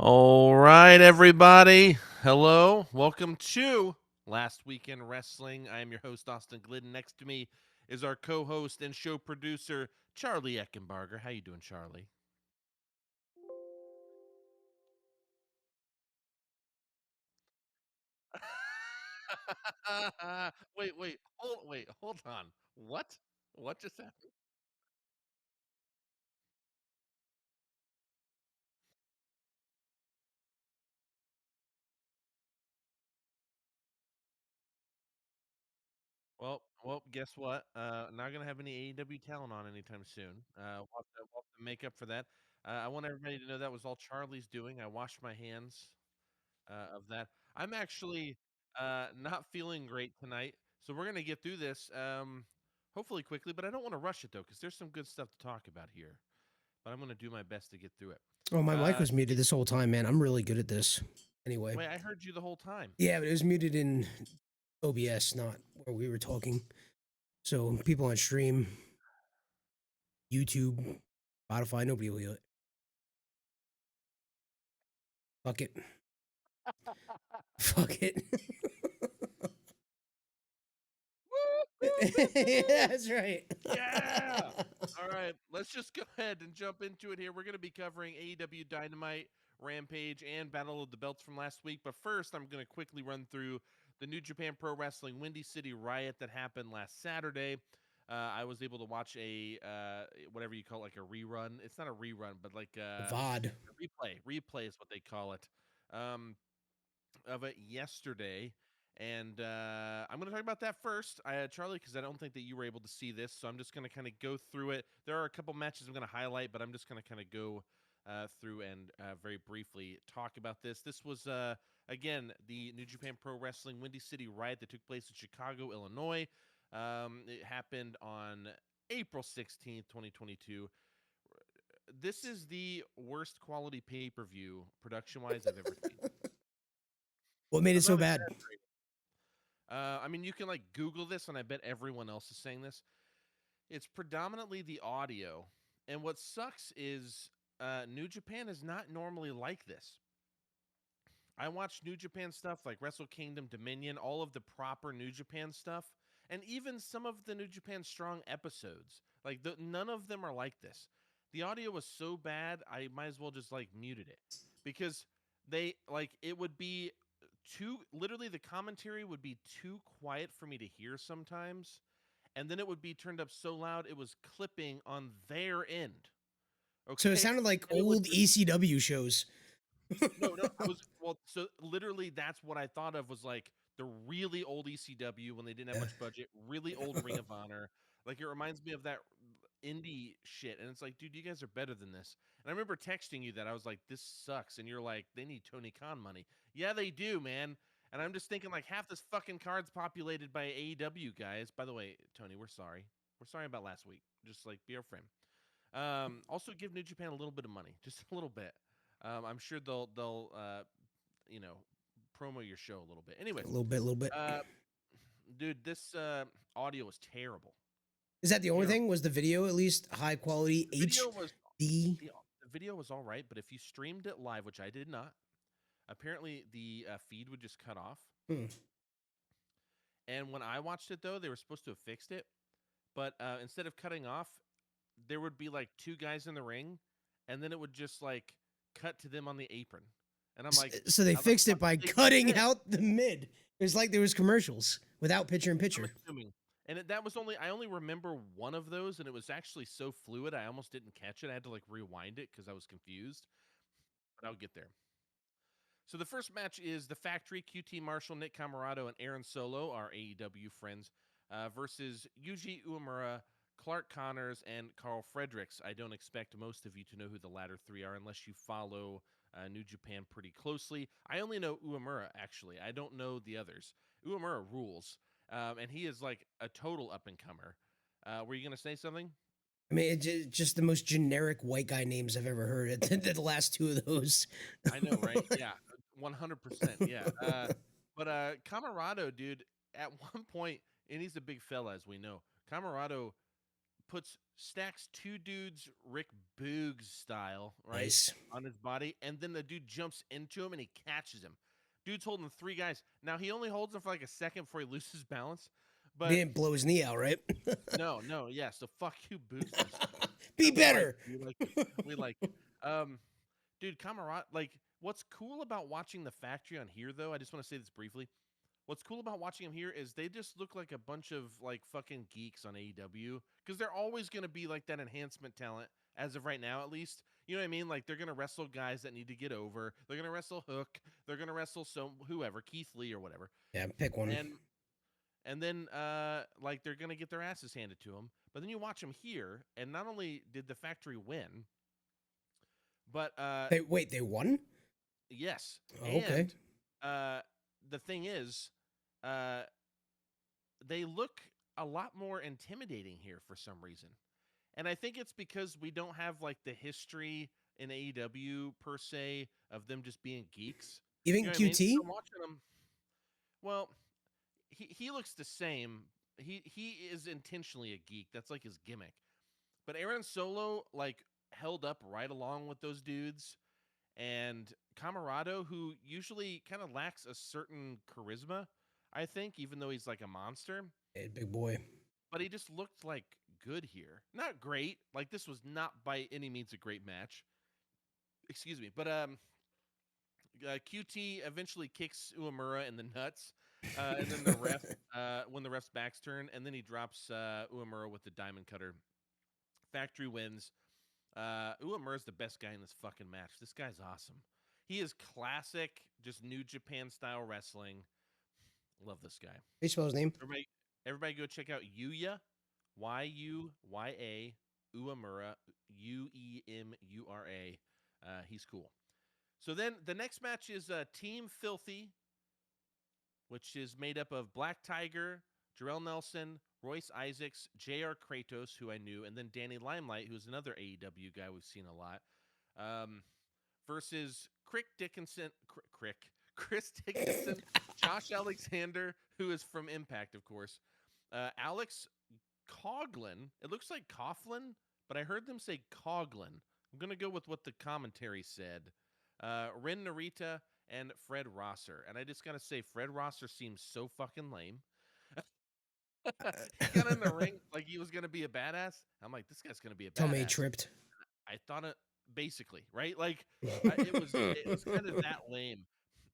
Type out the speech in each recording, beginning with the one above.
All right, everybody. Hello. Welcome to Last Weekend Wrestling. I am your host, Austin Glidden. Next to me is our co-host and show producer, Charlie Eckenbarger. How you doing, Charlie? Hold on. What? What just happened? Well, guess what? Not gonna have any AEW talent on anytime soon. We'll have to make up for that. I want everybody to know that was all Charlie's doing. I washed my hands of that. I'm actually not feeling great tonight, so we're gonna get through this hopefully quickly. But I don't want to rush it though, because there's some good stuff to talk about here. But I'm gonna do my best to get through it. Oh, my mic was muted Today, this whole time, man. I'm really good at this. Anyway, wait, I heard you the whole time. yeah, but it was muted in OBS, not where we were talking. So people on stream, YouTube, Spotify, nobody will hear it. Fuck it. Fuck it. Yeah, that's right. Yeah. All right, let's just go ahead and jump into it here. We're going to be covering AEW Dynamite, Rampage, and Battle of the Belts from last week. But first, I'm going to quickly run through the New Japan Pro Wrestling Windy City Riot that happened last Saturday. I was able to watch a whatever you call it, like a rerun. It's not a rerun, but like VOD. a replay. Replay is what they call it. Um, of it yesterday. And I'm going to talk about that first, Charlie, because I don't think that you were able to see this. So I'm just going to kind of go through it. There are a couple matches I'm going to highlight, but I'm just going to kind of go through and very briefly talk about this. This was, again, the New Japan Pro Wrestling Windy City Riot that took place in Chicago, Illinois. It happened on April 16th, 2022. This is the worst quality pay per view, production wise, I've ever seen. What made it I'm so not bad? exaggerating. I mean, you can like Google this, and I bet everyone else is saying this. It's predominantly the audio, and what sucks is New Japan is not normally like this. I watch New Japan stuff like Wrestle Kingdom, Dominion, all of the proper New Japan stuff, and even some of the New Japan Strong episodes. None of them are like this. The audio was so bad, I might as well just like muted it because they like it would be too literally the commentary would be too quiet for me to hear sometimes, and then it would be turned up so loud it was clipping on their end. So it Okay, sounded like and it would old just ECW shows. no, I was well. So literally, that's what I thought of was like the really old ECW when they didn't have Yeah. much budget. Really old Ring of Honor. Like it reminds me of that indie shit. And it's like, dude, you guys are better than this. And I remember texting you that I was like, this sucks. And you're like, they need Tony Khan money. Yeah, they do, man. And I'm just thinking like half this fucking card's populated by AEW guys. By the way, Tony, we're sorry. We're sorry about last week. Just like be our friend. Also, give New Japan a little bit of money, just a little bit. I'm sure they'll you know promo your show a little bit. A Anyways, little bit, a little bit. uh, dude, this audio was terrible, Is that the only terrible. thing? Was the video at least high quality The video was HD? the video was all right, but if you streamed it live, which I did not, apparently the feed would just cut off. Hmm. And when I watched it though, they were supposed to have fixed it, but instead of cutting off, there would be like two guys in the ring, and then it would just like cut to them on the apron, and I'm like, So they how the fixed fuck it by did they fix cutting this? out the mid. It was like there was commercials without picture in I'm picture. assuming. And that was only I only remember one of those, and it was actually so fluid I almost didn't catch it. I had to like rewind it because I was confused. But I'll get there. So the first match is the Factory, QT Marshall, Nick Camarado, and Aaron Solo, our AEW friends, versus Yuji Uemura, Clark Connors, and Carl Fredericks. I don't expect most of you to know who the latter three are unless you follow New Japan pretty closely. I only know Uemura, actually. I don't know the others. Uemura rules, and he is like a total up-and-comer. Were you going to say something? I mean, just the most generic white guy names I've ever heard. The last two of those. I know, right? Yeah, 100%. Yeah. But Camarado, dude, at one point, and he's a big fella, as we know. Camarado stacks two dudes Rick Boogs style, right, Nice. on his body, and then the dude jumps into him and he catches him. Dude's holding three guys. Now he only holds him for like a second before he loses balance. He But didn't blow his knee out, right? no, yeah. So fuck you, Boogs. Be We like better. you. We like you. Dude, Camarade, like, what's cool about watching the factory on here, though, I just want to say this briefly. What's cool about watching them here is they just look like a bunch of, like, fucking geeks on AEW, because they're always going to be, like, that enhancement talent, as of right now, at least. You know what I mean? Like, they're going to wrestle guys that need to get over. They're going to wrestle Hook. They're going to wrestle whoever, Keithley or whatever. Yeah, pick one. And then, like, they're going to get their asses handed to them. But then you watch them here, and not only did the factory win, but They won? yes. Oh, okay. And the thing is, they look a lot more intimidating here for some reason. And I think it's because we don't have like the history in AEW per se of them just being geeks. Even You know what QT? I mean? I'm watching them. Well, he looks the same. He is intentionally a geek. That's like his gimmick. But Aaron Solo like held up right along with those dudes. And Camarado, who usually kind of lacks a certain charisma, I think, even though he's like a monster. Hey, big boy. But he just looked like good here. Not great. Like, this was not by any means a great match. Excuse me. But QT eventually kicks Uemura in the nuts. And then the ref, when the ref's back's turn, and then he drops Uemura with the diamond cutter. Factory wins. Uemura's the best guy in this fucking match. This guy's awesome. He is classic, just New Japan style wrestling. Love this guy. How you spell his name? Everybody go check out Yuya, Yuya, Uemura, Uemura. He's cool. So then the next match is Team Filthy, which is made up of Black Tiger, Jarrell Nelson, Royce Isaacs, J.R. Kratos, who I knew, and then Danny Limelight, who's another AEW guy we've seen a lot, versus Chris Dickinson, Josh Alexander, who is from Impact, of course, Alex Coughlin. It looks like Coughlin, but I heard them say Coughlin. I'm going to go with what the commentary said. Ren Narita and Fred Rosser. And I just got to say, Fred Rosser seems so fucking lame. He got in the ring like he was going to be a badass. I'm like, this guy's going to be a badass. Tell me he tripped. I thought it, basically, right? Like, it was kind of that lame.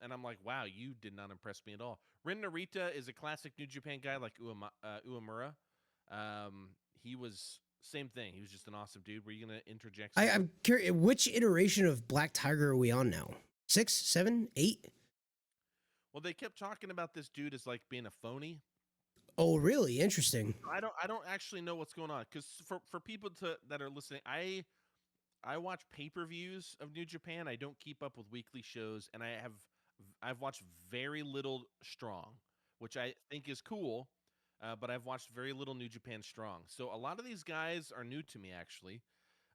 And I'm like, wow, you did not impress me at all. Ren Narita is a classic New Japan guy like Uemura. He was, same thing. He was just an awesome dude. Were you going to interject? I'm curious, which iteration of Black Tiger are we on now? 6, 7, 8? Well, they kept talking about this dude as like being a phony. Oh, really? Interesting. I don't actually know what's going on, because for people that are listening, I watch pay-per-views of New Japan. I don't keep up with weekly shows, and I've watched very little Strong, which I think is cool, but I've watched very little New Japan Strong. So a lot of these guys are new to me, actually,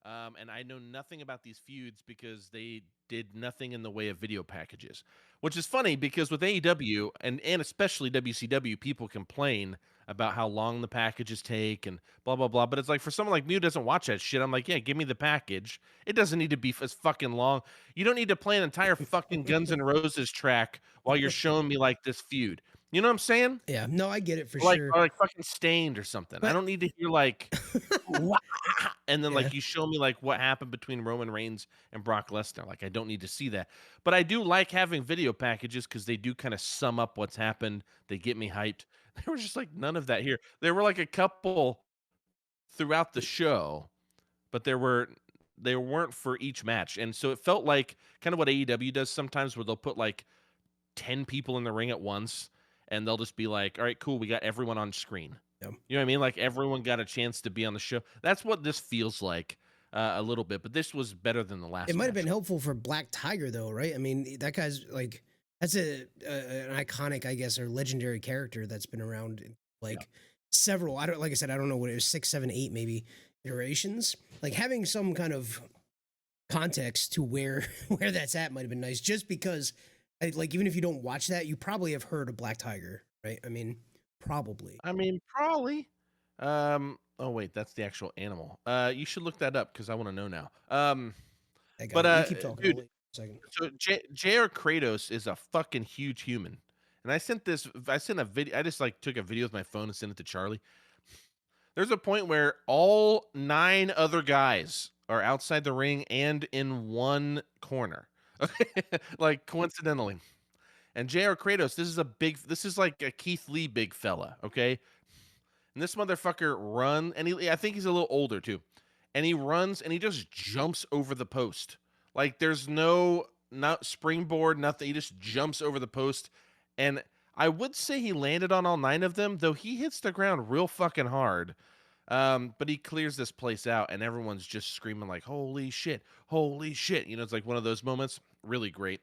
and I know nothing about these feuds because they did nothing in the way of video packages, which is funny because with AEW and especially WCW, people complain about how long the packages take and blah, blah, blah. But it's like, for someone like me who doesn't watch that shit, I'm like, yeah, give me the package. It doesn't need to be as fucking long. You don't need to play an entire fucking Guns N' Roses track while you're showing me like this feud. You know what I'm saying? Yeah, no, I get it for Like, sure. or like fucking Stained or something. I don't need to hear like, "Wah," and then Yeah. like you show me like what happened between Roman Reigns and Brock Lesnar. Like, I don't need to see that. But I do like having video packages because they do kind of sum up what's happened. They get me hyped. There was just like none of that here. There were like a couple throughout the show, but they weren't for each match. And so it felt like kind of what AEW does sometimes, where they'll put like 10 people in the ring at once, and they'll just be like, all right, cool, we got everyone on screen. Yep. You know what I mean? Like, everyone got a chance to be on the show. That's what this feels like a little bit, but this was better than the last It might have match. been helpful for Black Tiger, though, right? I mean, that guy's like, that's an iconic, I guess, or legendary character that's been around in, like, several. Like I said, I don't know what it was, 6, 7, 8 maybe iterations. Like, having some kind of context to where that's at might have been nice, just because, like, even if you don't watch that, you probably have heard of Black Tiger, right? I mean, probably. Probably. Oh wait, that's the actual animal. You should look that up because I want to know now. That guy. But You keep talking. I'll dude, wait a second. so J.R. Kratos is a fucking huge human, and I sent this. I sent a video. I just like took a video with my phone and sent it to Charlie. There's a point where all 9 other guys are outside the ring and in one corner, like coincidentally. And J.R. Kratos, this is like a Keithley big fella, okay? And this motherfucker and I think he's a little older too. And he runs and he just jumps over the post. Like there's not springboard, nothing. He just jumps over the post. And I would say he landed on all 9 of them, though he hits the ground real fucking hard. But he clears this place out and everyone's just screaming like, holy shit, holy shit. You know, it's like one of those moments. Really great.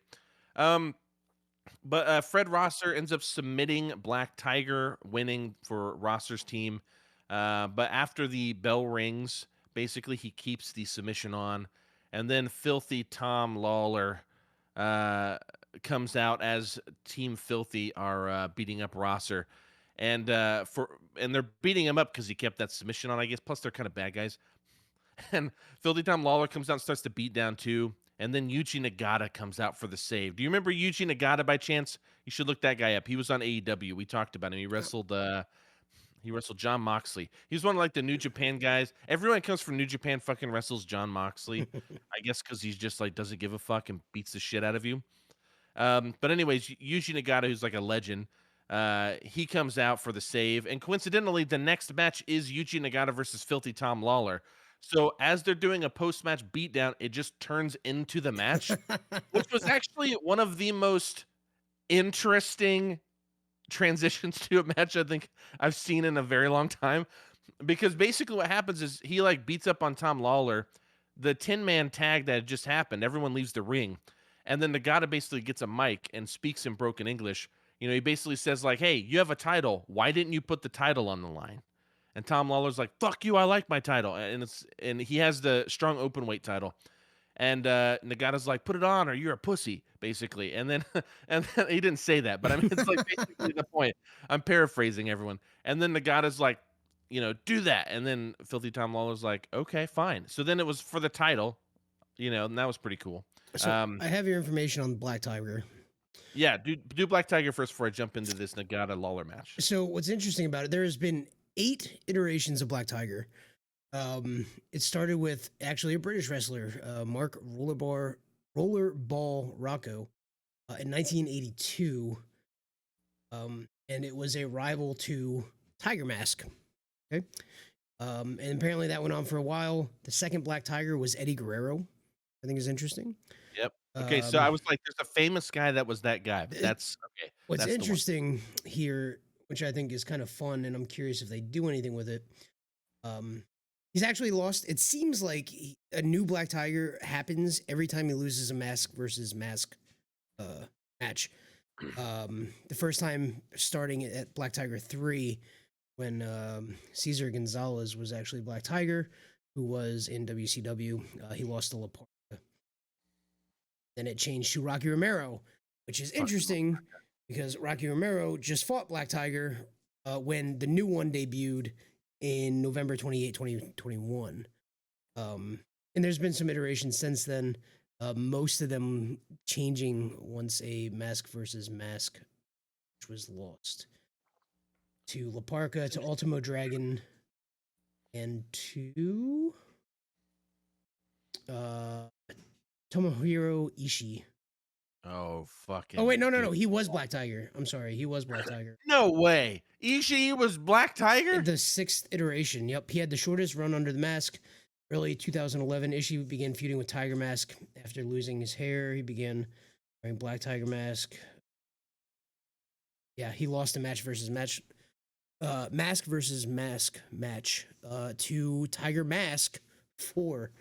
But Fred Rosser ends up submitting Black Tiger, winning for Rosser's team. But after the bell rings, basically he keeps the submission on. And then Filthy Tom Lawler comes out as Team Filthy are beating up Rosser. And they're beating him up because he kept that submission on, I guess. Plus, they're kind of bad guys. And Filthy Tom Lawler comes out and starts to beat down too. And then Yuchi Nagata comes out for the save. Do you remember Yuchi Nagata by chance? You should look that guy up. He was on AEW. We talked about him. He wrestled John Moxley. He's one of like the New Japan guys. Everyone that comes from New Japan fucking wrestles John Moxley. I guess because he's just like doesn't give a fuck and beats the shit out of you. But anyways, Yuji Nagata, who's like a legend, he comes out for the save. And coincidentally, the next match is Yuji Nagata versus Filthy Tom Lawler. So as they're doing a post-match beatdown, it just turns into the match, which was actually one of the most interesting transitions to a match I think I've seen in a very long time. Because basically what happens is he like beats up on Tom Lawler. The 10-man tag that had just happened, everyone leaves the ring. And then Nagata basically gets a mic and speaks in broken English. You know, he basically says like, hey, you have a title. Why didn't you put the title on the line? And Tom Lawler's like, fuck you, I like my title. And he has the strong open weight title. And Nagata's like, put it on or you're a pussy, basically. And then he didn't say that, but I mean it's like basically the point. I'm paraphrasing everyone. And then Nagata's like, you know, do that. And then Filthy Tom Lawler's like, okay, fine. So then it was for the title, you know, and that was pretty cool. So I have your information on Black Tiger. Yeah, do Black Tiger first before I jump into this Nagata Lawler match. So what's interesting about it, there has been 8 iterations of Black Tiger. It started with actually a British wrestler, Mark Rollerball Rocco, in 1982. And it was a rival to Tiger Mask. Okay. And apparently that went on for a while. The second Black Tiger was Eddie Guerrero. I think is interesting. Yep. Okay, so I was like, there's a famous guy that was that guy. But that's okay. What's that's interesting here, which I think is kind of fun, and I'm curious if they do anything with it. He's actually lost. It seems like a new Black Tiger happens every time he loses a mask versus mask match. The first time starting at Black Tiger 3, when Cesar Gonzalez was actually Black Tiger, who was in WCW. He lost to La Parka. Then it changed to Rocky Romero, which is interesting because Rocky Romero just fought Black Tiger when the new one debuted in November 28, 2021. And there's been some iterations since then, most of them changing once a mask versus mask, which was lost, to La Parka, to Ultimo Dragon, and to Tomohiro Ishii. Oh, fucking. Oh, wait, no. He was Black Tiger. I'm sorry. He was Black Tiger. No way. Ishii was Black Tiger? The 6th iteration. Yep. He had the shortest run under the mask. Early 2011, Ishii began feuding with Tiger Mask. After losing his hair, he began wearing Black Tiger Mask. Yeah, he lost a mask versus mask match to Tiger Mask 4.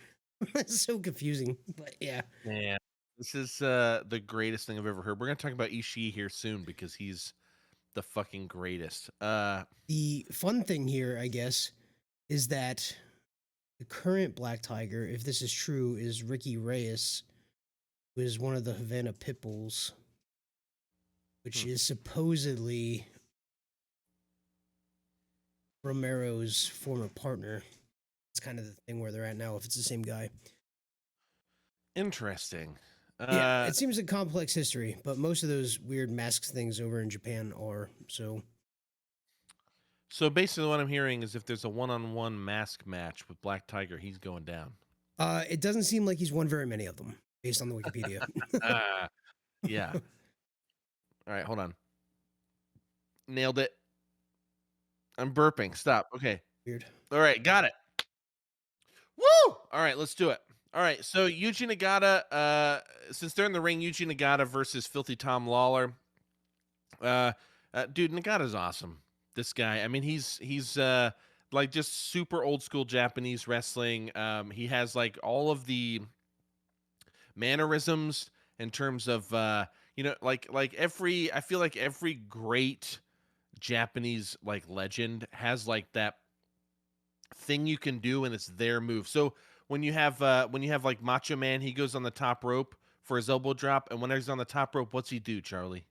It's so confusing, but yeah. Man, this is the greatest thing I've ever heard. We're gonna talk about Ishii here soon because he's the fucking greatest. The fun thing here, I guess, is that the current Black Tiger, if this is true, is Ricky Reyes, who is one of the Havana Pitbulls, which is supposedly Romero's former partner. It's kind of the thing where they're at now, if it's the same guy. Interesting. Yeah, it seems a complex history, but most of those weird masks things over in Japan are so. So basically, what I'm hearing is if there's a one-on-one mask match with Black Tiger, he's going down. It doesn't seem like he's won very many of them, based on the Wikipedia. Yeah. All right, hold on. Nailed it. I'm burping. Stop. Okay. Weird. All right, got it. Woo! All right, let's do it. All right, so Yuji Nagata, since they're in the ring, Yuji Nagata versus Filthy Tom Lawler. Dude, Nagata's awesome. This guy. I mean, he's like just super old school Japanese wrestling. He has like all of the mannerisms in terms of like every I feel like every great Japanese like legend has like that thing you can do and it's their move. So when you have like Macho Man, he goes on the top rope for his elbow drop, and when he's on the top rope, what's he do, Charlie?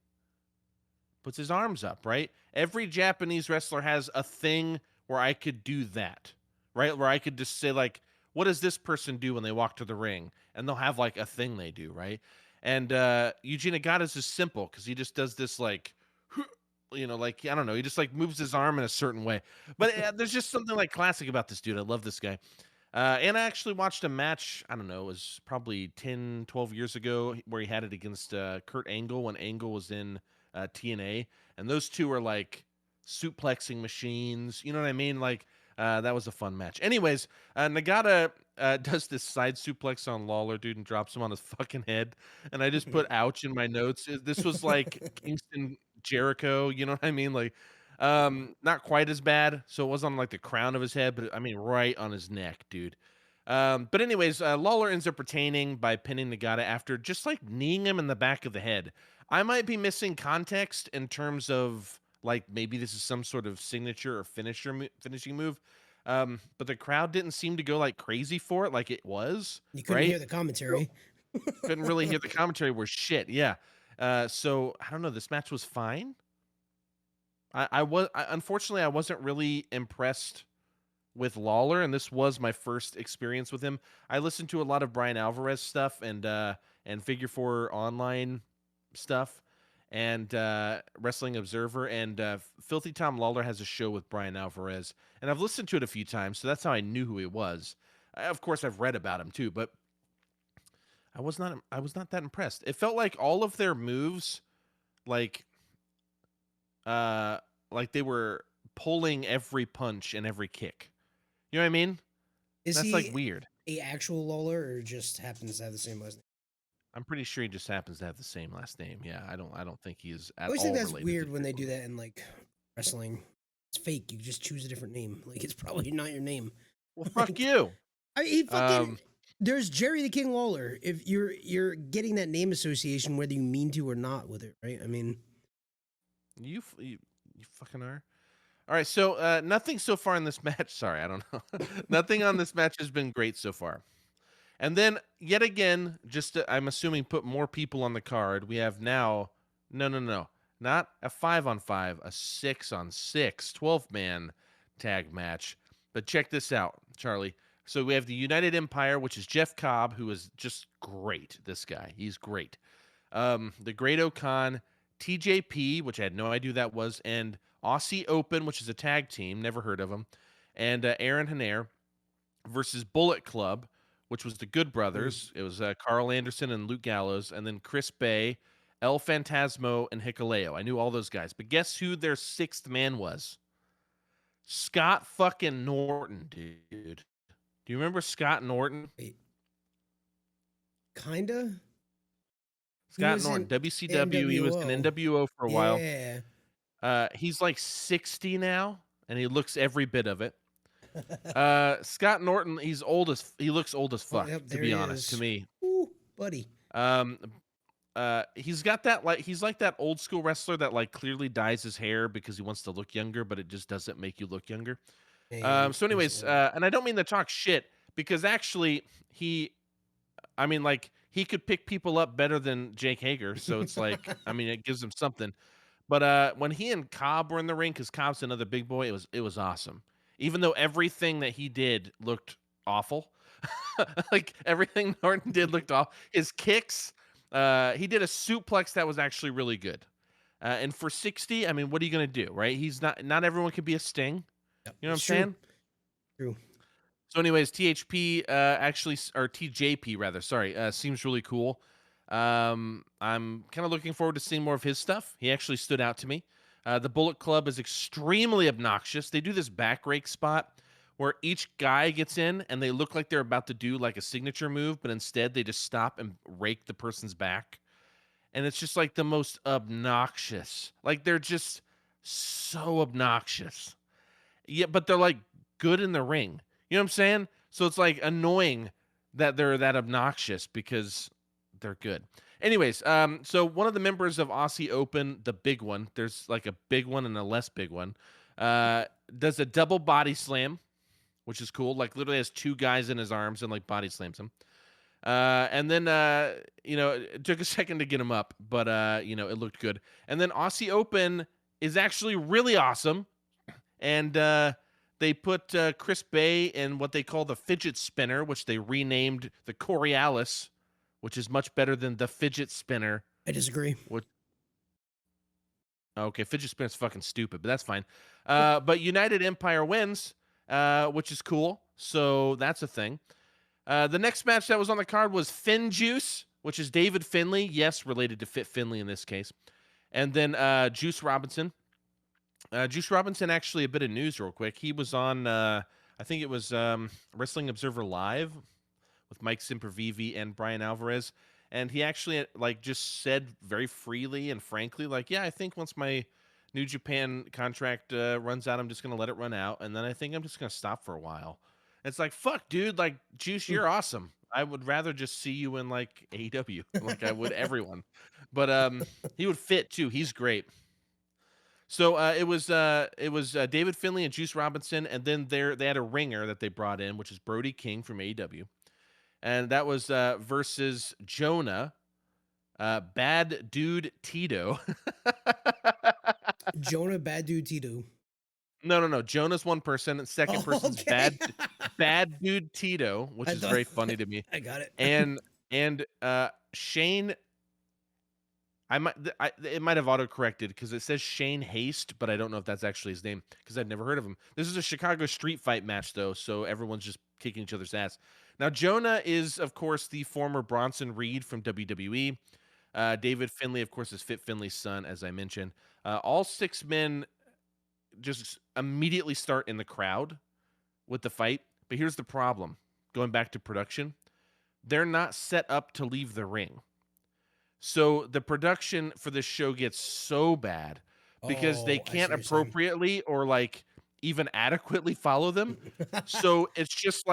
Puts his arms up, right? Every Japanese wrestler has a thing where I could do that, right? Where I could just say like, what does this person do when they walk to the ring? And they'll have like a thing they do, right? And Eugene Agata's is simple because he just does this like, like I don't know, he just like moves his arm in a certain way. But there's just something like classic about this dude. I love this guy. And I actually watched a match, I don't know, it was probably 10, 12 years ago where he had it against Kurt Angle when Angle was in TNA. And those two are like suplexing machines. You know what I mean? Like, that was a fun match. Anyways, Nagata does this side suplex on Lawler, dude, and drops him on his fucking head. And I just put ouch in my notes. This was like Kingston Jericho. You know what I mean? Like, not quite as bad. So it wasn't on like the crown of his head, but I mean, right on his neck, dude. But anyways, Lawler ends up retaining by pinning Nagata after just like kneeing him in the back of the head. I might be missing context in terms of like maybe this is some sort of signature or finishing move. But the crowd didn't seem to go like crazy for it like it was. You couldn't hear the commentary. Couldn't really hear the commentary were shit. Yeah. So I don't know. This match was fine. Unfortunately I wasn't really impressed with Lawler, and this was my first experience with him. I listened to a lot of Brian Alvarez stuff and Figure Four Online stuff and Wrestling Observer, and Filthy Tom Lawler has a show with Brian Alvarez, and I've listened to it a few times, so that's how I knew who he was. Of course, I've read about him too, but I was not that impressed. It felt like all of their moves, like they were pulling every punch and every kick. You know what I mean? Is That's he like weird. a actual Lawler or just happens to have the same last name? I'm pretty sure he just happens to have the same last name. Yeah, I don't think he is I at always all think that's related weird to when they Jerry do Lawler. that in like wrestling. It's fake. You just choose a different name. Like it's probably not your name. Well, Like, fuck you. I mean, he fucking. Um, There's Jerry the King Lawler. If you're getting that name association, whether you mean to or not, with it, right? I mean, you fucking are. All right, so nothing so far in this match. Sorry, I don't know. Nothing on this match has been great so far. And then yet again, just to, I'm assuming put more people on the card. We have now no, not a 5-on-5, a 6-on-6, 12-man tag match. But check this out, Charlie. So we have the United Empire, which is Jeff Cobb, who is just great. This guy, he's great. The Great Okan, TJP, which I had no idea who that was, and Aussie Open, which is a tag team, never heard of him, and Aaron Hanair versus Bullet Club, which was the Good Brothers. It was Carl Anderson and Luke Gallows, and then Chris Bay, El Fantasmo, and Hikuleo. I knew all those guys. But guess who their sixth man was? Scott fucking Norton, dude. Do you remember Scott Norton? wait, kinda. He Scott was Norton, in WCW. He was in NWO. NWO for a while. Yeah. He's like 60 now, and he looks every bit of it. Scott Norton, he looks old as fuck, Yep, to there be he honest, to is. me. Ooh, buddy. Um, he's got that he's like that old school wrestler that like clearly dyes his hair because he wants to look younger, but it just doesn't make you look younger. Man, So he's anyways, old. and I don't mean to talk shit because actually I mean like he could pick people up better than Jake Hager, so it's like I mean it gives him something. But when he and Cobb were in the ring, because Cobb's another big boy, it was awesome. Even though everything that he did looked awful, like everything Norton did looked awful. His kicks, he did a suplex that was actually really good. And for 60, I mean, what are you gonna do, right? He's not everyone can be a Sting. Yep, You know what I'm it's true. saying? True. So, anyways, THP or TJP rather, sorry, seems really cool. I'm kind of looking forward to seeing more of his stuff. He actually stood out to me. The Bullet Club is extremely obnoxious. They do this back rake spot where each guy gets in and they look like they're about to do like a signature move, but instead they just stop and rake the person's back. And it's just like the most obnoxious. Like they're just so obnoxious. Yeah, but they're like good in the ring. You know what I'm saying? So it's like annoying that they're that obnoxious because they're good. Anyways, so one of the members of Aussie Open, the big one, there's like a big one and a less big one, does a double body slam, which is cool. Like literally has two guys in his arms and like body slams him. And then it took a second to get him up, but it looked good. And then Aussie Open is actually really awesome. And they put Chris Bay in what they call the fidget spinner, which they renamed the Coriolis, which is much better than the fidget spinner. I disagree. Okay, fidget spinner's fucking stupid, but that's fine. But United Empire wins, which is cool. So that's a thing. The next match that was on the card was Finn Juice, which is David Finlay. Yes, related to Fit Finlay in this case. And then Juice Robinson. Juice Robinson, actually, a bit of news real quick. He was on, I think it was Wrestling Observer Live with Mike Sempervive and Brian Alvarez. And he actually just said very freely and frankly, yeah, I think once my New Japan contract runs out, I'm just going to let it run out. And then I think I'm just going to stop for a while. It's like, fuck, dude, Juice, you're awesome. I would rather just see you in AEW, like I would everyone. But he would fit too. He's great. So it was David Finlay and Juice Robinson, and then they had a ringer that they brought in, which is Brody King from AEW, and that was versus Jonah, Bad Dude Tito. Jonah Bad Dude Tito. No. Jonah's one person, and second person's okay. Bad Dude Tito, which is very funny to me. I got it. And Shane. It might have auto-corrected because it says Shane Haste, but I don't know if that's actually his name because I've never heard of him. This is a Chicago street fight match, though, so everyone's just kicking each other's ass. Now, Jonah is, of course, the former Bronson Reed from WWE. David Finlay, of course, is Fit Finlay's son, as I mentioned. All six men just immediately start in the crowd with the fight, but here's the problem. Going back to production, they're not set up to leave the ring. So the production for this show gets so bad because they can't appropriately or even adequately follow them. So it's just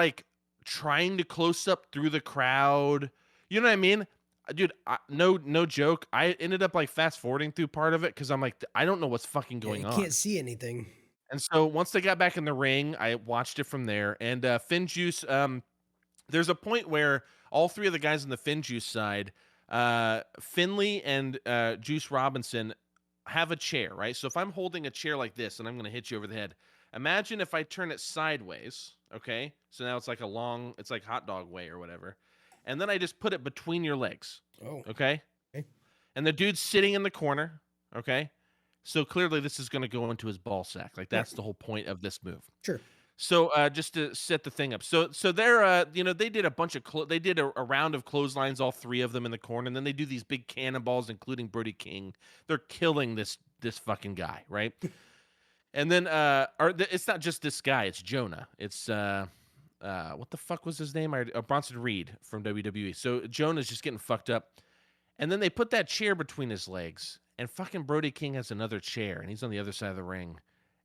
trying to close up through the crowd. You know what I mean? Dude, no joke. I ended up fast forwarding through part of it because I'm I don't know what's fucking going on. I can't see anything. And so once they got back in the ring, I watched it from there. And Finn Juice, there's a point where all three of the guys on the Finn Juice side, Finlay and Juice Robinson have a chair, right? So if I'm holding a chair like this and I'm going to hit you over the head, imagine if I turn it sideways, okay? So now it's it's like hot dog way or whatever. And then I just put it between your legs, okay? And the dude's sitting in the corner, okay? So clearly this is going to go into his ball sack. That's the whole point of this move. Sure. So just to set the thing up, so they're they did a bunch of they did a round of clotheslines, all three of them in the corner, and then they do these big cannonballs, including Brody King. They're killing this fucking guy, right? And then it's not just this guy; it's Jonah. It's what the fuck was his name? Bronson Reed from WWE. So Jonah's just getting fucked up, and then they put that chair between his legs, and fucking Brody King has another chair, and he's on the other side of the ring.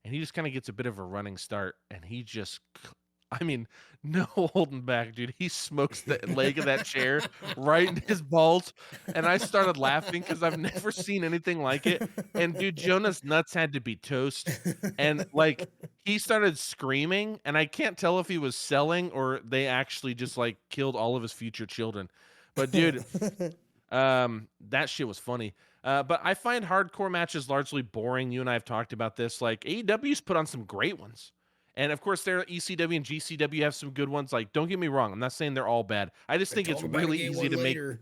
And he just kind of gets a bit of a running start, and he just, no holding back, dude. He smokes the leg of that chair right in his balls, and I started laughing because I've never seen anything like it. And dude, Jonah's nuts had to be toast, and he started screaming, and I can't tell if he was selling or they actually just killed all of his future children. But dude, that shit was funny. But I find hardcore matches largely boring. You and I have talked about this. Like AEW's put on some great ones. And of course, their ECW and GCW have some good ones. Like, don't get me wrong, I'm not saying they're all bad. I just think it's Talk about a really gay easy one to make. later.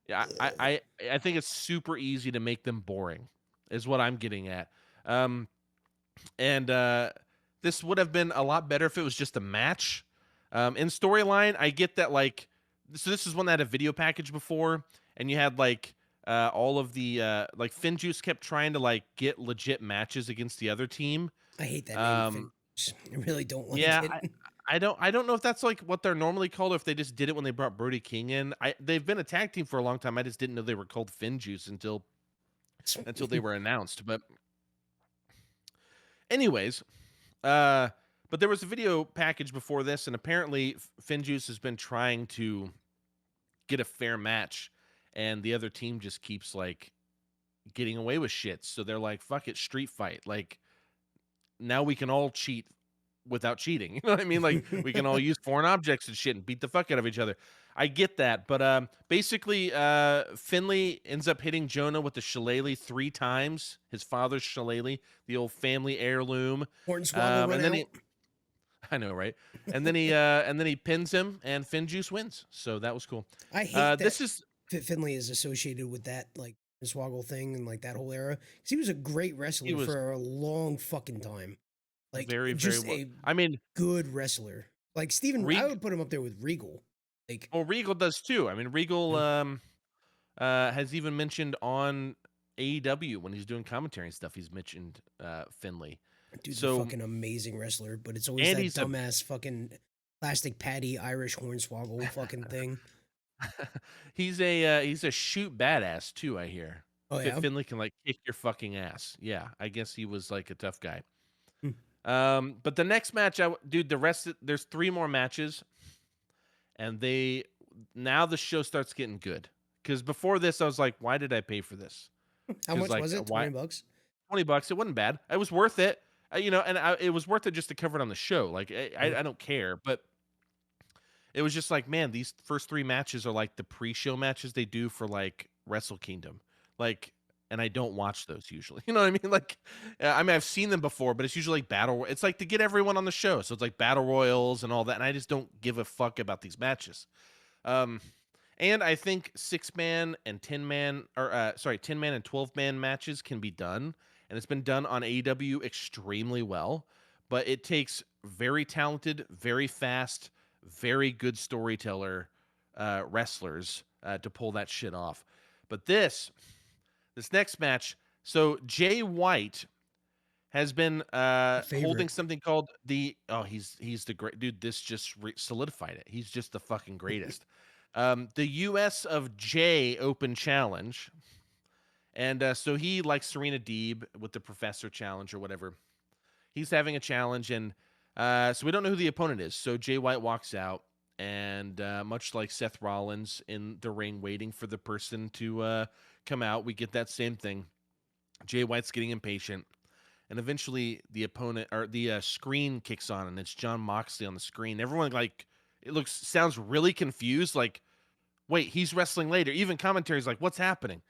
Yeah, I think it's super easy to make them boring, is what I'm getting at. Um, and this would have been a lot better if it was just a match. In storyline, I get that, like, so this is one that had a video package before, and you had like all of the like Finjuice kept trying to like get legit matches against the other team. I hate that name. Um, I really don't like yeah, it. I don't know if that's like what they're normally called, or if they just did it when they brought Brody King in. They've been a tag team for a long time. I just didn't know they were called Finjuice until they were announced. But anyways, but there was a video package before this, and apparently Finjuice has been trying to get a fair match, and the other team just keeps like getting away with shit. So they're like, "Fuck it, street fight." Like now we can all cheat without cheating. You know what I mean? Like we can all use foreign objects and shit and beat the fuck out of each other. I get that, but basically, Finley ends up hitting Jonah with the shillelagh 3 times. His father's shillelagh, the old family heirloom. Hornswoggle run And then out. he, I know, right? And then he pins him, and Finjuice wins. So that was cool. I hate that This is Finley is associated with that like Hornswoggle thing and like that whole era. 'Cause he was a great wrestler was for a long fucking time. Like very, very just well. a I mean, good wrestler. Like Steven, I would put him up there with Regal. Like well, Regal does too. I mean, Regal has even mentioned on AEW when he's doing commentary and stuff. He's mentioned Finley. dude's a So fucking amazing wrestler, but it's always and that he's dumbass fucking plastic patty Irish Hornswoggle fucking thing. he's a shoot badass too. I hear. Oh yeah. Finley can like kick your fucking ass. Yeah, I guess he was like a tough guy. Hmm. But the next match, dude, there's 3 more matches, and now the show starts getting good. Because before this, I was like, why did I pay for this? How much Like, was it? why? $20? $20. It wasn't bad. It was worth it. And it was worth it just to cover it on the show. Like, I don't care, but it was just like, man, these first 3 matches are like the pre-show matches they do for like Wrestle Kingdom. Like, and I don't watch those usually. You know what I mean? Like, I mean, I've seen them before, but it's usually like it's like to get everyone on the show. So it's like battle royals and all that. And I just don't give a fuck about these matches. And I think 6-man and 10-man, or 10-man and 12-man matches can be done, and it's been done on AEW extremely well. But it takes very talented, very fast, very good storyteller wrestlers to pull that shit off. But this next match, so Jay White has been holding something called he's the great dude. This just solidified it. He's just the fucking greatest. The US of J Open Challenge. And so he, like Serena Deeb with the Professor Challenge or whatever, he's having a challenge. And so we don't know who the opponent is. So Jay White walks out, and much like Seth Rollins in the ring waiting for the person to come out, we get that same thing. Jay White's getting impatient. And eventually the opponent, or the screen kicks on, and it's Jon Moxley on the screen. Everyone, like, sounds really confused. Like, wait, he's wrestling later. Even commentary's like, what's happening?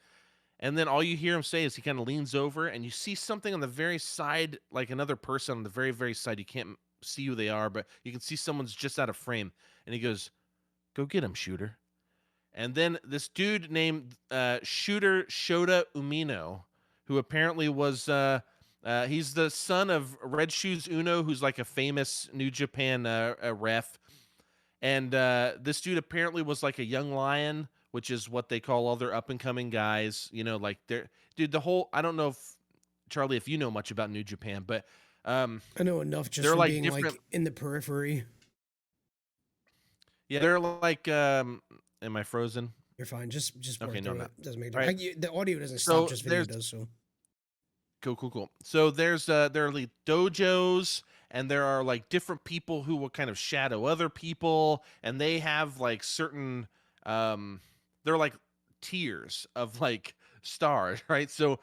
And then all you hear him say is he kind of leans over, and you see something on the very side, like another person on the very, very side. You can't see who they are, but you can see someone's just out of frame. And he goes, "Go get him, Shooter." And then this dude named Shooter Shota Umino, who apparently was he's the son of Red Shoes Uno, who's like a famous New Japan ref. And this dude apparently was like a young lion, which is what they call all their up and coming guys. You know, like the whole. I don't know if Charlie, if you know much about New Japan, but I know enough just they're from like being different. like in the periphery. Yeah, they're like. Am I frozen? You're fine. Just okay. No, it. Doesn't make right. The audio doesn't stop. Just video does. So cool. So there are like dojos, and there are like different people who will kind of shadow other people, and they have like certain they're like tiers of like stars, right? So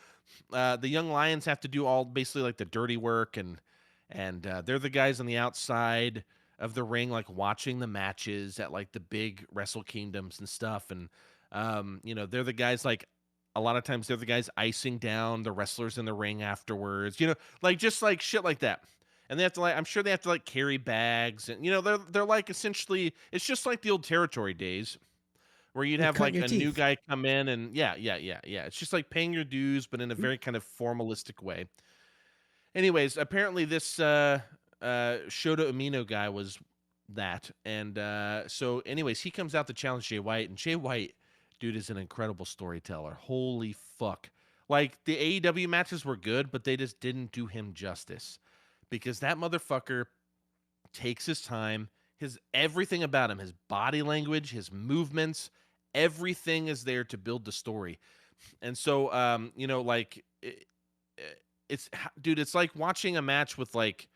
the young lions have to do all basically like the dirty work, and they're the guys on the outside of the ring, like watching the matches at like the big Wrestle Kingdoms and stuff. And they're the guys like a lot of times they're the guys icing down the wrestlers in the ring afterwards, you know, like just like shit like that. And they have to like, I'm sure they have to like carry bags, and you know, they're like essentially, it's just like the old territory days where you'd You're have cutting like your a new teeth. guy come in, and yeah. It's just like paying your dues, but in a Mhm. very kind of formalistic way. Anyways, apparently this Shota Umino guy was that, and so anyways, he comes out to challenge Jay White, and Jay White, dude, is an incredible storyteller. Holy fuck! Like the AEW matches were good, but they just didn't do him justice because that motherfucker takes his time. His everything about him, his body language, his movements, everything is there to build the story. And so, you know, like it's dude, it's like watching a match with like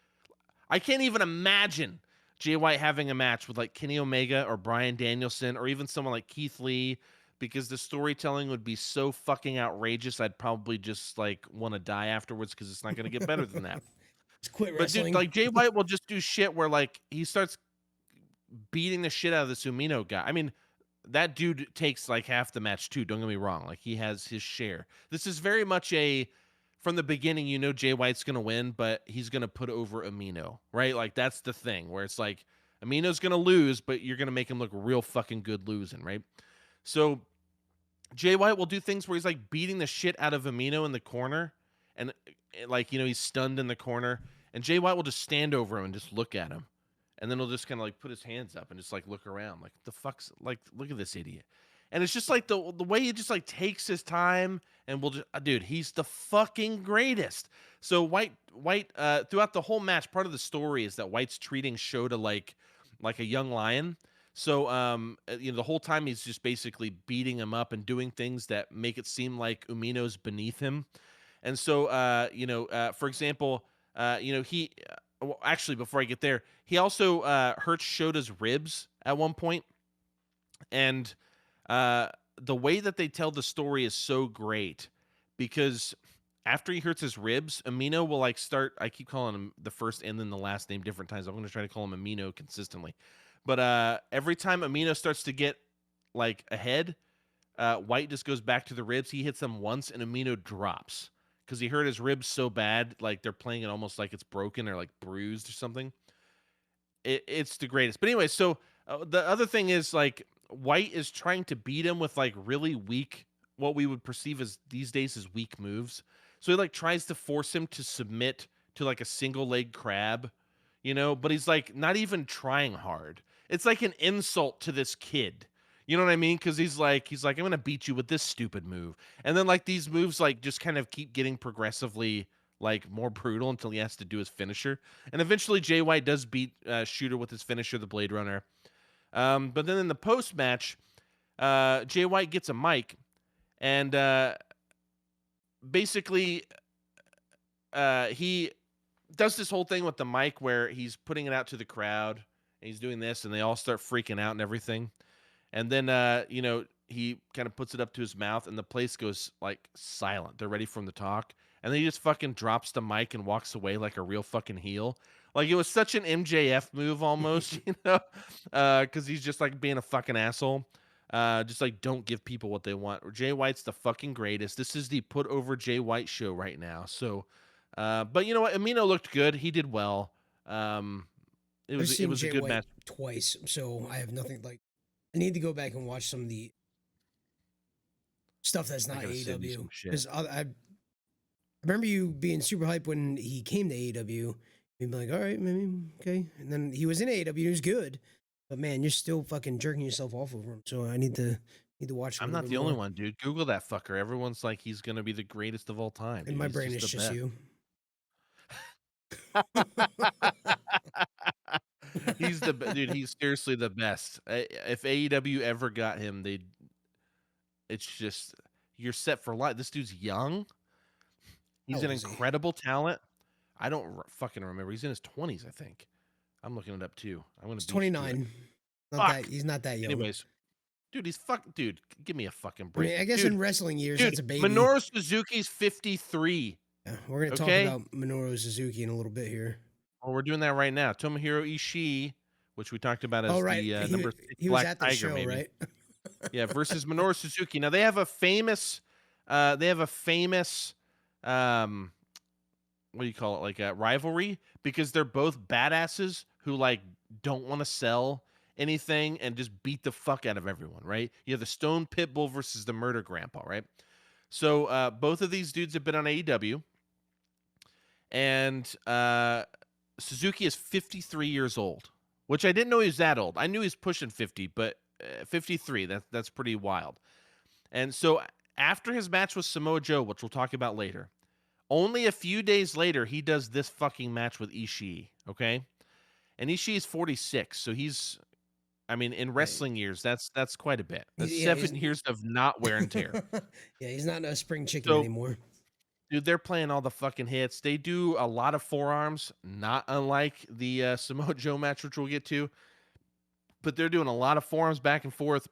I can't even imagine Jay White having a match with like Kenny Omega or Bryan Danielson or even someone like Keithley because the storytelling would be so fucking outrageous. I'd probably just like want to die afterwards because it's not going to get better than that. Just quit But dude, wrestling. like Jay White will just do shit where like he starts beating the shit out of this Umino guy. I mean, that dude takes like half the match too. Don't get me wrong. Like he has his share. This is very much a from the beginning, you know, Jay White's gonna win, but he's gonna put over Amino, right? Like that's the thing where it's like Amino's gonna lose, but you're gonna make him look real fucking good losing, right? So Jay White will do things where he's like beating the shit out of Amino in the corner, and like you know he's stunned in the corner, and Jay White will just stand over him and just look at him, and then he'll just kind of like put his hands up and just like look around, like the fuck's like look at this idiot, and it's just like the way he just like takes his time and will just dude he's the fucking greatest. So White throughout the whole match, part of the story is that White's treating Shota like a young lion. So, you know, the whole time he's just basically beating him up and doing things that make it seem like Umino's beneath him. And so, you know, for example, you know, well, actually, before I get there, he also hurts Shota's ribs at one point, and uh, the way that they tell the story is so great because after he hurts his ribs, Amino will like start. I keep calling him the first and then the last name different times. I'm going to try to call him Amino consistently, but every time Amino starts to get like ahead, White just goes back to the ribs. He hits them once, and Amino drops because he hurt his ribs so bad, like they're playing it almost like it's broken or like bruised or something. It's the greatest. But anyway, so the other thing is like White is trying to beat him with like really weak, what we would perceive as these days as weak moves. So he like tries to force him to submit to like a single leg crab, you know, but he's like not even trying hard. It's like an insult to this kid. You know what I mean? Because he's like, I'm gonna beat you with this stupid move. And then like these moves like just kind of keep getting progressively like more brutal until he has to do his finisher. And eventually Jay White does beat Shooter with his finisher, the Blade Runner. But then in the post match, Jay White gets a mic and basically he does this whole thing with the mic where he's putting it out to the crowd and he's doing this and they all start freaking out and everything. And then you know, he kind of puts it up to his mouth and the place goes like silent. They're ready for him to talk. And then he just fucking drops the mic and walks away like a real fucking heel. Like it was such an MJF move almost, you know, because he's just like being a fucking asshole. Just like don't give people what they want. Jay White's the fucking greatest. This is the put over Jay White show right now. So, but you know what? Amino looked good. He did well. It I've was it seen was a Jay good White match. twice, so I have nothing like. I need to go back and watch some of the stuff that's I not gotta send you some AEW shit. because I remember you being super hyped when he came to AEW. You'd be like, all right, maybe okay, and then he was in AEW. He was good, but man, you're still fucking jerking yourself off over him. So I need to watch a I'm little not bit the only more. one, dude. Google that fucker. Everyone's like he's gonna be the greatest of all time, In dude. my He's brain, just it's the just best. you. Dude. He's seriously the best. If AEW ever got him, they it's just you're set for life. This dude's young. How He's an old is he? incredible talent. I don't fucking remember. He's in his 20s, I think. I'm looking it up too. I'm gonna He's beat you to it. 29. Not that Fuck. he's not that young. Anyways, dude, dude. Give me a fucking I break, mean, I guess dude. in wrestling years, Dude, that's a baby. Minoru Suzuki's 53. Yeah, we're gonna talk Okay. about Minoru Suzuki in a little bit here. Well, we're doing that right now. Tomohiro Ishii, which we talked about Oh as right, the number 6 he was Black at the Tiger, show, maybe. right? Yeah, versus Minoru Suzuki. Now they have a famous they have a famous what do you call it, like a rivalry, because they're both badasses who like don't want to sell anything and just beat the fuck out of everyone, right? You have the Stone Pitbull versus the Murder Grandpa, right? So both of these dudes have been on AEW, and Suzuki is 53 years old, which I didn't know he was that old. I knew he was pushing 50, but 53, that's pretty wild. And so after his match with Samoa Joe, which we'll talk about later, only a few days later, he does this fucking match with Ishii, okay? And Ishii's 46, so he's, I mean, in wrestling years, that's quite a bit. That's 7 years of not wear and tear. Yeah, he's not a spring chicken So, anymore. dude, they're playing all the fucking hits. They do a lot of forearms, not unlike the Samoa Joe match, which we'll get to. But they're doing a lot of forearms back and forth.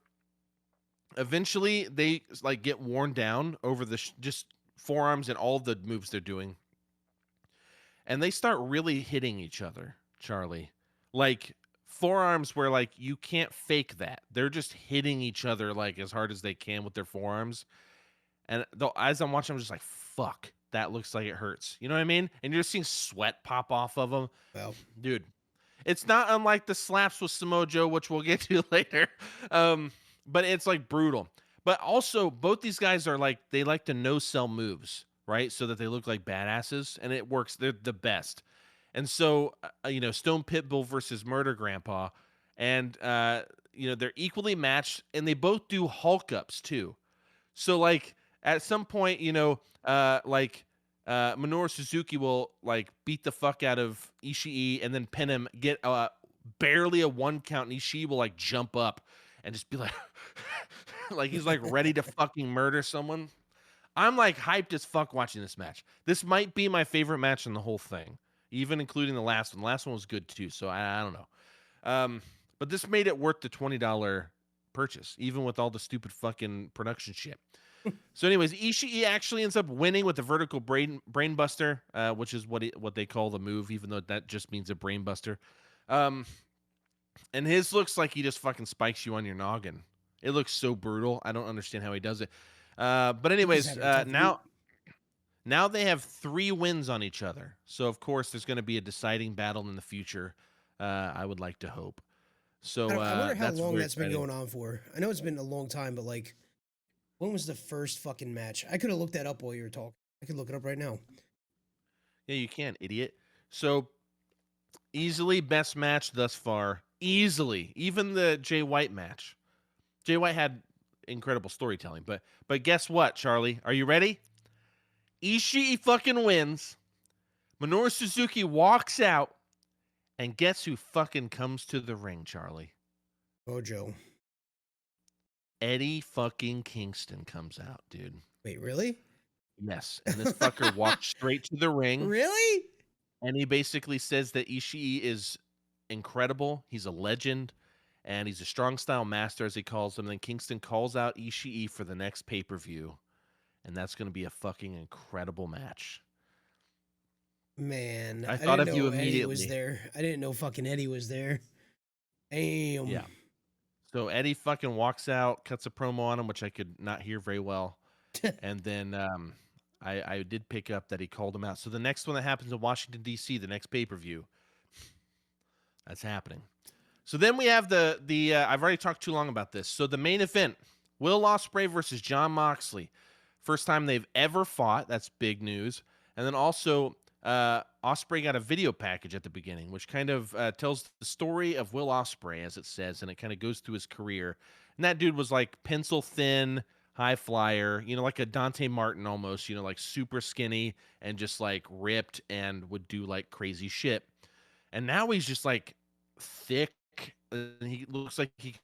Eventually, they like get worn down over the just forearms and all the moves they're doing. And they start really hitting each other, Charlie. Like forearms where like you can't fake that. They're just hitting each other like as hard as they can with their forearms. And as I'm watching, I'm just like, fuck, that looks like it hurts. You know what I mean? And you're just seeing sweat pop off of them. Well, dude, it's not unlike the slaps with Samoa Joe, which we'll get to later. But it's like brutal. But also, both these guys are like, they like to no-sell moves, right? So that they look like badasses, and it works. They're the best. And so, Stone Pitbull versus Murder Grandpa, and, they're equally matched, and they both do Hulk ups too. So, like, at some point, Minoru Suzuki will, like, beat the fuck out of Ishii and then pin him, get barely a 1 count, and Ishii will, like, jump up and just be like, like he's like ready to fucking murder someone. I'm like hyped as fuck watching this match. This might be my favorite match in the whole thing, even including the last one. The last one was good too, so I don't know. But this made it worth the $20 purchase, even with all the stupid fucking production shit. So, anyways, Ishii actually ends up winning with the vertical brain buster, which is what they call the move, even though that just means a brain buster. And his looks like he just fucking spikes you on your noggin. It looks so brutal. I don't understand how he does it. But anyways, now they have 3 wins on each other. So of course there's going to be a deciding battle in the future. I would like to hope. So I wonder how long that's exciting. been going on for. I know it's been a long time, but like, when was the first fucking match? I could have looked that up while you were talking. I could look it up right now. Yeah, you can, idiot. So easily best match thus far. Easily. Even the Jay White match. Jay White had incredible storytelling, but guess what, Charlie? Are you ready? Ishii fucking wins. Minoru Suzuki walks out, and guess who fucking comes to the ring, Charlie? Oh, Joe. Eddie fucking Kingston comes out, dude. Wait, really? Yes, and this fucker walked straight to the ring. Really? And he basically says that Ishii is incredible. He's a legend, and he's a strong style master, as he calls him. And then Kingston calls out Ishii for the next pay-per-view, and that's going to be a fucking incredible match. Man, I thought of you immediately. Eddie was there. I didn't know fucking Eddie was there. Damn. Yeah. So Eddie fucking walks out, cuts a promo on him, which I could not hear very well. And then I did pick up that he called him out. So the next one that happens in Washington, D.C., the next pay-per-view, that's happening. So then we have the I've already talked too long about this. So the main event, Will Ospreay versus Jon Moxley. First time they've ever fought. That's big news. And then also Ospreay got a video package at the beginning, which kind of tells the story of Will Ospreay, as it says, and it kind of goes through his career. And that dude was like pencil thin, high flyer, like a Dante Martin almost, like super skinny and just like ripped and would do like crazy shit. And now he's just like thick, and he looks like he can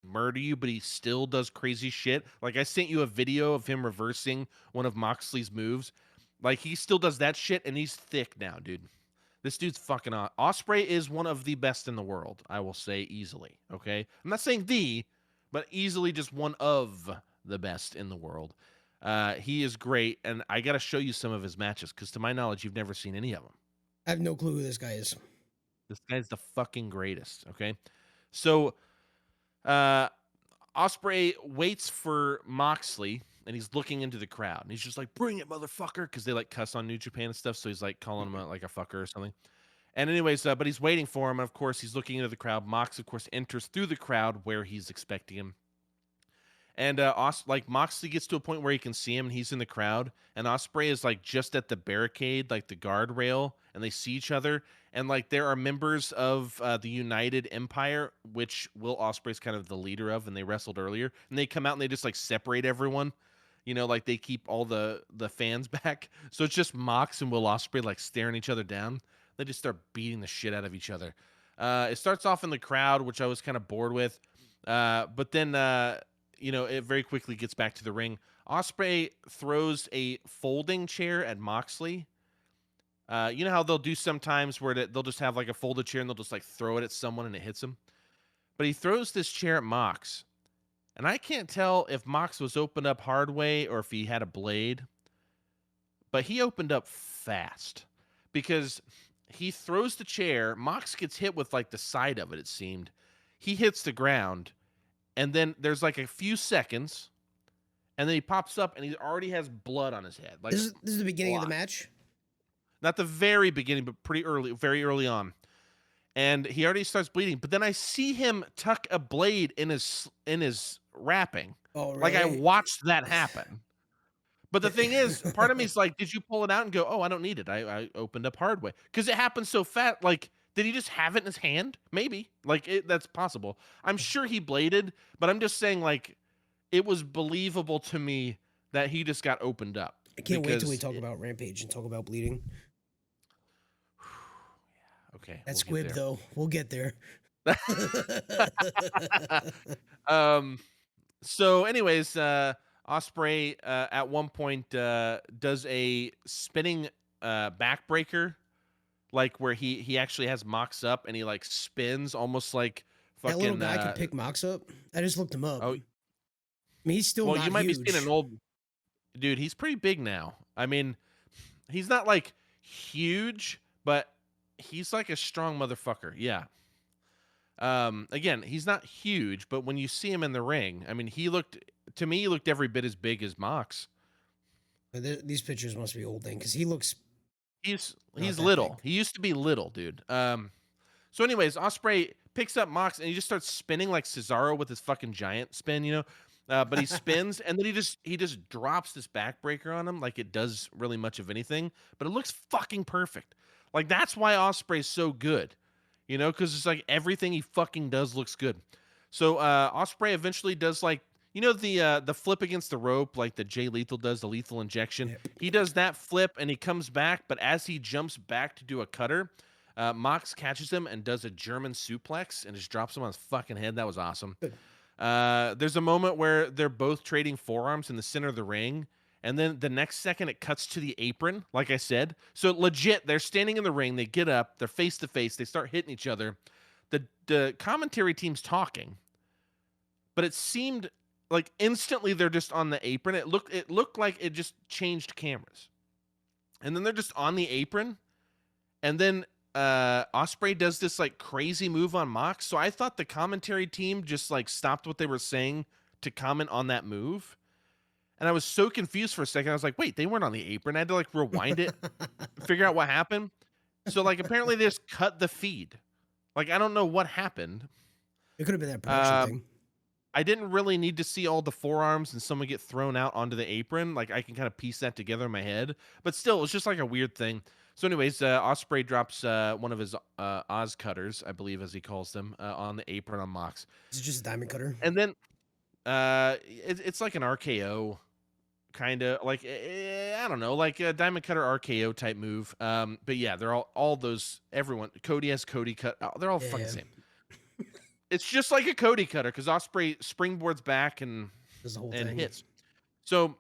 murder you, but he still does crazy shit. Like I sent you a video of him reversing one of Moxley's moves. Like, he still does that shit, and he's thick now, dude. This dude's fucking on. Ospreay is one of the best in the world, I will say easily, okay? I'm not saying the, but easily just one of the best in the world. He is great, and I got to show you some of his matches, because to my knowledge, you've never seen any of them. I have no clue who this guy is. This guy's the fucking greatest, okay? So, Ospreay waits for Moxley, and he's looking into the crowd, and he's just like, "Bring it, motherfucker," because they like cuss on New Japan and stuff. So he's like calling him like a fucker or something. And anyways, but he's waiting for him, and of course he's looking into the crowd. Mox, of course, enters through the crowd where he's expecting him. And like Moxley gets to a point where he can see him, and he's in the crowd. And Ospreay is like just at the barricade, like the guardrail, and they see each other. And like there are members of the United Empire, which Will Ospreay's kind of the leader of, and they wrestled earlier. And they come out and they just like separate everyone. You know, like they keep all the fans back. So it's just Mox and Will Ospreay like staring each other down. They just start beating the shit out of each other. It starts off in the crowd, which I was kind of bored with. But then you know, it very quickly gets back to the ring. Ospreay throws a folding chair at Moxley. You know how they'll do sometimes where they'll just have like a folded chair and they'll just like throw it at someone and it hits him. But he throws this chair at Mox. And I can't tell if Mox was opened up hard way or if he had a blade. But he opened up fast because he throws the chair. Mox gets hit with like the side of it, it seemed. He hits the ground. And then there's like a few seconds, and then he pops up, and he already has blood on his head. Like this is the beginning of the match? Not the very beginning, but pretty early, very early on. And he already starts bleeding. But then I see him tuck a blade in his wrapping. Oh, really? Like I watched that happen. But the thing is, part of me is like, did you pull it out and go, oh, I don't need it. I opened up hard way. Because it happened so fast. Like, did he just have it in his hand? Maybe. Like, that's possible. I'm sure he bladed, but I'm just saying, like, it was believable to me that he just got opened up. I can't wait till we talk about Rampage and talk about bleeding. Okay. That squib, though. We'll get there. So, anyways, Ospreay at one point does a spinning backbreaker. Like where he actually has Mox up and he like spins almost like fucking. That little guy could pick Mox up. I just looked him up. Oh, I mean, he's still not you might huge. be seeing an old dude. He's pretty big now. I mean, he's not like huge, but he's like a strong motherfucker. Yeah. Again, he's not huge, but when you see him in the ring, I mean, he looked every bit as big as Mox. These pictures must be old then, because he looks. He's little. Big. He used to be little, dude. So anyways, Ospreay picks up Mox and he just starts spinning like Cesaro with his fucking giant spin, you know. But he spins and then he just drops this backbreaker on him like it does really much of anything, but it looks fucking perfect. Like that's why Ospreay's so good, you know, because it's like everything he fucking does looks good. So Ospreay eventually does like. You know the flip against the rope, like the Jay Lethal does, the lethal injection? Yep. He does that flip, and he comes back, but as he jumps back to do a cutter, Mox catches him and does a German suplex and just drops him on his fucking head. That was awesome. There's a moment where they're both trading forearms in the center of the ring, and then the next second it cuts to the apron, like I said. So legit, they're standing in the ring, they get up, they're face-to-face, they start hitting each other. The commentary team's talking, but it seemed... like instantly they're just on the apron. It looked like it just changed cameras. And then they're just on the apron. And then Ospreay does this like crazy move on Mox. So I thought the commentary team just like stopped what they were saying to comment on that move. And I was so confused for a second. I was like, wait, they weren't on the apron. I had to like rewind it, figure out what happened. So like apparently they just cut the feed. Like I don't know what happened. It could have been that production thing. I didn't really need to see all the forearms and someone get thrown out onto the apron. Like I can kind of piece that together in my head, but still, it's just like a weird thing. So, anyways, Ospreay drops one of his Oz cutters, I believe, as he calls them, on the apron on Mox. Is it just a diamond cutter? And then it's like an RKO, kind of like I don't know, like a diamond cutter RKO type move. But yeah, they're all those. Everyone, Cody has Cody cut. They're all fucking the same. It's just like a Cody cutter because Ospreay springboards back and hits. So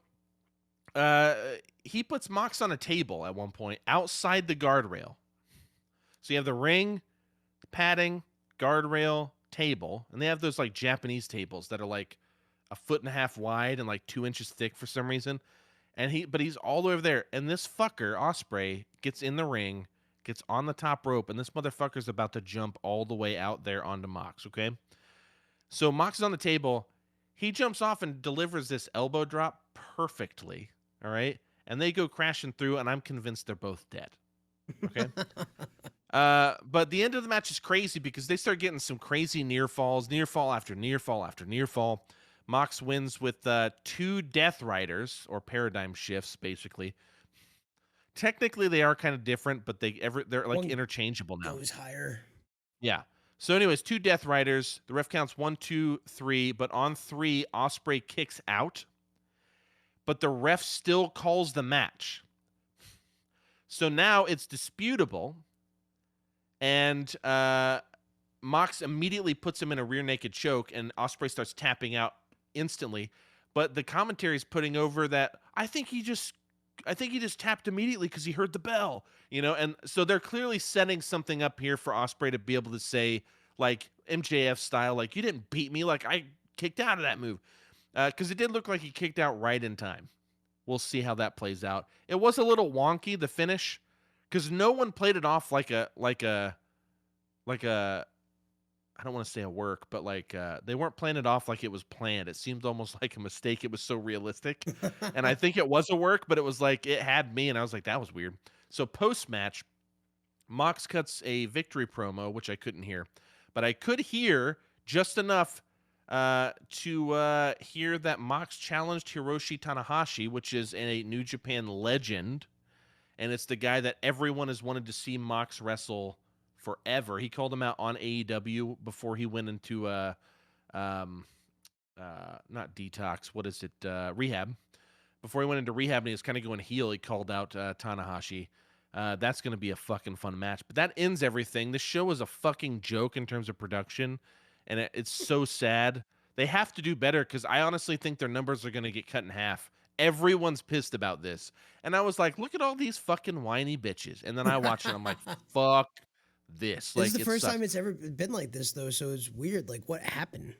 he puts Mox on a table at one point outside the guardrail. So you have the ring, padding, guardrail, table, and they have those like Japanese tables that are like 1.5 feet wide and like 2 inches thick for some reason. But he's all over there. And this fucker, Ospreay, gets in the ring, gets on the top rope, and this motherfucker's about to jump all the way out there onto Mox, okay? So Mox is on the table. He jumps off and delivers this elbow drop perfectly. All right. And they go crashing through, and I'm convinced they're both dead. Okay. But the end of the match is crazy because they start getting some crazy near falls, near fall after near fall after near fall. Mox wins with 2 Death Riders, or paradigm shifts, basically. Technically, they are kind of different, but they're like One interchangeable now. goes higher. Yeah. So, anyways, 2 Death Riders. The ref counts 1, 2, 3, but on 3, Ospreay kicks out, but the ref still calls the match. So now it's disputable, and Mox immediately puts him in a rear naked choke, and Ospreay starts tapping out instantly. But the commentary is putting over that I think he just tapped immediately because he heard the bell, and so they're clearly setting something up here for Ospreay to be able to say, like MJF style, like, you didn't beat me, like I kicked out of that move, because it did look like he kicked out right in time. We'll see how that plays out. It was a little wonky, the finish, because no one played it off like a I don't want to say a work, but like they weren't playing it off like it was planned. It seemed almost like a mistake. It was so realistic. And I think it was a work, but it was like it had me, and I was like, that was weird. So post-match, Mox cuts a victory promo, which I couldn't hear, but I could hear just enough to hear that Mox challenged Hiroshi Tanahashi, which is a New Japan legend, and it's the guy that everyone has wanted to see Mox wrestle forever. He called him out on AEW before he went into not detox, what is it, rehab. Before he went into rehab and he was kind of going heel, he called out Tanahashi. That's going to be a fucking fun match. But that ends everything. This show is a fucking joke in terms of production, and it's so sad. They have to do better because I honestly think their numbers are going to get cut in half. Everyone's pissed about this. And I was like, look at all these fucking whiny bitches. And then I watch it, I'm like, fuck this. This Like, is the it first sucks. time it's ever been like this, though. So it's weird. Like, what happened?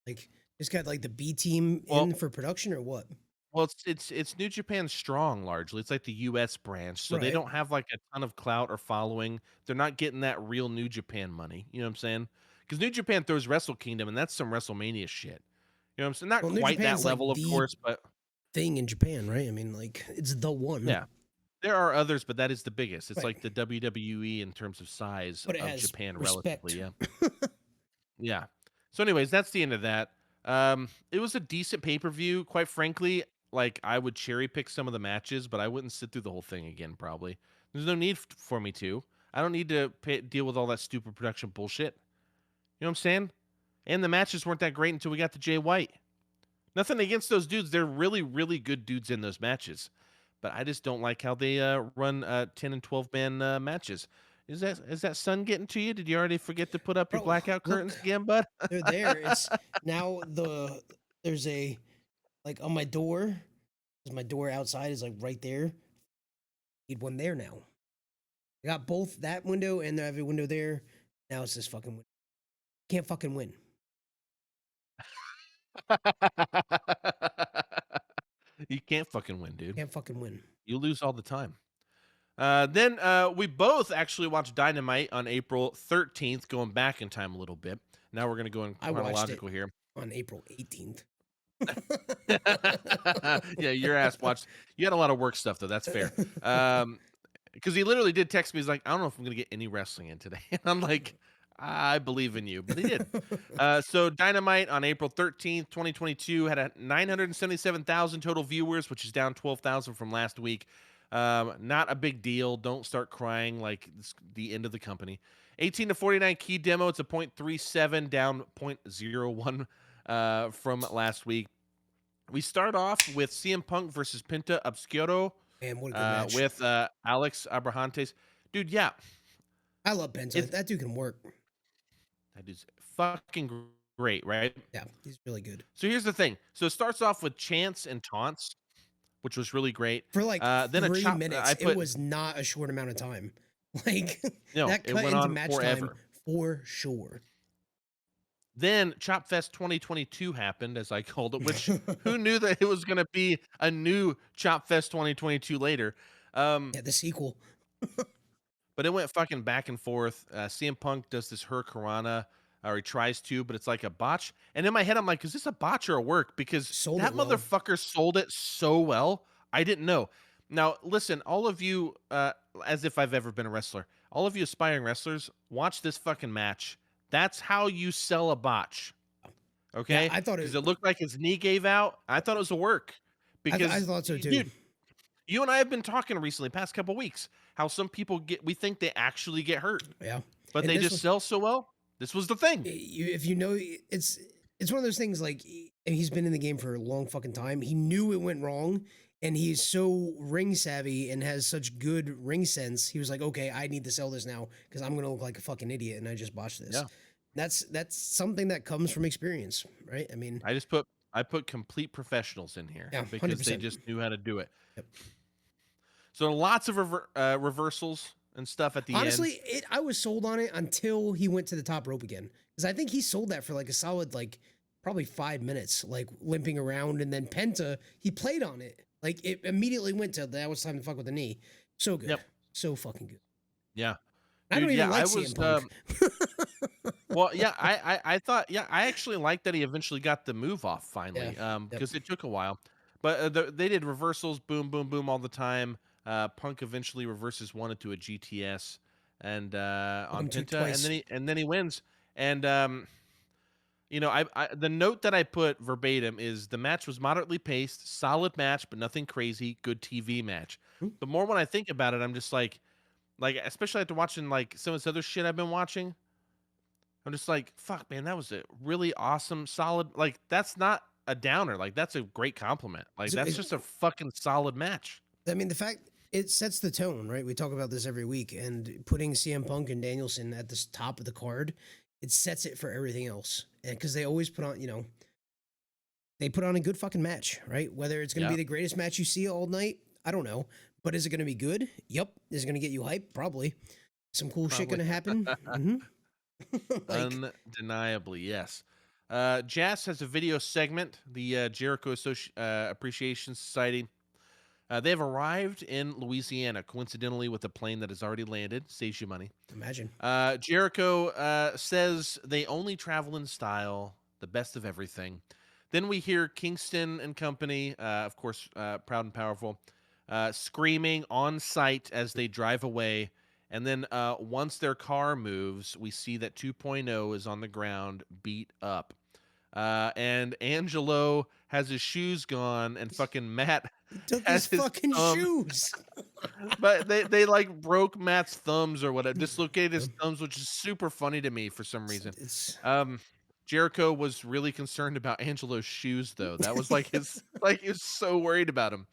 Like, just got like the B team in for production, or what? Well, it's New Japan Strong largely. It's like the US branch, so they Right. don't have like a ton of clout or following. They're not getting that real New Japan money. You know what I'm saying? Because New Japan throws Wrestle Kingdom, and that's some WrestleMania shit. You know what I'm saying? Not Well, New quite that Japan's like level, of the course, but thing in Japan, right? I mean, like, it's the one. yeah, there are others, but that is the biggest. It's Right. like the WWE in terms of size But it of has Japan, respect. relatively. Yeah, yeah. So, anyways, that's the end of that. It was a decent pay-per-view. Quite frankly, like, I would cherry pick some of the matches, but I wouldn't sit through the whole thing again, probably. There's no need for me to. I don't need to deal with all that stupid production bullshit. You know what I'm saying? And the matches weren't that great until we got to Jay White. Nothing against those dudes. They're really, really good dudes in those matches. But I just don't like how they run 10 and 12 man matches. Is that sun getting to you? Did you already forget to put up your Bro, blackout curtains look, again, bud? they're there. It's now there's a, like, on my door, 'cause my door outside is like right there. Need one there now. I got both that window and every window there. Now it's this fucking window. Can't fucking win. You can't fucking win, dude. Can't fucking win. You lose all the time. Then we both actually watched Dynamite on April 13th, going back in time a little bit. Now we're going to go in I watched it chronological here. on April 18th. Yeah, your ass watched. You had a lot of work stuff, though. That's fair. Because he literally did text me. He's like, I don't know if I'm going to get any wrestling in today. And I'm like, I believe in you. But he did. So Dynamite on April 13th, 2022 had a 977,000 total viewers, which is down 12,000 from last week. Not a big deal. Don't start crying like it's the end of the company. 18 to 49 key demo. It's a 0.37, down 0.01 from last week. We start off with CM Punk versus Pinta Obscuro Man, what a good match. with Alex Abrahantes. Dude, yeah. I love Penta. That dude can work. That dude's fucking great, right? Yeah, he's really good. So here's the thing. So it starts off with chants and taunts, which was really great. For like then 3 minutes, it was not a short amount of time. Like, no, that it cut went into on match forever. time for sure. Then Chop Fest 2022 happened, as I called it, which who knew that it was going to be a new Chop Fest 2022 later. Yeah, the sequel. But it went fucking back and forth. CM Punk does this Hurricanrana or he tries to, but it's like a botch. And in my head, I'm like, is this a botch or a work? Because Sold that it well. motherfucker sold it so well. I didn't know. Now, listen, all of you, as if I've ever been a wrestler, all of you aspiring wrestlers, watch this fucking match. That's how you sell a botch. Yeah, Okay? I thought Because it. it looked like his knee gave out. I thought it was a work. I Because, thought so too. dude, you and I have been talking recently, past couple weeks, how some people we think they actually get hurt, Yeah, but and they this just was sell so well. This was the thing. if you know it's one of those things like and he's been in the game for a long fucking time. He knew it went wrong, and he's so ring savvy and has such good ring sense. He was like, okay, I need to sell this now because I'm gonna look like a fucking idiot, and I just botched this. Yeah. That's something that comes from experience, right? I mean, I put complete professionals in here yeah, because they 100%. just knew how to do it. Yep. So lots of reversals and stuff at the end. Honestly, I was sold on it until he went to the top rope again. Because I think he sold that for like a solid, like, probably 5 minutes, like limping around. And then Penta, he played on it. Like, it immediately went to that was time to fuck with the knee. So good. Yep. So fucking good. Yeah. I don't Dude, even yeah, like I CM was Punk. well, yeah, I thought, yeah, I actually liked that he eventually got the move off finally, Yep. because it took a while. But they did reversals, boom, boom, boom, all the time. Punk eventually reverses one into a GTS and on Him to Pinta, twice. and then he wins. And you know, the note that I put verbatim is the match was moderately paced, solid match, but nothing crazy, good TV match. Hmm. The more when I think about it, I'm just like especially after watching like some of this other shit I've been watching. I'm just like, fuck, man, that was a really awesome, solid. Like, that's not a downer. Like, that's a great compliment. Like, that's just a fucking solid match. I mean, the fact it sets the tone, right? We talk about this every week, and putting CM Punk and Danielson at the top of the card, it sets it for everything else. And because they always put on, they put on a good fucking match, right? Whether it's going to Yeah. be the greatest match you see all night, I don't know. But is it going to be good? Yep. Is it going to get you hyped? Probably. Some cool shit going to happen? Mm-hmm. Undeniably, yes. Jazz has a video segment, the Jericho Appreciation Society. They have arrived in Louisiana, coincidentally, with a plane that has already landed. Saves you money. Imagine. Jericho says they only travel in style, the best of everything. Then we hear Kingston and company, of course, Proud and Powerful, screaming on sight as they drive away. And then once their car moves, we see that 2.0 is on the ground, beat up. And Angelo has his shoes gone, and fucking Matt He took has his his fucking thumb. shoes. But they like broke Matt's thumbs or whatever, dislocated his thumbs, which is super funny to me for some reason. It's Jericho was really concerned about Angelo's shoes, though. That was like his like he was so worried about him.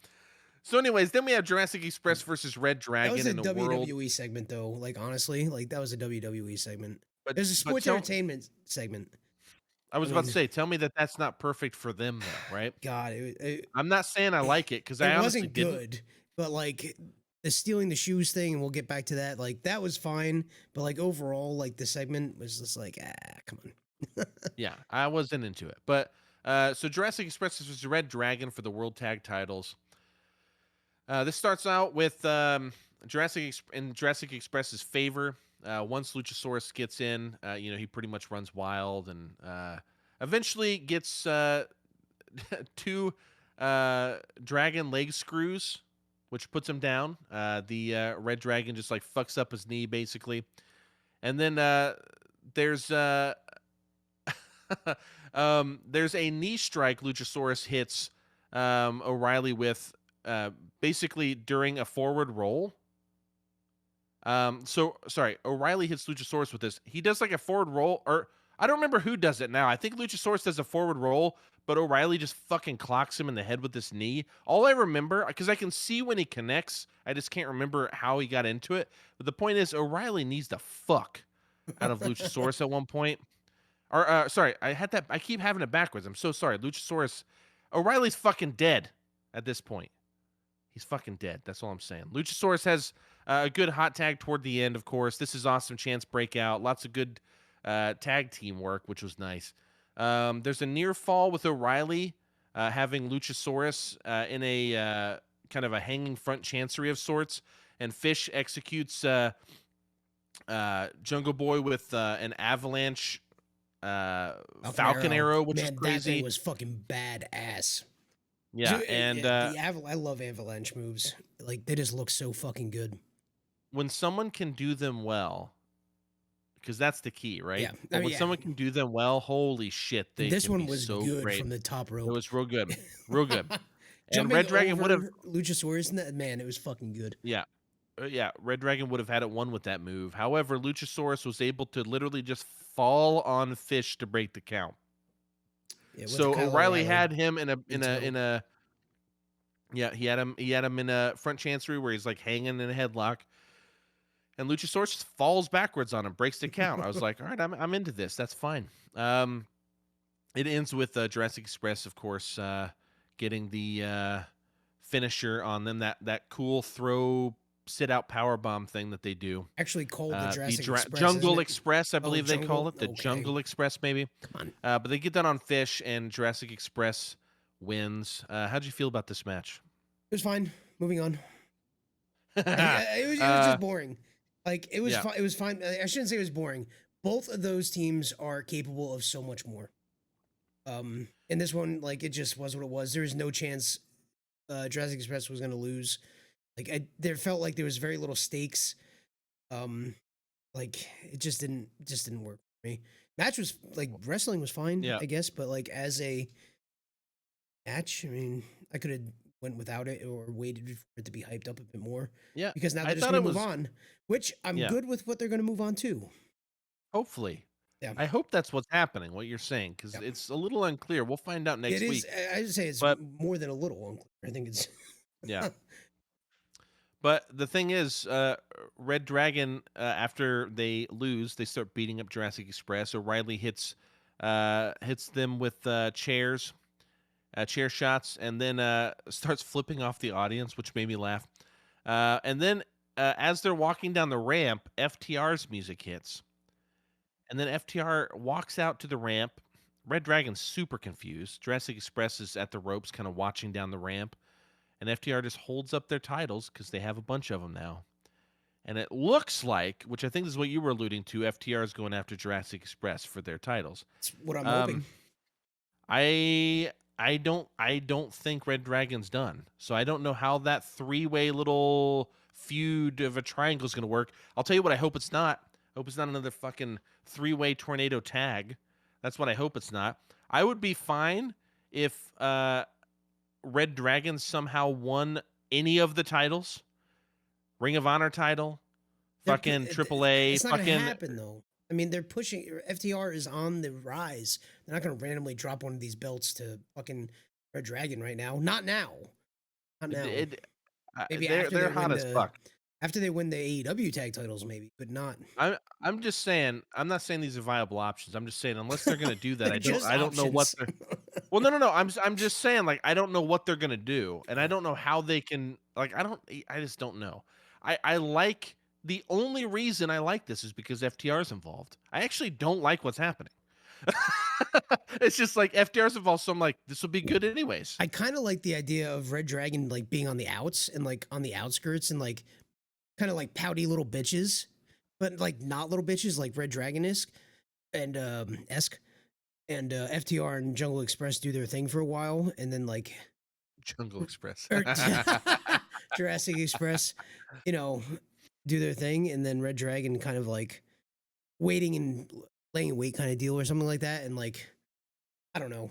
So, anyways, then we have Jurassic Express versus Red that was Dragon a in a world. WWE segment, though. Like honestly, like that was a WWE segment. But There's a but sports entertainment segment. I was I about to mean, say, tell me that that's not perfect for them, though, right? God, I'm not saying I like it because I it honestly wasn't didn't. good, but like the stealing the shoes thing, and we'll get back to that. Like that was fine, but like overall, like the segment was just like, come on. Yeah, I wasn't into it. But so Jurassic Express versus Red Dragon for the World Tag Titles. This starts out with in Jurassic Express's favor. Once Luchasaurus gets in, he pretty much runs wild and eventually gets two dragon leg screws, which puts him down. The Red Dragon just like fucks up his knee basically, and then there's there's a knee strike Luchasaurus hits O'Reilly with basically during a forward roll. O'Reilly hits Luchasaurus with this. He does like a forward roll, or I don't remember who does it now. I think Luchasaurus does a forward roll, but O'Reilly just fucking clocks him in the head with this knee. All I remember, because I can see when he connects, I just can't remember how he got into it. But the point is, O'Reilly needs the fuck out of Luchasaurus at one point. Or sorry, I keep having it backwards. I'm so sorry. Luchasaurus, O'Reilly's fucking dead at this point. He's fucking dead. That's all I'm saying. Luchasaurus has a good hot tag toward the end, of course. This is Awesome Chance Breakout. Lots of good tag team work, which was nice. There's a near fall with O'Reilly having Luchasaurus in a kind of a hanging front chancery of sorts. And Fish executes Jungle Boy with an avalanche Falcon Arrow, which is man, that thing crazy. was fucking badass. Yeah, and I love avalanche moves. Like they just look so fucking good. when someone can do them well, because that's the key, right? Yeah, But when someone can do them well, holy shit, they this can one be was so good great. from the top rope. It was real good, real good. And Jumping Red Dragon would have, over Luchasaurus, man, it was fucking good. yeah, Red Dragon would have had it won with that move. However, Luchasaurus was able to literally just fall on Fish to break the count. Yeah, So O'Reilly had him in a he had him in a front chancery where he's like hanging in a headlock, and Luchasaurus falls backwards on him, breaks the count. I was like, all right, I'm into this. That's fine. It ends with Jurassic Express, of course, getting the finisher on them. That cool throw sit out power bomb thing that they do. Actually called the Jurassic Express, Jungle Express, I believe they Jungle? call it. The Jungle Express, maybe. Come on. But they get that on Fish, and Jurassic Express wins. How'd you feel about this match? It was fine. Moving on. It was just boring. Like it was it was fine. I shouldn't say it was boring. Both of those teams are capable of so much more. In this one, like it just was what it was. There was no chance Jurassic Express was going to lose. Like there felt like there was very little stakes. Like it just didn't work for me. Match was like wrestling was fine, I guess, but like as a match, I mean, I could have went without it or waited for it to be hyped up a bit more. Yeah, because now they're just going to move on, which I'm good with what they're going to move on to. Hopefully. Yeah. I hope that's what's happening, what you're saying, because it's a little unclear. We'll find out next week. I'd say it's more than a little unclear. I think it's... Yeah. But the thing is, Red Dragon, after they lose, they start beating up Jurassic Express. O'Reilly hits them with chairs, chair shots, and then starts flipping off the audience, which made me laugh. And then as they're walking down the ramp, FTR's music hits. And then FTR walks out to the ramp. Red Dragon's super confused. Jurassic Express is at the ropes, kind of watching down the ramp. And FTR just holds up their titles because they have a bunch of them now. And it looks like, which I think is what you were alluding to, FTR is going after Jurassic Express for their titles. That's what I'm hoping. I don't think Red Dragon's done. So I don't know how that three-way little feud of a triangle is going to work. I'll tell you what I hope it's not. I hope it's not another fucking three-way tornado tag. That's what I hope it's not. I would be fine if Red Dragon somehow won any of the titles. Ring of Honor title, fucking AAA. It's not going to happen, though. I mean, they're pushing... FTR is on the rise. They're not going to randomly drop one of these belts to fucking Red Dragon right now. Not now. Not now. Maybe they're hot as fuck. After they win the AEW tag titles, maybe, but not. I'm just saying. I'm not saying these are viable options. I'm just saying unless they're going to do that, I don't know what they're. Well, no. I'm just saying like I don't know what they're going to do, and I don't know how they can. Like I just don't know. I like the only reason I like this is because FTR's involved. I actually don't like what's happening. It's just like FTR's involved, so I'm like, this will be good anyways. I kind of like the idea of Red Dragon like being on the outs and like on the outskirts and like kind of like pouty little bitches, but like not little bitches like Red Dragon-esque and esque. And FTR and Jungle Express do their thing for a while, and then like Jungle Express, Jurassic Express, you know, do their thing, and then Red Dragon kind of like waiting and laying in wait kind of deal or something like that. And like, I don't know.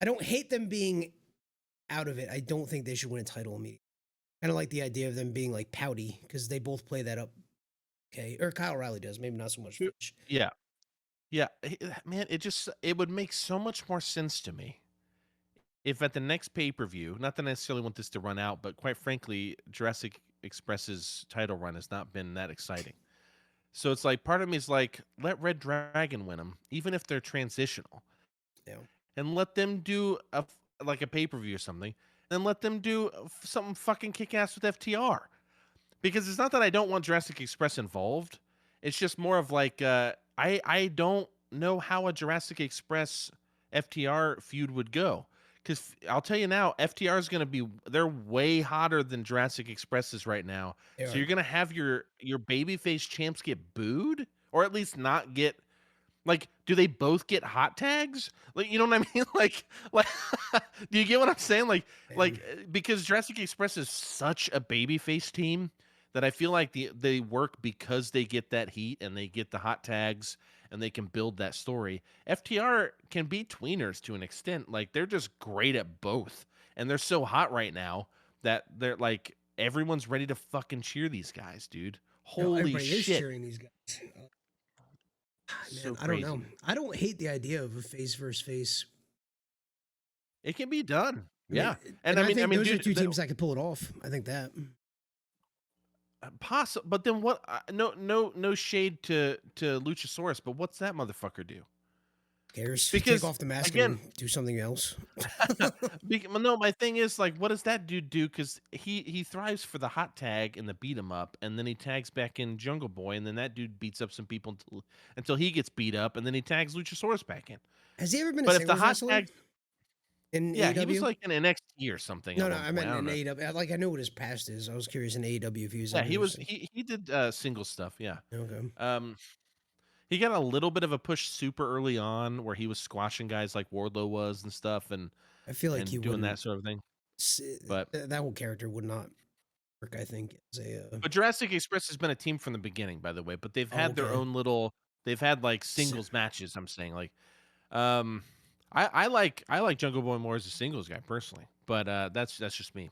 I don't hate them being out of it. I don't think they should win a title immediately. Kind of like the idea of them being like pouty because they both play that up. Okay. Or Kyle O'Reilly does. Maybe not so much Fish. Yeah. Yeah. Man, it would make so much more sense to me if at the next pay-per-view, not that I necessarily want this to run out, but quite frankly, Jurassic Express's title run has not been that exciting. So it's like part of me is like, let Red Dragon win them, even if they're transitional. Yeah. And let them do a pay-per-view or something, and let them do something fucking kick-ass with FTR. Because it's not that I don't want Jurassic Express involved. It's just more of like, I don't know how a Jurassic Express FTR feud would go. Because I'll tell you now, FTR is going to be, they're way hotter than Jurassic Express is right now. So you're going to have your babyface champs get booed, or at least not get Like, do they both get hot tags? Like, you know what I mean? Like, do you get what I'm saying? Man. Because Jurassic Express is such a babyface team that I feel like they work because they get that heat and they get the hot tags and they can build that story. FTR can be tweeners to an extent. Like, they're just great at both. And they're so hot right now that they're like, everyone's ready to fucking cheer these guys, dude. No, Holy everybody is shit. cheering these guys. Man, So I don't know. crazy. I don't hate the idea of a face versus face. It can be done. I mean, Yeah. And and I think those are dude, two teams that could pull it off. I think that. possible. But then what? No shade to Luchasaurus, but what's that motherfucker do? Cares. Take Because off the mask again, and do something else. no, my thing is like, what does that dude do? Because he thrives for the hot tag and the beat him up, and then he tags back in Jungle Boy, and then that dude beats up some people until he gets beat up, and then he tags Luchasaurus back in. Has he ever been a But if the singles hot wrestler tag, in yeah, he was AEW? like in NXT or something No, at no, one I point. meant I don't in know. AEW. Like I know what his past is. I was curious in AEW if he was Yeah, ever. he did single stuff. Yeah. Okay. Um, He got a little bit of a push super early on where he was squashing guys like Wardlow was and stuff I feel like he and doing wouldn't. that sort of thing. But That whole character would not work. I think as a. but Jurassic Express has been a team from the beginning, by the way, but they've had their Okay. own little they've had like S- singles matches, I'm saying. Like um I like Jungle Boy more as a singles guy personally, but that's just me.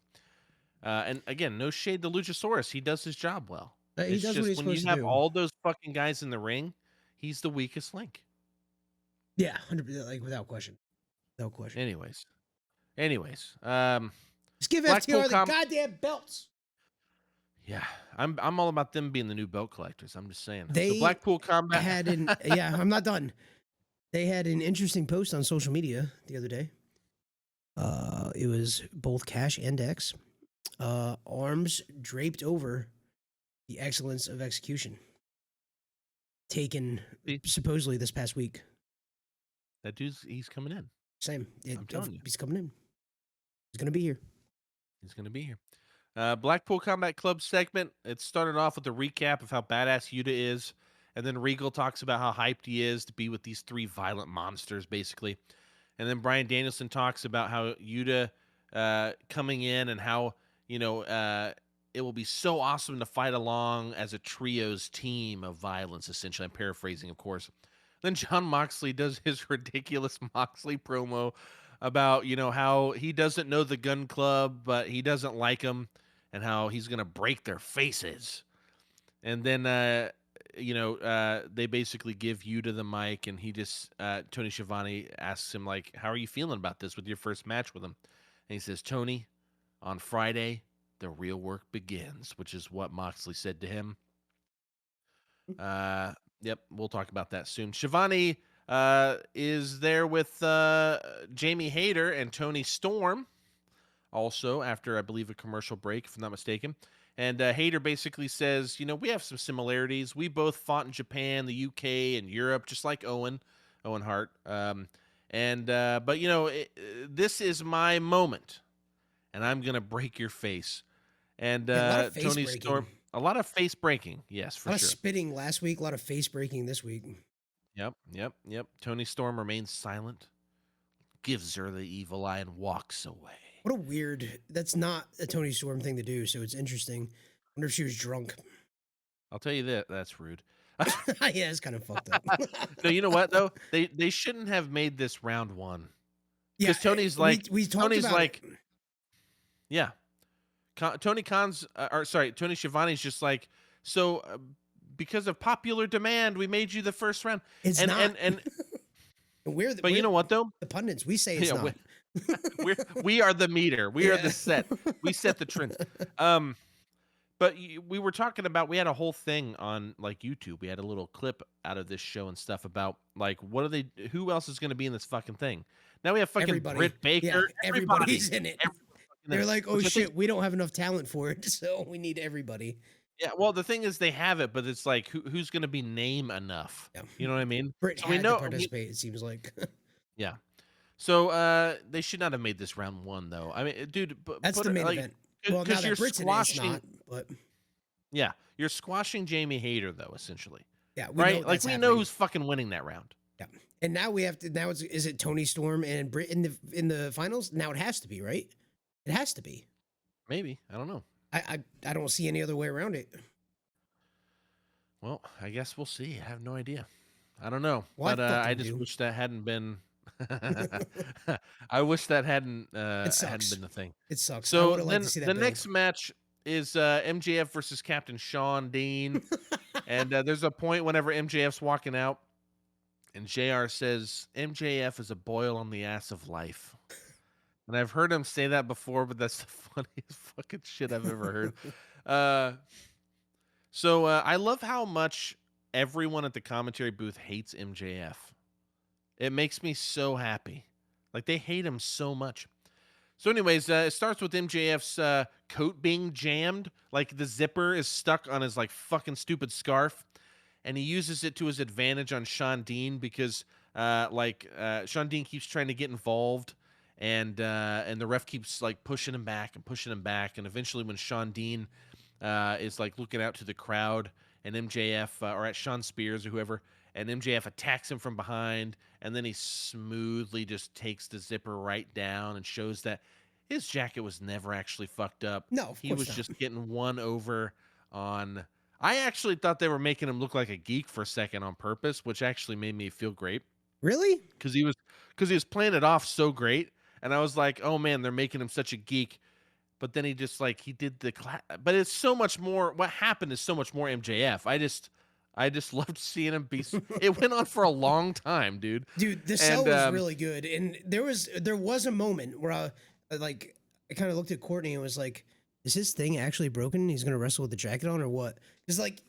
And again, no shade to Luchasaurus. He does his job well. He It's does what just he's when you supposed to have do. all those fucking guys in the ring, he's the weakest link. Yeah, 100%, like without question. Without question. Anyways, Just give Blackpool FTR the goddamn belts. yeah, I'm all about them being the new belt collectors. I'm just saying. So They Blackpool Combat had an yeah. I'm not done. They had an interesting post on social media the other day. It was both Cash and X. Arms draped over the excellence of execution. Taken See, supposedly this past week. that dude's he's coming in. Same. I'm telling you. He's coming in. He's gonna be here. He's gonna be here. Blackpool Combat Club segment. It started off with a recap of how badass Yuta is, and then Regal talks about how hyped he is to be with these three violent monsters, basically. And then Bryan Danielson talks about how Yuta coming in and how it will be so awesome to fight along as a trio's team of violence. Essentially, I'm paraphrasing, of course. Then John Moxley does his ridiculous Moxley promo about how he doesn't know the Gun Club, but he doesn't like them, and how he's gonna break their faces. And then they basically give Yuta the mic, and he just Tony Schiavone asks him like, "How are you feeling about this with your first match with him?" And he says, "Tony, on Friday, the real work begins," which is what Moxley said to him. Yep, we'll talk about that soon. Schiavone is there with Jamie Hayter and Tony Storm, also after I believe a commercial break, if I'm not mistaken. And Hayter basically says, we have some similarities. We both fought in Japan, the UK, and Europe, just like Owen Hart. But this is my moment, and I'm gonna break your face. And Yeah, a lot of face Tony breaking. Storm, a lot of face breaking, yes, A for lot of sure. spitting last week. A lot of face breaking this week. Yep. Tony Storm remains silent, gives her the evil eye, and walks away. What a weird. That's not a Tony Storm thing to do. So it's interesting. Wonder if she was drunk. I'll tell you that that's rude. Yeah, it's kind of fucked up. No, you know what though? They shouldn't have made this round one. Yeah, Because Tony's like we talked Tony's about like it. yeah. Tony Schiavone's just like, so because of popular demand, we made you the first round. It's and, not. and we're but you know what though? the pundits. We say it's Yeah, not. we are the meter. We are Yeah. the set. We set the trends. But we were talking about, we had a whole thing on like YouTube. We had a little clip out of this show and stuff about like, who else is going to be in this fucking thing? Now we have fucking Everybody. Britt Baker. Yeah, everybody's in it. They're like, oh which I shit, think- we don't have enough talent for it, so we need everybody. yeah, well, the thing is they have it, but it's like, who's going to be name enough? Yeah. You know what I mean? Britt So had to participate, it seems like. yeah. So they should not have made this round one though. I mean, dude, That's the main event. Well, now because that you're Britt's in it, it's squashing. not, but Yeah, you're squashing Jamie Hayter though, essentially. yeah, we Right? know Like that's we know happening. who's fucking winning that round. Yeah. And now we have to. Now it's is it Tony Storm and Britt in the finals? Now it has to be, right? It has to be. Maybe. I don't know. I don't see any other way around it. Well, I guess we'll see. I have no idea. I don't know, Well, I but I fucking just do. wish that hadn't been. I wish that It hadn't sucks. been the thing. It sucks. I So would have liked to then see the that build. next match is MJF versus Captain Sean Dean, and there's a point whenever MJF's walking out, and JR says MJF is a boil on the ass of life. And I've heard him say that before, but that's the funniest fucking shit I've ever heard. Uh, so I love how much everyone at the commentary booth hates MJF. It makes me so happy. Like they hate him so much. So, anyways, it starts with MJF's coat being jammed. Like the zipper is stuck on his like fucking stupid scarf, and he uses it to his advantage on Sean Dean because Sean Dean keeps trying to get involved, and the ref keeps like pushing him back and pushing him back, and eventually when Sean Dean is like looking out to the crowd, and MJF or at Sean Spears or whoever, and MJF attacks him from behind, and then he smoothly just takes the zipper right down and shows that his jacket was never actually fucked up. No, of He course was not. just getting one over on. I actually thought they were making him look like a geek for a second on purpose, which actually made me feel great Really? because he was playing it off so great, and I was like, oh man, they're making him such a geek. But then he just like he did the but it's so much more. What happened is so much more MJF. I just loved seeing him be. It went on for a long time, dude. Dude, the sell And was really good, and there was a moment where I kind of looked at Courtney and was like, "Is his thing actually broken? He's gonna wrestle with the jacket on, or what?" Because like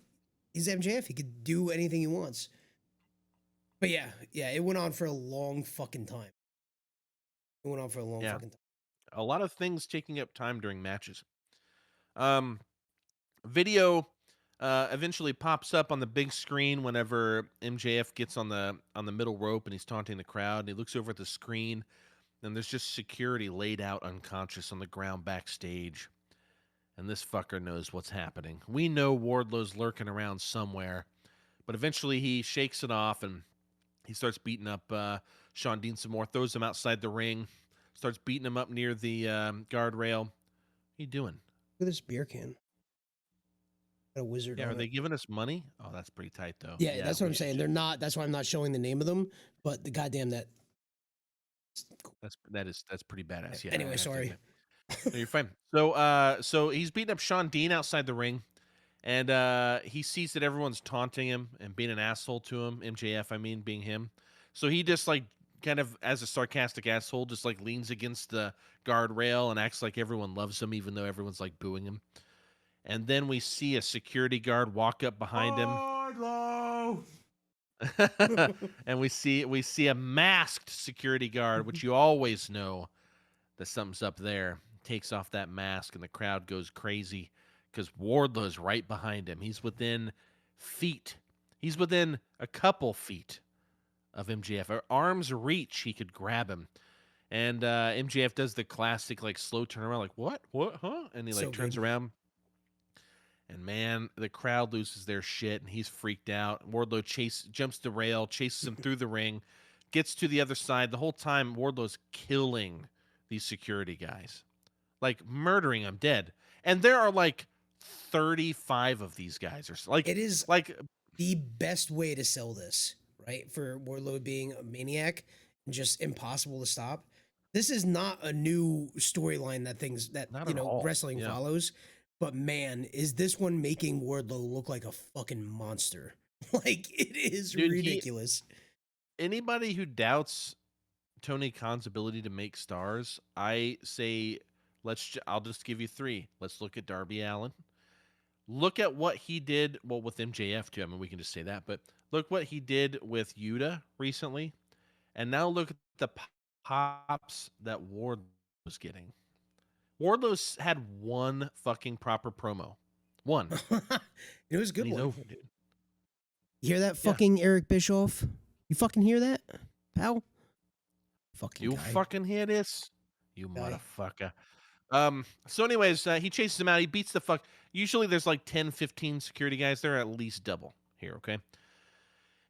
he's MJF, he could do anything he wants. But yeah, it went on for a long fucking time. It went on for a long yeah, fucking time. a lot of things taking up time during matches. Um, Video eventually pops up on the big screen whenever MJF gets on the middle rope and he's taunting the crowd. And he looks over at the screen, and there's just security laid out unconscious on the ground backstage. And this fucker knows what's happening. We know Wardlow's lurking around somewhere, but eventually he shakes it off and he starts beating up Sean Dean some more, throws him outside the ring, starts beating him up near the guardrail. What are you doing? Look at this beer can. Got a wizard Yeah, are on they it. giving us money? Oh, that's pretty tight, though. Yeah, Yeah, that's what I'm saying. They're not. That's why I'm not showing the name of them. But the goddamn that. that's pretty badass. Yeah. Anyway, I have to sorry. admit. No, you're fine. So he's beating up Sean Dean outside the ring, and he sees that everyone's taunting him and being an asshole to him. MJF, I mean, being him. So he just like kind of as a sarcastic asshole, just like leans against the guardrail and acts like everyone loves him, even though everyone's like booing him. And then we see a security guard walk up behind him. Wardlow! And we see a masked security guard, which you always know that something's up there. Takes off that mask and the crowd goes crazy because Wardlow's right behind him. He's within feet. He's within a couple feet of MJF. Or arm's reach, he could grab him. And MJF does the classic like slow turnaround, like what, huh? And he like So turns good. around. And man, the crowd loses their shit, and he's freaked out. Wardlow jumps the rail, chases him through the ring, gets to the other side. The whole time, Wardlow's killing these security guys, like murdering them dead. And there are like 35 of these guys, or It is like the best way to sell this, right? For Warlord being a maniac and just impossible to stop. This is not a new storyline that not at all. wrestling Yeah, follows, but man, is this one making Wardlow look like a fucking monster? Like it is dude. ridiculous. Anybody who doubts Tony Khan's ability to make stars, I say I'll just give you three. Let's look at Darby Allin. Look at what he did, well, with MJF too. I mean, we can just say that, but look what he did with Yuta recently, and now look at the pops that Wardlow was getting. Wardlow's had one fucking proper promo, one, It was a and good he's one. over, dude. You hear that Yeah. fucking Eric Bischoff? You fucking hear that, pal? Fucking You guy. fucking hear this, you Guy. motherfucker. So anyways, he chases him out. He beats the fuck. Usually there's like 10, 15 security guys. There are at least double here, okay?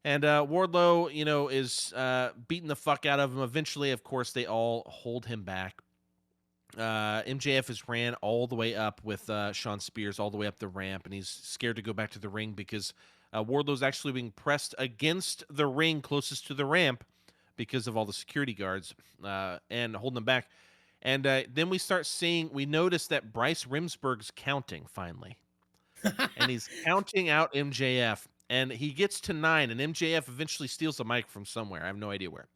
And Wardlow, is beating the fuck out of him. Eventually, of course, they all hold him back. MJF has ran all the way up with Sean Spears all the way up the ramp, and he's scared to go back to the ring because Wardlow's actually being pressed against the ring closest to the ramp because of all the security guards and holding him back. And then we notice that Bryce Rimsberg's counting finally. And he's counting out MJF, and he gets to 9, and MJF eventually steals the mic from somewhere. I have no idea where.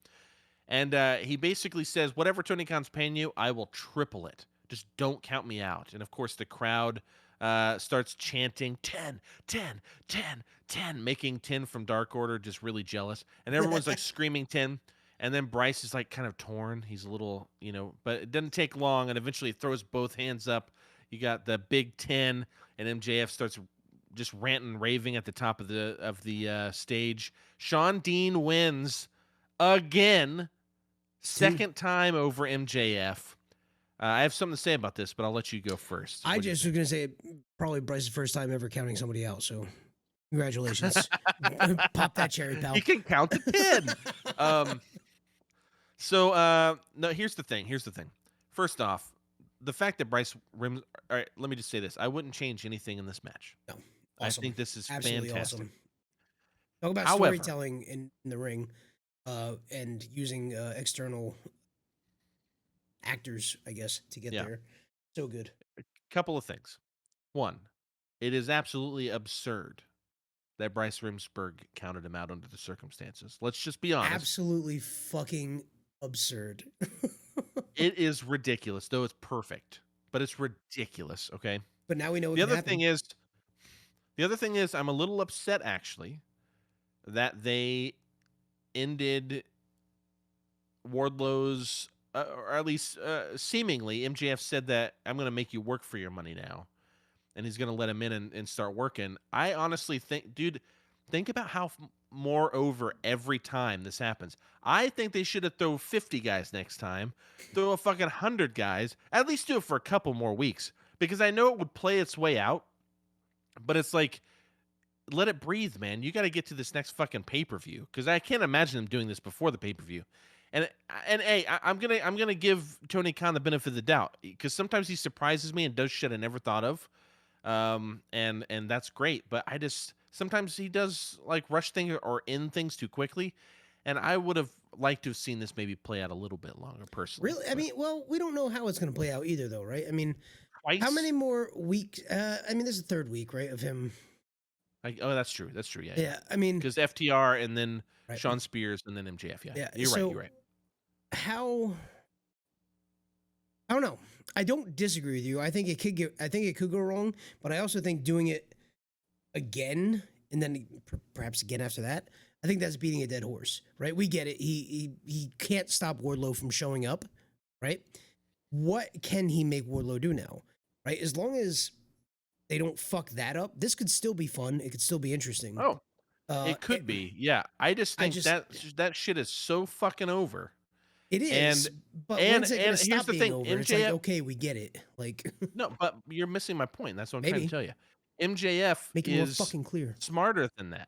And he basically says, whatever Tony Khan's paying you, I will triple it. Just don't count me out. And, of course, the crowd starts chanting 10, 10, 10, 10, making 10 from Dark Order just really jealous. And everyone's, like, screaming 10. And then Bryce is, like, kind of torn. He's a little, but it doesn't take long. And eventually he throws both hands up. You got the big 10, and MJF starts just ranting and raving at the top of the stage. Sean Dean wins again. Second time over MJF. I have something to say about this, but I'll let you go first. I just was going to say probably Bryce's first time ever counting somebody out, so congratulations. Pop that cherry, pal. He can count to 10. No, here's the thing. First off, the fact that Bryce Rims... All right, let me just say this. I wouldn't change anything in this match. No, awesome. I think this is absolutely fantastic. Awesome. Talk about storytelling in the ring and using external actors, I guess, to get there. So good. A couple of things. One, it is absolutely absurd that Bryce Rimsberg counted him out under the circumstances. Let's just be honest. Absolutely fucking absurd. It is ridiculous, though it's perfect. But it's ridiculous, okay? But now we know what the other thing is I'm a little upset actually that they ended Wardlow's or at least seemingly MJF said that I'm going to make you work for your money now. And he's going to let him in and start working. I honestly think, dude, think about how more over every time this happens. I think they should have thrown 50 guys next time. Throw a fucking 100 guys. At least do it for a couple more weeks. Because I know it would play its way out. But it's like, let it breathe, man. You got to get to this next fucking pay-per-view. Because I can't imagine them doing this before the pay-per-view. And hey, I'm gonna give Tony Khan the benefit of the doubt. Because sometimes he surprises me and does shit I never thought of. And that's great, but I just sometimes he does like rush things or end things too quickly, and I would have liked to have seen this maybe play out a little bit longer personally. Really? I mean, well, we don't know how it's going to play out either, though, right? I mean, twice? How many more weeks? I mean, this is the third week, right, of him. Oh, that's true. That's true. Yeah. Yeah. I mean, because FTR and then Sean Spears and then MJF. Yeah. You're right. You're right. How? I don't know. I don't disagree with you. I think it could go wrong, but I also think doing it again and then perhaps again after that, I think that's beating a dead horse, right? We get it. He can't stop Wardlow from showing up, right? What can he make Wardlow do now, right? As long as they don't fuck that up, this could still be fun. It could still be interesting. Oh, it could be. Yeah, I just think that shit is so fucking over. It is, but when's it gonna stop being over? It's like, okay, we get it. Like, no, but you're missing my point. That's what I'm trying to tell you. MJF Make it more fucking clear. Smarter than that.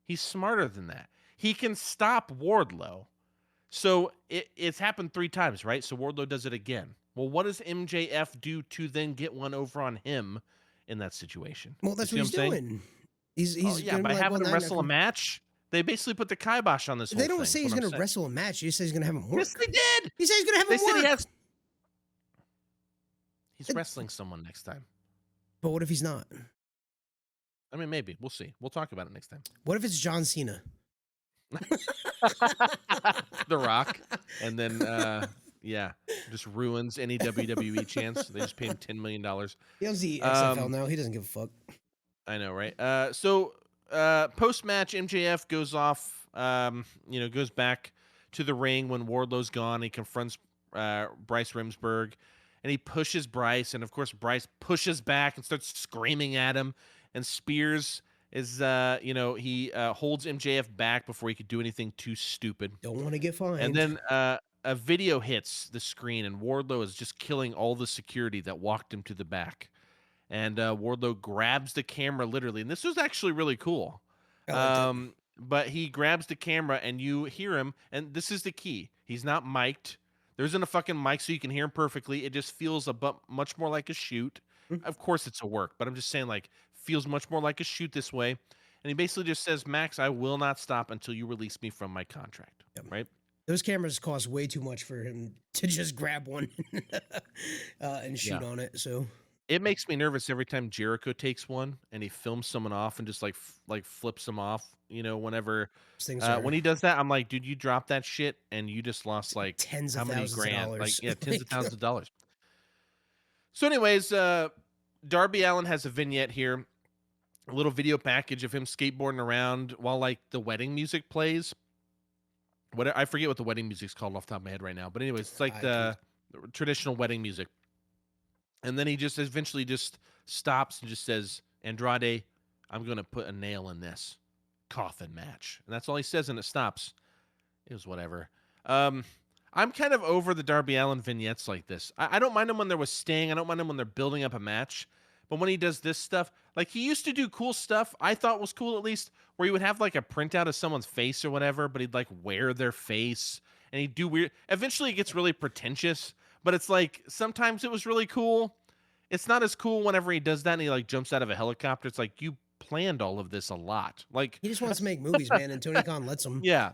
He's smarter than that. He can stop Wardlow. So it's happened 3 times, right? So Wardlow does it again. Well, what does MJF do to then get one over on him in that situation? Well, that's what he's doing. He's by having him wrestle a match. They basically put the kibosh on this whole thing. They don't say he's going to wrestle a match. He says he's going to have him work. Yes, they did. He said he's going to have him work. He's wrestling someone next time. But what if he's not? I mean, maybe. We'll see. We'll talk about it next time. What if it's John Cena? The Rock. And then, just ruins any WWE chance. They just pay him $10 million. He owns the XFL now. He doesn't give a fuck. I know, right? Post-match, MJF goes off, goes back to the ring when Wardlow's gone. He confronts Bryce Rimsberg, and he pushes Bryce, and of course Bryce pushes back and starts screaming at him. And Spears is, he holds MJF back before he could do anything too stupid. Don't want to get fined. And then a video hits the screen, and Wardlow is just killing all the security that walked him to the back. And Wardlow grabs the camera literally, and this was actually really cool. but he grabs the camera and you hear him, and this is the key. He's not mic'd. There isn't a fucking mic so you can hear him perfectly. It just feels much more like a shoot. Mm. Of course it's a work, but I'm just saying, like, feels much more like a shoot this way. And he basically just says, Max, I will not stop until you release me from my contract. Yep. Right? Those cameras cost way too much for him to just grab one and shoot on it. So it makes me nervous every time Jericho takes one and he films someone off and just like flips them off. You know, whenever when he does that, I'm like, dude, you dropped that shit and you just lost like tens how of many thousands grand? of dollars. Like, yeah, tens of thousands of dollars. So, anyways, Darby Allin has a vignette here, a little video package of him skateboarding around while like the wedding music plays. What I forget what the wedding music's called off the top of my head right now, but anyways, it's like the traditional wedding music. And then he just eventually just stops and just says, Andrade, I'm going to put a nail in this coffin match. And that's all he says, and it stops. It was whatever. I'm kind of over the Darby Allin vignettes like this. I don't mind them when they're with Sting. I don't mind them when they're building up a match. But when he does this stuff, like he used to do cool stuff, I thought was cool at least, where he would have like a printout of someone's face or whatever, but he'd like wear their face and he'd do weird. Eventually it gets really pretentious. But it's like sometimes it was really cool. It's not as cool whenever he does that and he like jumps out of a helicopter. It's like you planned all of this a lot. Like he just wants to make movies, man, and Tony Khan lets him. Yeah.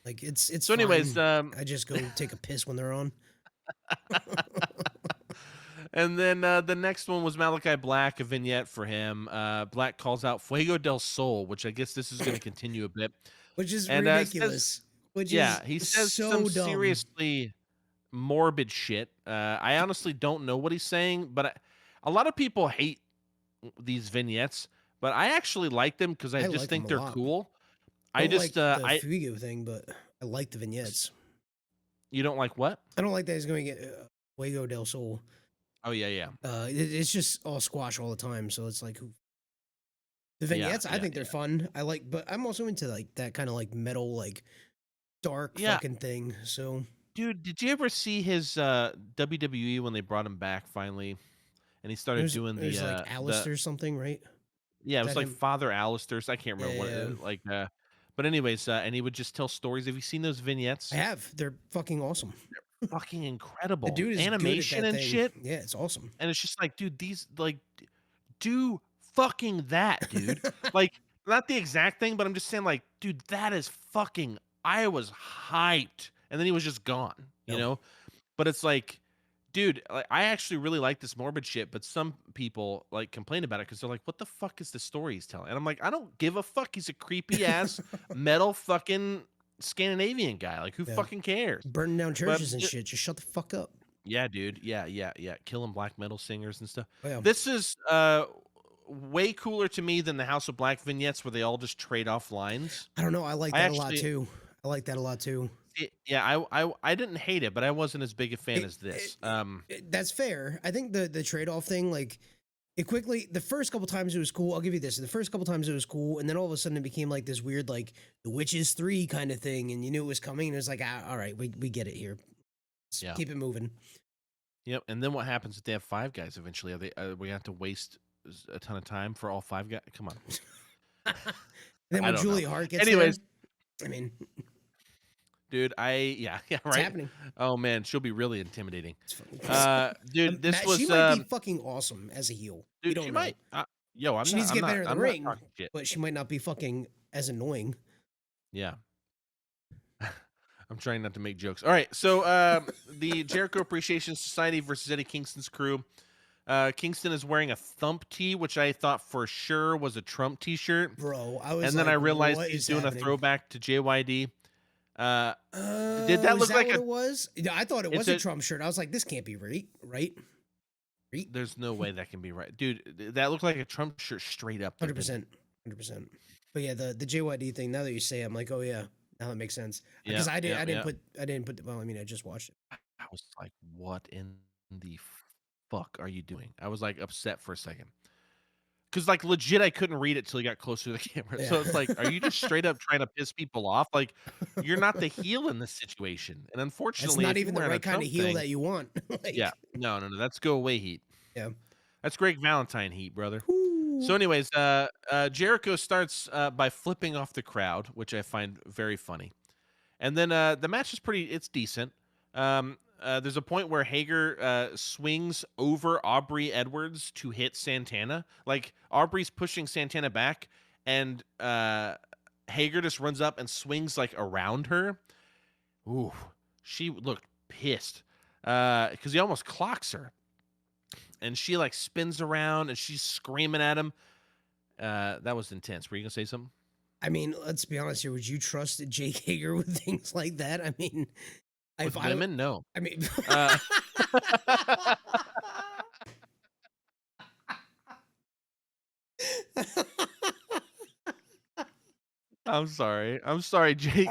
Like it's so anyways, fine. I just go take a piss when they're on. And then the next one was Malachi Black, a vignette for him. Black calls out Fuego del Sol, which I guess this is going to continue a bit. Which is ridiculous. He says so some dumb. Seriously morbid shit. I honestly don't know what he's saying, but a lot of people hate these vignettes, but I actually like them because I just think they're cool. I just like the Fuego thing, but I like the vignettes. You don't like what? I don't like that he's going to get Fuego del Sol. Oh yeah. It's just all squash all the time, so it's like the vignettes. I think they're fun. I like, but I'm also into like that kind of like metal, like dark fucking thing. So, dude, did you ever see his WWE when they brought him back finally, and he started doing the like Alistair something, right? Yeah, it was like him? Father Alistair. I can't remember what but anyways, and he would just tell stories. Have you seen those vignettes? I have. They're fucking awesome. They're fucking incredible. The dude is animation good at that and thing. shit. Yeah, it's awesome. And it's just like, dude, these like do fucking that, dude. Like not the exact thing, but I'm just saying, like, dude, that is fucking. I was hyped, and then he was just gone. You know, but it's like, dude, like, I actually really like this morbid shit, but some people like complain about it because they're like, what the fuck is the story he's telling? And I'm like, I don't give a fuck. He's a creepy ass metal fucking Scandinavian guy. Like, who fucking cares? Burning down churches and shit. Just shut the fuck up. Yeah, dude. Yeah. Killing black metal singers and stuff. Oh, yeah. This is way cooler to me than the House of Black vignettes where they all just trade off lines. I don't know. I like that a lot too. I like that a lot too. Yeah, I didn't hate it, but I wasn't as big a fan as this. That's fair. I think the trade-off thing, like, it quickly, the first couple times it was cool. I'll give you this. The first couple times it was cool, and then all of a sudden it became like this weird, like, the Witches 3 kind of thing, and you knew it was coming, and it was like, all right, we get it here. Let's keep it moving. Yep, and then what happens if they have 5 guys eventually? Are we have to waste a ton of time for all 5 guys? Come on. Then when Julie Hart gets Anyways, there, I mean... Dude, yeah, right. It's happening. Oh man, she'll be really intimidating. Dude, she might be fucking awesome as a heel. Dude, she might. She needs to get better in the ring, but she might not be fucking as annoying. Yeah. I'm trying not to make jokes. All right, so the Jericho Appreciation Society versus Eddie Kingston's crew. Kingston is wearing a Thump tee, which I thought for sure was a Trump t-shirt. Bro, I was and then I realized he's doing a throwback to JYD. Did that look like what it was? I thought it was a Trump shirt. I was like, this can't be right. There's no way that can be right, dude. That looked like a Trump shirt straight up. 100%. But yeah, the JYD thing. Now that you say, I'm like, oh yeah, now that makes sense. Because I didn't put. Well, I mean, I just watched it. I was like, what in the fuck are you doing? I was like upset for a second. Because, like, legit, I couldn't read it till he got closer to the camera. So it's like, are you just straight up trying to piss people off? Like, you're not the heel in this situation. And unfortunately, it's not even the right kind of heel that you want. Yeah. No. That's go away heat. Yeah. That's Greg Valentine heat, brother. So, anyways, Jericho starts by flipping off the crowd, which I find very funny. And then the match is it's decent. There's a point where Hager swings over Aubrey Edwards to hit Santana. Like, Aubrey's pushing Santana back, and Hager just runs up and swings, like, around her. Ooh, she looked pissed because he almost clocks her. And she, like, spins around, and she's screaming at him. That was intense. Were you going to say something? I mean, let's be honest here. Would you trust Jake Hager with things like that? I mean, With women? No. I mean, I'm sorry, Jake.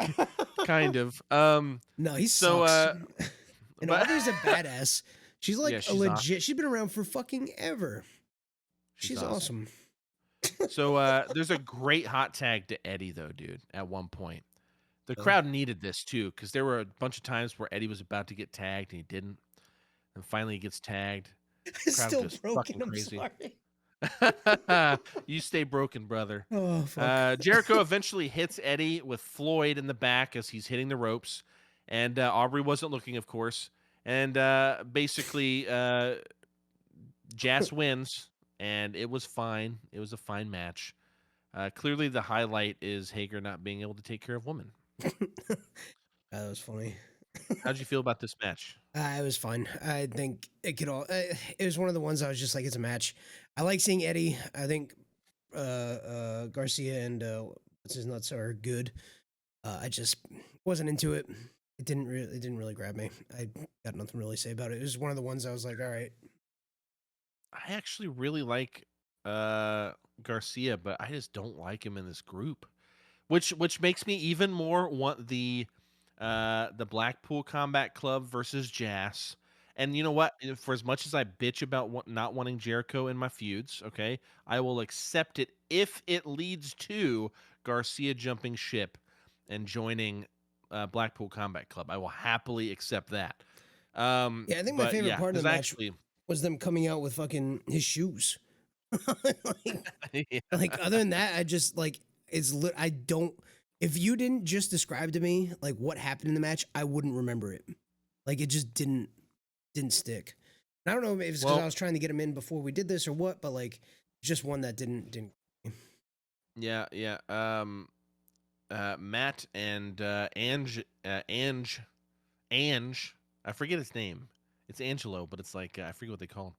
Kind of. no, he So, sucks. And but Aubrey's a badass. She's like yeah, a she's legit. She's been around for fucking ever. She's awesome. So there's a great hot tag to Eddie though, dude. At one point, the crowd needed this too because there were a bunch of times where Eddie was about to get tagged and he didn't, and finally he gets tagged. It's Crowd still just broken. fucking I'm crazy. sorry. You stay broken, brother. Oh fuck. Jericho eventually hits Eddie with Floyd in the back as he's hitting the ropes, and Aubrey wasn't looking, of course. And basically, Jazz wins, and it was fine. It was a fine match. Clearly, the highlight is Hager not being able to take care of women. That was funny. How'd you feel about this match? It was fun. I think it could all. It was one of the ones I was just like, it's a match. I like seeing Eddie. I think Garcia and what's his nuts are good. I just wasn't into it. It didn't really grab me. I got nothing really to say about it. It was one of the ones I was like, all right. I actually really like Garcia, but I just don't like him in this group, which makes me even more want the Blackpool Combat Club versus Jazz. And you know what? For as much as I bitch about not wanting Jericho in my feuds, okay, I will accept it if it leads to Garcia jumping ship and joining Blackpool Combat Club. I will happily accept that. Yeah, I think my favorite part of the match actually was them coming out with fucking his shoes. yeah. Like other than that, I just like I don't. If you didn't just describe to me like what happened in the match, I wouldn't remember it. Like it just didn't stick. And I don't know if it's because I was trying to get him in before we did this or what, but like just one that didn't. Yeah. Matt and Ange, I forget his name. It's Angelo, but it's like I forget what they call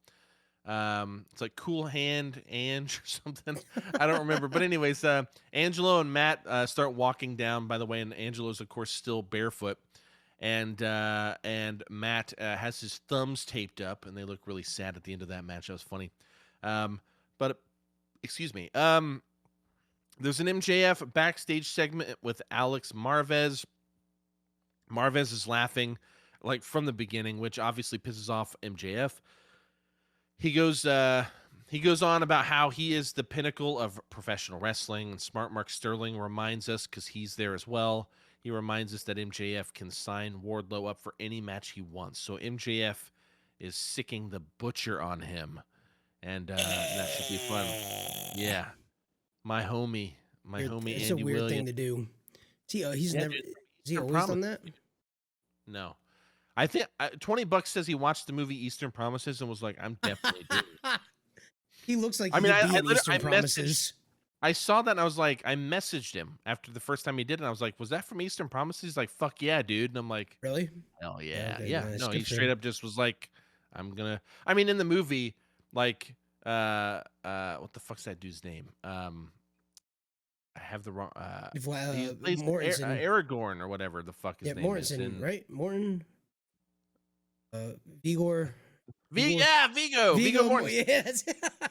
him. It's like Cool Hand Ange or something. I don't remember. But anyways, Angelo and Matt start walking down. By the way, and Angelo's of course still barefoot, and Matt has his thumbs taped up, and they look really sad at the end of that match. That was funny. But excuse me. There's an MJF backstage segment with Alex Marvez. Marvez is laughing like from the beginning, which obviously pisses off MJF. He goes on about how he is the pinnacle of professional wrestling, and Smart Mark Sterling reminds us, because he's there as well, he reminds us that MJF can sign Wardlow up for any match he wants. So MJF is sicking the butcher on him, and that should be fun. Yeah. My homie It's Andy a weird Williams. thing to do. He's Yeah, never. dude, Has he always Promise. done that? No. I think $20 says he watched the movie Eastern Promises and was like, I'm definitely doing it. He looks like I mean, he'd be in Eastern Promises. I saw that and I was like, I messaged him after the first time he did it. And I was like, was that from Eastern Promises? He's like, fuck yeah, dude. And I'm like, Really? hell yeah. Okay, Yeah. nice. No, Good he for straight him. up just was like, I mean, in the movie, like, what the fuck's that dude's name? I have the wrong. He plays Mortensen. Aragorn or whatever the fuck his name is. Mortensen, right? Morton. Vigor. Vigo Mortensen. Yes.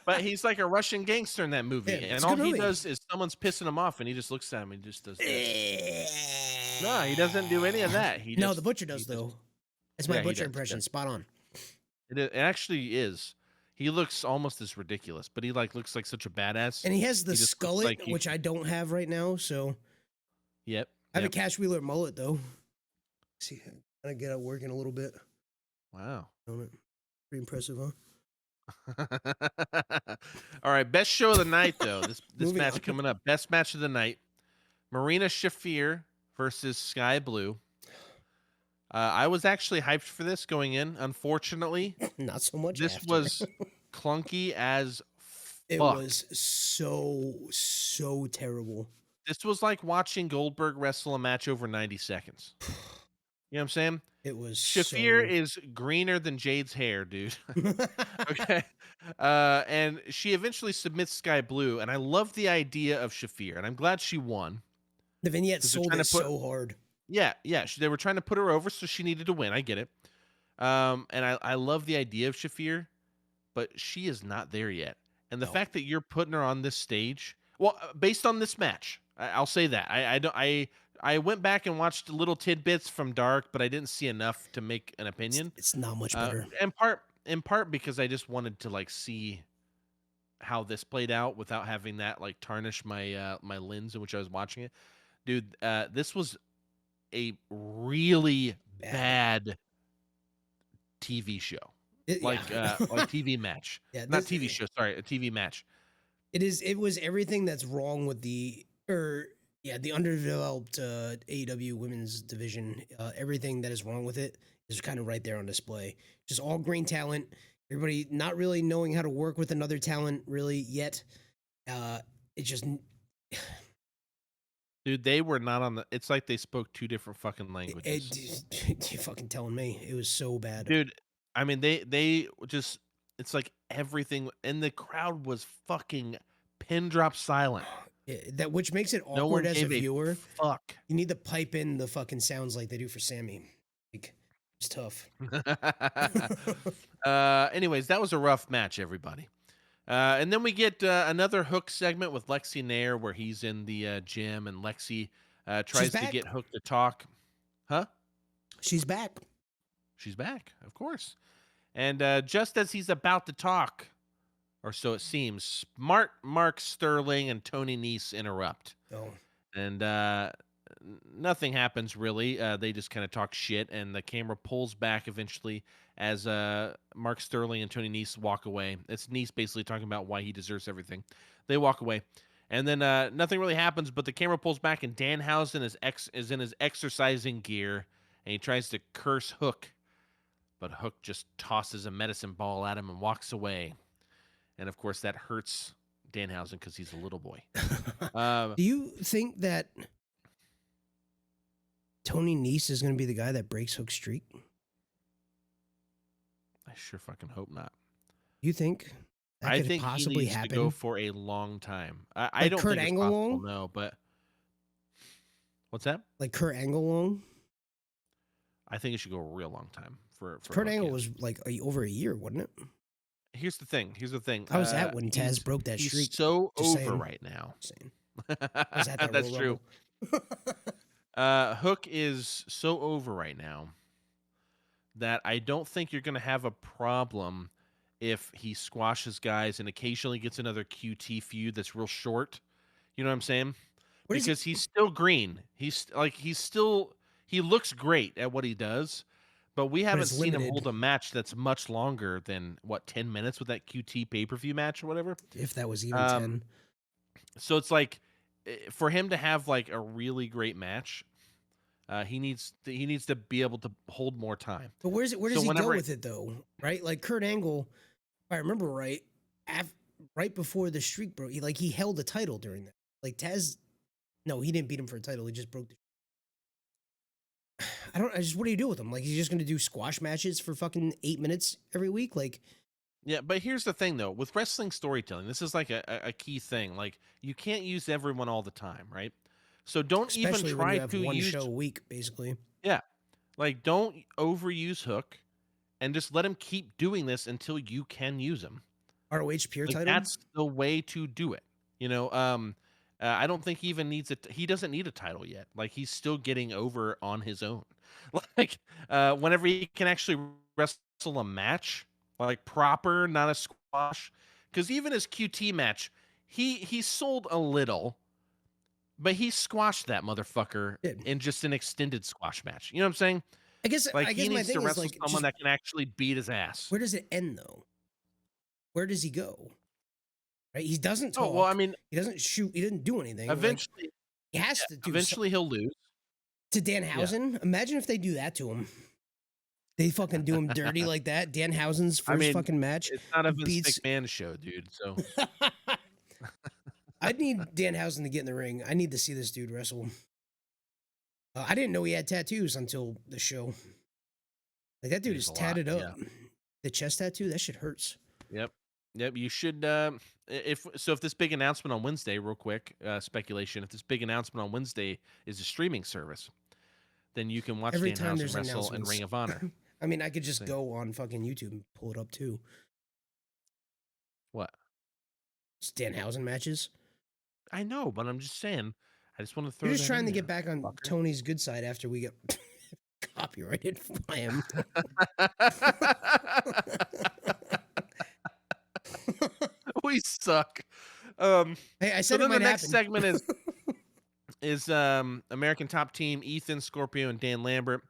But he's like a Russian gangster in that movie, Yeah, and all he does is someone's pissing him off, and he just looks at him and just does this. No, he doesn't do any of that. No, the butcher does though. It's my butcher impression. Spot on. It actually is. He looks almost as ridiculous, but he like looks like such a badass. And he has the skullet, which I don't have right now. So, yep. I have a Cash Wheeler mullet though. See, I get it working a little bit. Wow, pretty impressive, huh? All right, best show of the night though. This Moving match on. coming up. Best match of the night. Marina Shafir versus Sky Blue. I was actually hyped for this going in. Unfortunately, Not so much this after. was clunky as It fuck. was so terrible. This was like watching Goldberg wrestle a match over 90 seconds. You know what I'm saying? It was Shafir so. is greener than Jade's hair, dude. Okay. And she eventually submits Sky Blue, and I love the idea of Shafir, and I'm glad she won. The vignette 'Cause they're sold trying it to put so hard. Yeah, they were trying to put her over, so she needed to win. I get it. And I love the idea of Shafir, but she is not there yet. And the No. fact that you're putting her on this stage, well, based on this match, I'll say that. I went back and watched little tidbits from Dark, but I didn't see enough to make an opinion. It's not much better. In part because I just wanted to like see how this played out without having that like tarnish my my lens in which I was watching it. Dude, this was a really bad TV show. Yeah. Like TV match. Yeah, Not TV show, sorry, a TV match. It was everything that's wrong with the underdeveloped AEW women's division. Everything that is wrong with it is kind of right there on display. Just all green talent. Everybody not really knowing how to work with another talent really yet. It just Dude, they were not on the it's like they spoke two different fucking languages. you're fucking telling me it was so bad. Dude, I mean they just it's like everything and the crowd was fucking pin drop silent. That which makes it No one awkward as a gave viewer. fuck. You need to pipe in the fucking sounds like they do for Sammy. Like it's tough. Anyways, that was a rough match, everybody. And then we get another Hook segment with Lexi Nair where he's in the gym and Lexi tries to get Hook to talk. Huh? She's back. She's back, of course. And just as he's about to talk, or so it seems, Mark Sterling and Toni Nese interrupt. Oh. And nothing happens really. They just kind of talk shit, and the camera pulls back eventually as Mark Sterling and Toni Nese walk away. It's Nese basically talking about why he deserves everything. They walk away, and then nothing really happens. But the camera pulls back, and Danhausen is in his exercising gear, and he tries to curse Hook, but Hook just tosses a medicine ball at him and walks away. And of course, that hurts Danhausen because he's a little boy. Do you think that Toni Nese is going to be the guy that breaks Hook's streak? I sure fucking hope not. You think that I could think possibly he needs happen? to go for a long time. I Like don't Kurt think it's Angle possible, long? no, but what's that? Like Kurt Angle long? I think it should go a real long time for Kurt Hook, Angle yeah. was like over a year, wasn't it? Here's the thing. I was at when Taz broke that he's streak. so Just over saying. right now. I was at that That's Royal true. Rumble. Hook is so over right now that I don't think you're going to have a problem if he squashes guys and occasionally gets another QT feud that's real short. You know what I'm saying? Because he's still green. He looks great at what he does, but we haven't seen him hold a match that's much longer than 10 minutes with that QT pay-per-view match or whatever. If that was even 10. So it's like for him to have like a really great match, he needs to be able to hold more time. But where does he go with it though? Right? Like Kurt Angle, if I remember right, right before the streak broke, he held the title during that. Like Taz, no, he didn't beat him for a title. He just broke the. What do you do with him? Like he's just going to do squash matches for fucking 8 minutes every week? Like, yeah, but here's the thing though, with wrestling storytelling, this is like a key thing. Like you can't use everyone all the time, right? So don't especially even when try you have to one use show a week, basically. Yeah. Like don't overuse Hook and just let him keep doing this until you can use him. ROH pure like, title? That's the way to do it. You know, I don't think he even needs it. He doesn't need a title yet. Like he's still getting over on his own. Like whenever he can actually wrestle a match, like proper, not a squash. Because even his QT match, he sold a little, but he squashed that motherfucker in just an extended squash match. You know what I'm saying? I guess he needs to wrestle like, someone that can actually beat his ass. Where does it end though? where does he go? Right? He doesn't Oh, well, I talk. mean, He doesn't shoot. He doesn't do anything. Like eventually, he has yeah, to do so, eventually he'll lose. to Yeah. Danhausen. Imagine if they do that to him. They fucking do him dirty like that. Danhausen's I first mean, fucking match it's not a Vince beats. McMahon show, dude. So I need Danhausen to get in the ring. I need to see this dude wrestle. I didn't know he had tattoos until the show. Like that dude there's is a lot. tatted up. Yeah. The chest tattoo, that shit hurts. Yep. Yep. You should. If so, if this big announcement on Wednesday, real quick, speculation. If this big announcement on Wednesday is a streaming service, then you can watch Every time Danhausen there's wrestle in announcements. Ring of Honor. I mean, I could just Same. go on fucking YouTube and pull it up too. What? It's Danhausen matches. I know, but I'm just saying. I just want to throw. You're just that trying in to there, get back on fucker. Tony's good side after we get copyrighted by him. We suck. Hey, I So said it then the might next happen. segment is American Top Team, Ethan, Scorpio, and Dan Lambert.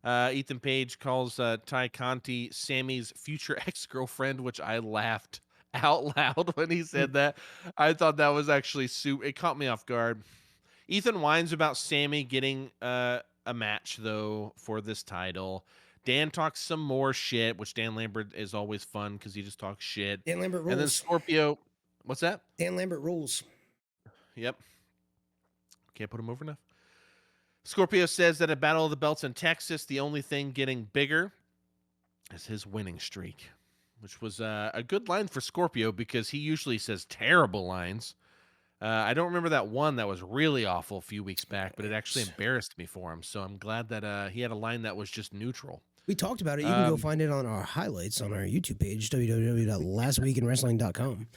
Ethan Page calls Ty Conti Sammy's future ex-girlfriend, which I laughed out loud when he said that. I thought that was actually it caught me off guard. Ethan whines about Sammy getting a match, though, for this title. Dan talks some more shit, which Dan Lambert is always fun because he just talks shit. Dan Lambert rules. And then Scorpio, what's that? Dan Lambert rules. Yep. Can't put him over enough. Scorpio says that at Battle of the Belts in Texas, the only thing getting bigger is his winning streak, which was a good line for Scorpio because he usually says terrible lines. I don't remember that one that was really awful a few weeks back, but it actually embarrassed me for him. So I'm glad that he had a line that was just neutral. We talked about it. You can go find it on our highlights on our YouTube page, www.lastweekinwrestling.com.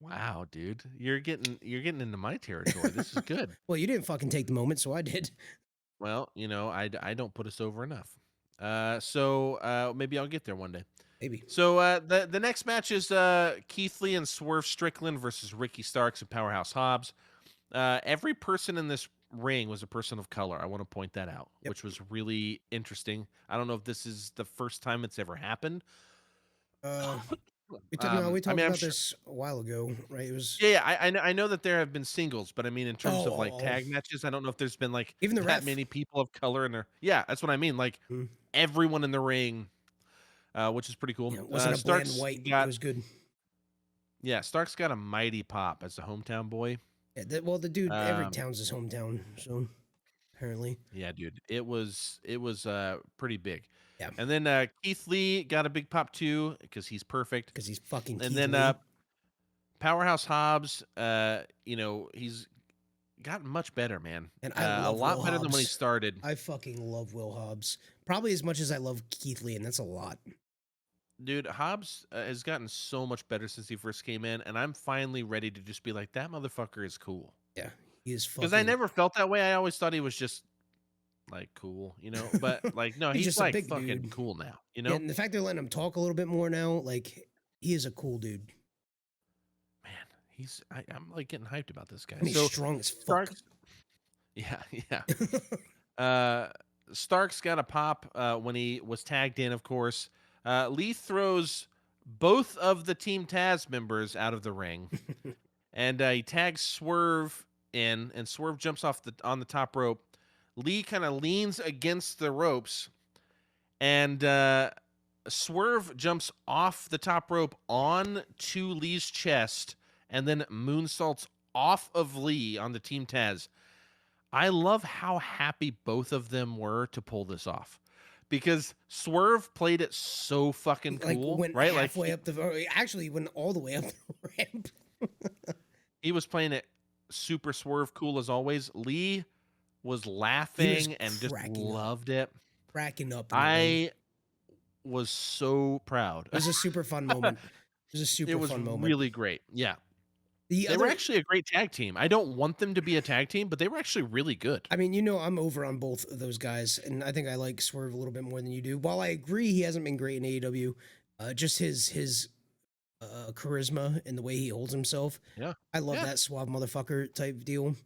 Wow, dude, you're getting into my territory. This is good. Well, you didn't fucking take the moment, so I did. Well, I don't put us over enough. So maybe I'll get there one day. Maybe. So the next match is Keithley and Swerve Strickland versus Ricky Starks and Powerhouse Hobbs. Every person in this ring was a person of color. I want to point that out, which was really interesting. I don't know if this is the first time it's ever happened. We talked about this a while ago, right? It was I know that there have been singles, but I mean in terms of like tag matches, I don't know if there's been like even that many people of color in there. Yeah, that's what I mean. Like everyone in the ring, which is pretty cool. Yeah, wasn't a bland white. It was good. Yeah, Starks got a mighty pop as a hometown boy. Yeah, the dude, every town's his hometown, so apparently. Yeah, dude, it was pretty big. Yeah. And then Keithley got a big pop too because he's perfect. Because he's fucking. And Keithley. then Powerhouse Hobbs, he's gotten much better, man. And I love a lot Will better Hobbs. than when he started. I fucking love Will Hobbs, probably as much as I love Keithley, and that's a lot. Dude, Hobbs has gotten so much better since he first came in, and I'm finally ready to just be like, that motherfucker is cool. Yeah, he is fucking. Because I never felt that way. I always thought he was just like cool, But like, no, he's just like a big fucking dude. cool now, Yeah, and the fact they're letting him talk a little bit more now, like he is a cool dude. Man, I'm like getting hyped about this guy. And he's strong as fuck. Starks, yeah. Starks got a pop when he was tagged in, of course. Lee throws both of the Team Taz members out of the ring, and he tags Swerve in, and Swerve jumps on the top rope. Lee kind of leans against the ropes, and Swerve jumps off the top rope onto Lee's chest, and then moonsaults off of Lee on the Team Taz. I love how happy both of them were to pull this off. Because Swerve played it so fucking cool, like went right? Halfway up actually went all the way up the ramp. He was playing it super Swerve cool as always. Lee was laughing and just loved it. Cracking up. I was so proud. It was a super fun moment. It was really great. Yeah. They were actually a great tag team. I don't want them to be a tag team, but they were actually really good. I mean, I'm over on both of those guys, and I think I like Swerve a little bit more than you do. While I agree he hasn't been great in AEW, just his charisma and the way he holds himself. Yeah. I love that suave motherfucker type deal.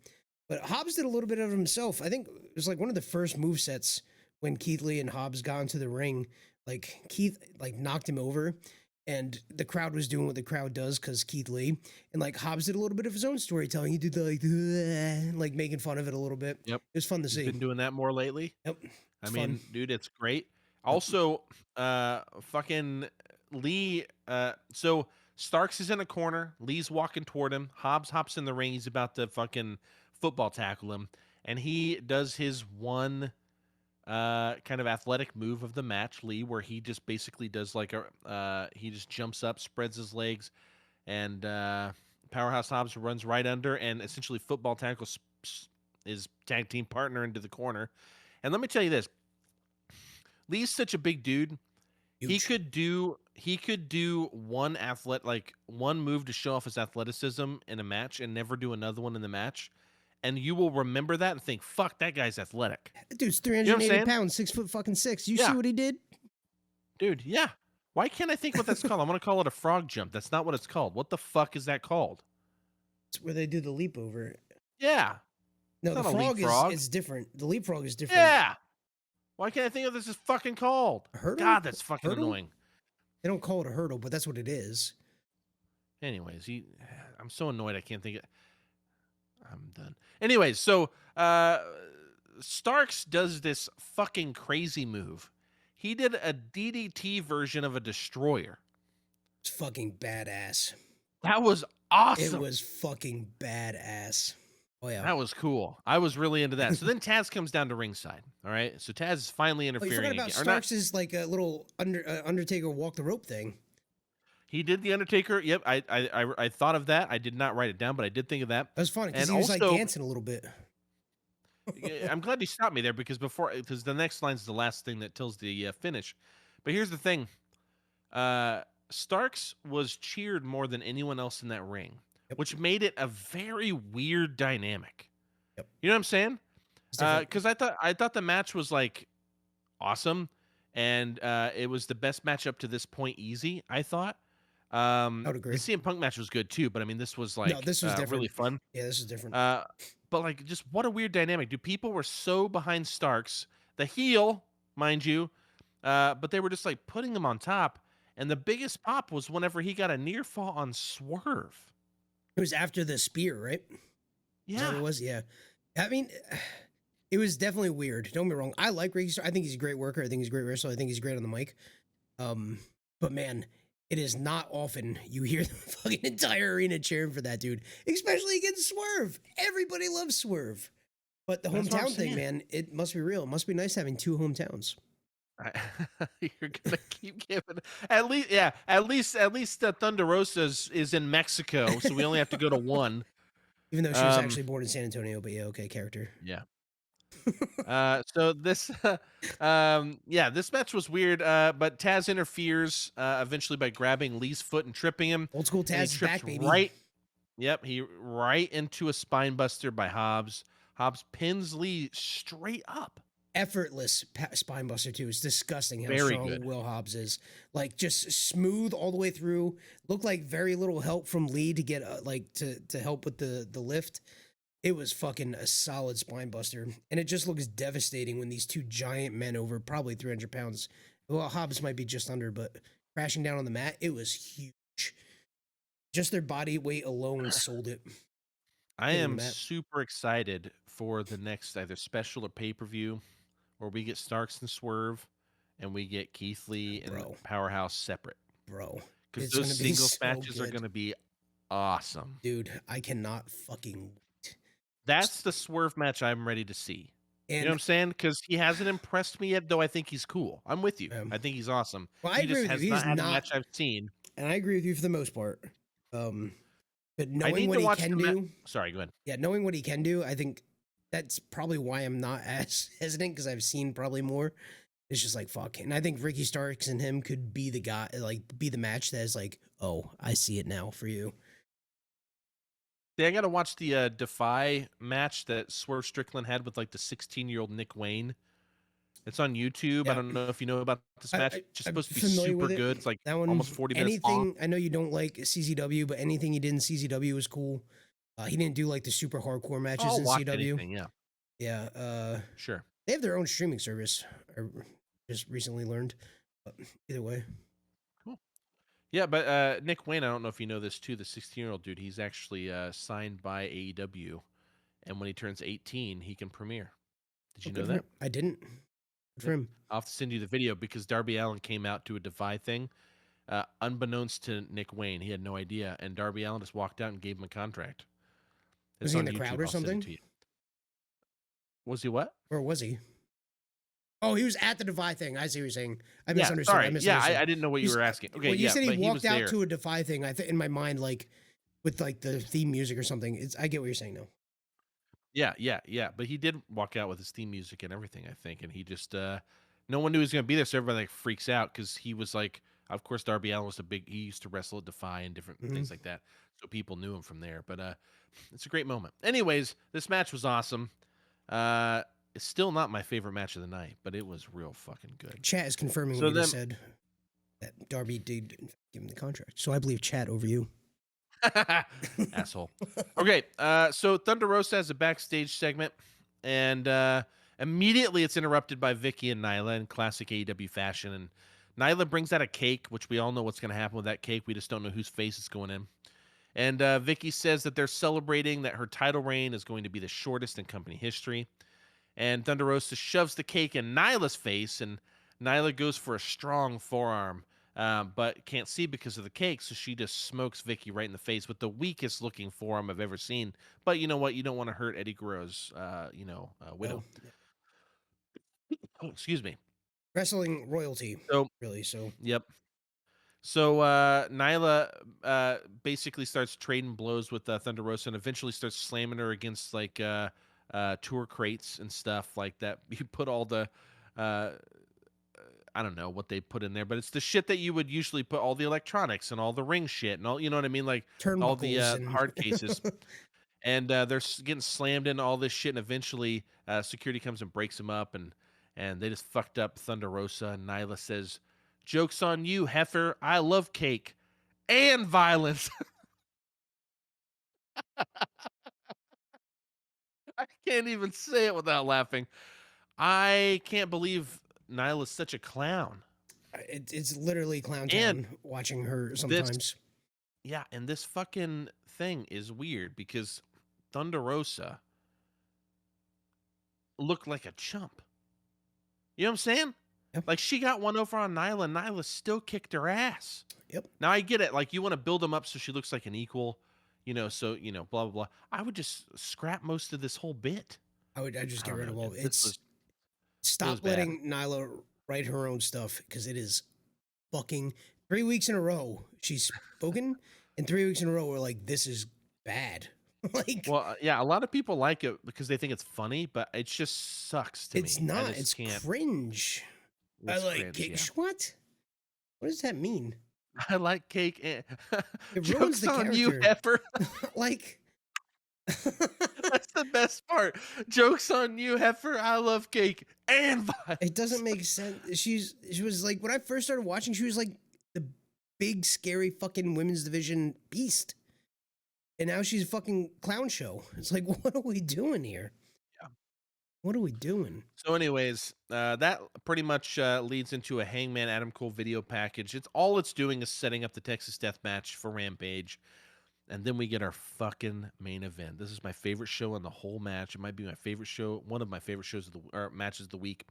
But Hobbs did a little bit of himself. I think it was like one of the first movesets when Keithley and Hobbs got into the ring. Like Keith knocked him over, and the crowd was doing what the crowd does because Keithley, and like Hobbs did a little bit of his own storytelling. He did the like making fun of it a little bit. Yep. It was fun to He's see. been doing that more lately. Yep, I it's fun. mean, dude, it's great. Yep. Also, fucking Lee. So Starks is in a corner. Lee's walking toward him. Hobbs hops in the ring. He's about to fucking football tackle him, and he does his one kind of athletic move of the match, Lee, where he just basically does like a he just jumps up, spreads his legs, and Powerhouse Hobbs runs right under and essentially football tackles his tag team partner into the corner. And let me tell you this, Lee's such a big dude. He Huge. could do one one move to show off his athleticism in a match and never do another one in the match. And you will remember that and think, fuck, that guy's athletic. Dude's You know what I'm 380 saying? pounds, 6'6". You Yeah. see what he did? Dude, yeah. Why can't I think what that's called? I want to call it a frog jump. That's not what it's called. What the fuck is that called? It's where they do the leap over. Yeah. No, It's the not a frog leapfrog. is different. The leapfrog is different. Yeah. Why can't I think of this is fucking called? A hurdle? God, that's fucking Hurdle? annoying. They don't call it a hurdle, but that's what it is. Anyways, I'm so annoyed I can't think of. I'm done. Anyways, so Starks does this fucking crazy move. He did a DDT version of a destroyer. It's fucking badass. That was awesome. It was fucking badass. Oh yeah. That was cool. I was really into that. So then Taz comes down to ringside. All right. So Taz is finally Oh, interfering you forgot about again. Starks' like a little Undertaker walk the rope thing. He did the Undertaker. Yep. I thought of that. I did not write it down, but I did think of that. That was funny because And he was like also- dancing a little bit. I'm glad you stopped me there because the next line is the last thing that tells the finish. But here's the thing. Starks was cheered more than anyone else in that ring, Yep. which made it a very weird dynamic. Yep. You know what I'm saying? It's different. Because I thought the match was like awesome, and it was the best match up to this point. Easy, I thought. I would agree. The CM Punk match was good too, but I mean, this was like No, this was different. really fun. Yeah, this is different. But like, just what a weird dynamic. Dude, people were so behind Starks, the heel, mind you, but they were just like putting him on top. And the biggest pop was whenever he got a near fall on Swerve. It was after the spear, right? Is that what Yeah. it was? Yeah. I mean, it was definitely weird. Don't get me wrong. I like Ricky Starks. I think he's a great worker. I think he's a great wrestler. I think he's great on the mic. But man, it is not often you hear the fucking entire arena cheering for that dude, especially against Swerve. Everybody loves Swerve. But the That's what I'm hometown thing, saying. man, it must be real. It must be nice having two hometowns. You're gonna keep giving at least Thunder Rosa is in Mexico, so we only have to go to one. Even though she was actually born in San Antonio, but yeah, okay, character. Yeah. So this this match was weird, but Taz interferes eventually by grabbing Lee's foot and tripping him. Old school And he Taz is trips back, baby. right into a spine buster by Hobbs. Hobbs pins Lee straight up. Effortless spine buster too. It's disgusting how Very strong good. Will Hobbs is. Like just smooth all the way through. Looked like very little help from Lee to get to help with the lift. It was fucking a solid spine buster, and it just looks devastating when these two giant men over probably 300 pounds. Well, Hobbs might be just under, but crashing down on the mat, it was huge. Just their body weight alone sold it. I Hitting am the mat. super excited for the next either special or pay-per-view where we get Starks and Swerve and we get Keithley and Bro. Powerhouse separate. Bro. Because It's those gonna be singles so matches are good. going to be awesome. Dude, I cannot fucking wait. That's the Swerve match I'm ready to see. You And know what I'm saying? Because he hasn't impressed me yet, though I think he's cool. I'm with you. Yeah. I think he's awesome. well, I He agree just with has you. not He's had a not, match I've seen. and I agree with you for the most part. But I knowing need what to he watch can the do, Sorry, go ahead. yeah, knowing what he can do, I think that's probably why I'm not as hesitant because I've seen probably more. It's just like fuck, and I think Ricky Starks and him could be the guy, like be the match that is like, oh, I see it now for you. Yeah, I got to watch the Defy match that Swerve Strickland had with like the 16-year-old Nick Wayne. It's on YouTube. Yeah. I don't know if you know about this match. It's I'm supposed to be familiar super with it. good. It's like That one, almost 40 minutes long. anything. I know you don't like CZW, but anything he did in CZW was cool. He didn't do like the super hardcore matches I'll in watch CW. anything, yeah. Yeah. Sure. They have their own streaming service. I just recently learned. But either way, Yeah, but Nick Wayne, I don't know if you know this too, the 16-year-old dude, he's actually signed by AEW, and when he turns 18, he can premiere. Did Oh, you know good for that? him. I didn't. Good for Yep. him. I'll have to send you the video because Darby Allin came out to a Defy thing, unbeknownst to Nick Wayne. He had no idea, and Darby Allin just walked out and gave him a contract. Was It's he in on the crowd YouTube. or I'll send it something? to you. Was he what? Or was he? Oh, he was at the Defy thing. I see what you're saying. I Yeah, misunderstood. sorry. Yeah, I didn't know what you He's- were asking. Okay, When you yeah, said he but he was walked out there. to a Defy thing, I think in my mind, like with like the theme music or something. I get what you're saying now. Yeah. But he did walk out with his theme music and everything, I think, and he just no one knew he was gonna be there, so everybody like freaks out because he was like, of course, Darby Allin was he used to wrestle at Defy and different Mhm. things like that, so people knew him from there. But it's a great moment. Anyways, this match was awesome. It's still not my favorite match of the night, but it was real fucking good. Chat is confirming So what you then, just said. That Darby did in fact give him the contract. So I believe chat over you. asshole. Okay, so Thunder Rosa has a backstage segment, and immediately it's interrupted by Vicky and Nyla in classic AEW fashion. And Nyla brings out a cake, which we all know what's going to happen with that cake. We just don't know whose face is going in. And Vicky says that they're celebrating that her title reign is going to be the shortest in company history. And Thunder Rosa shoves the cake in Nyla's face, and Nyla goes for a strong forearm, but can't see because of the cake, so she just smokes Vicky right in the face with the weakest looking forearm I've ever seen. But you know what? You don't want to hurt Eddie Guerrero's, widow. Oh, Oh, excuse me. wrestling royalty, So, really. So yep. So Nyla basically starts trading blows with Thunder Rosa and eventually starts slamming her against like tour crates and stuff like that. You put all the I don't know what they put in there, but it's the shit that you would usually put all the electronics and all the ring shit and all, you know what I mean, like all the turnbuckles and hard cases. And they're getting slammed into all this shit, and eventually security comes and breaks them up, and they just fucked up Thunder Rosa. And Nyla says, "Joke's on you, heifer. I love cake and violence." I can't even say it without laughing. I can't believe Nyla's such a clown. it's literally clown And town watching her this, sometimes. yeah, and this fucking thing is weird because Thunder Rosa looked like a chump. You know what I'm saying? Yep. Like, she got one over on Nyla, and Nyla still kicked her ass. Yep. Now, I get it. Like, you want to build them up so she looks like an equal, so, blah, blah, blah. I would just scrap most of this whole bit. I'd just I get don't rid know, of all. dude. This was Stop bad. letting Nyla write her own stuff because it is fucking 3 weeks in a row. She's spoken, and 3 weeks in a row we're like, this is bad. Like, Well, yeah, a lot of people like it because they think it's funny, but it just sucks to me. it's I not. just It's can't. cringe. I It's like cringe, cake. yeah. What? What does that mean? I like cake. And It ruins Joke's the on you, character. heifer. Like, That's the best part. Joke's on you, heifer. I love cake and violence. it doesn't make sense. She was like, when I first started watching, she was like the big scary fucking women's division beast, and now she's a fucking clown show. It's like, what are we doing here? Yeah. What are we doing? So, anyways, that pretty much leads into a Hangman Adam Cole video package. It's doing is setting up the Texas Death Match for Rampage, and then we get our fucking main event. This is my favorite show on the whole match. It might be my favorite show, one of my favorite shows matches of the week.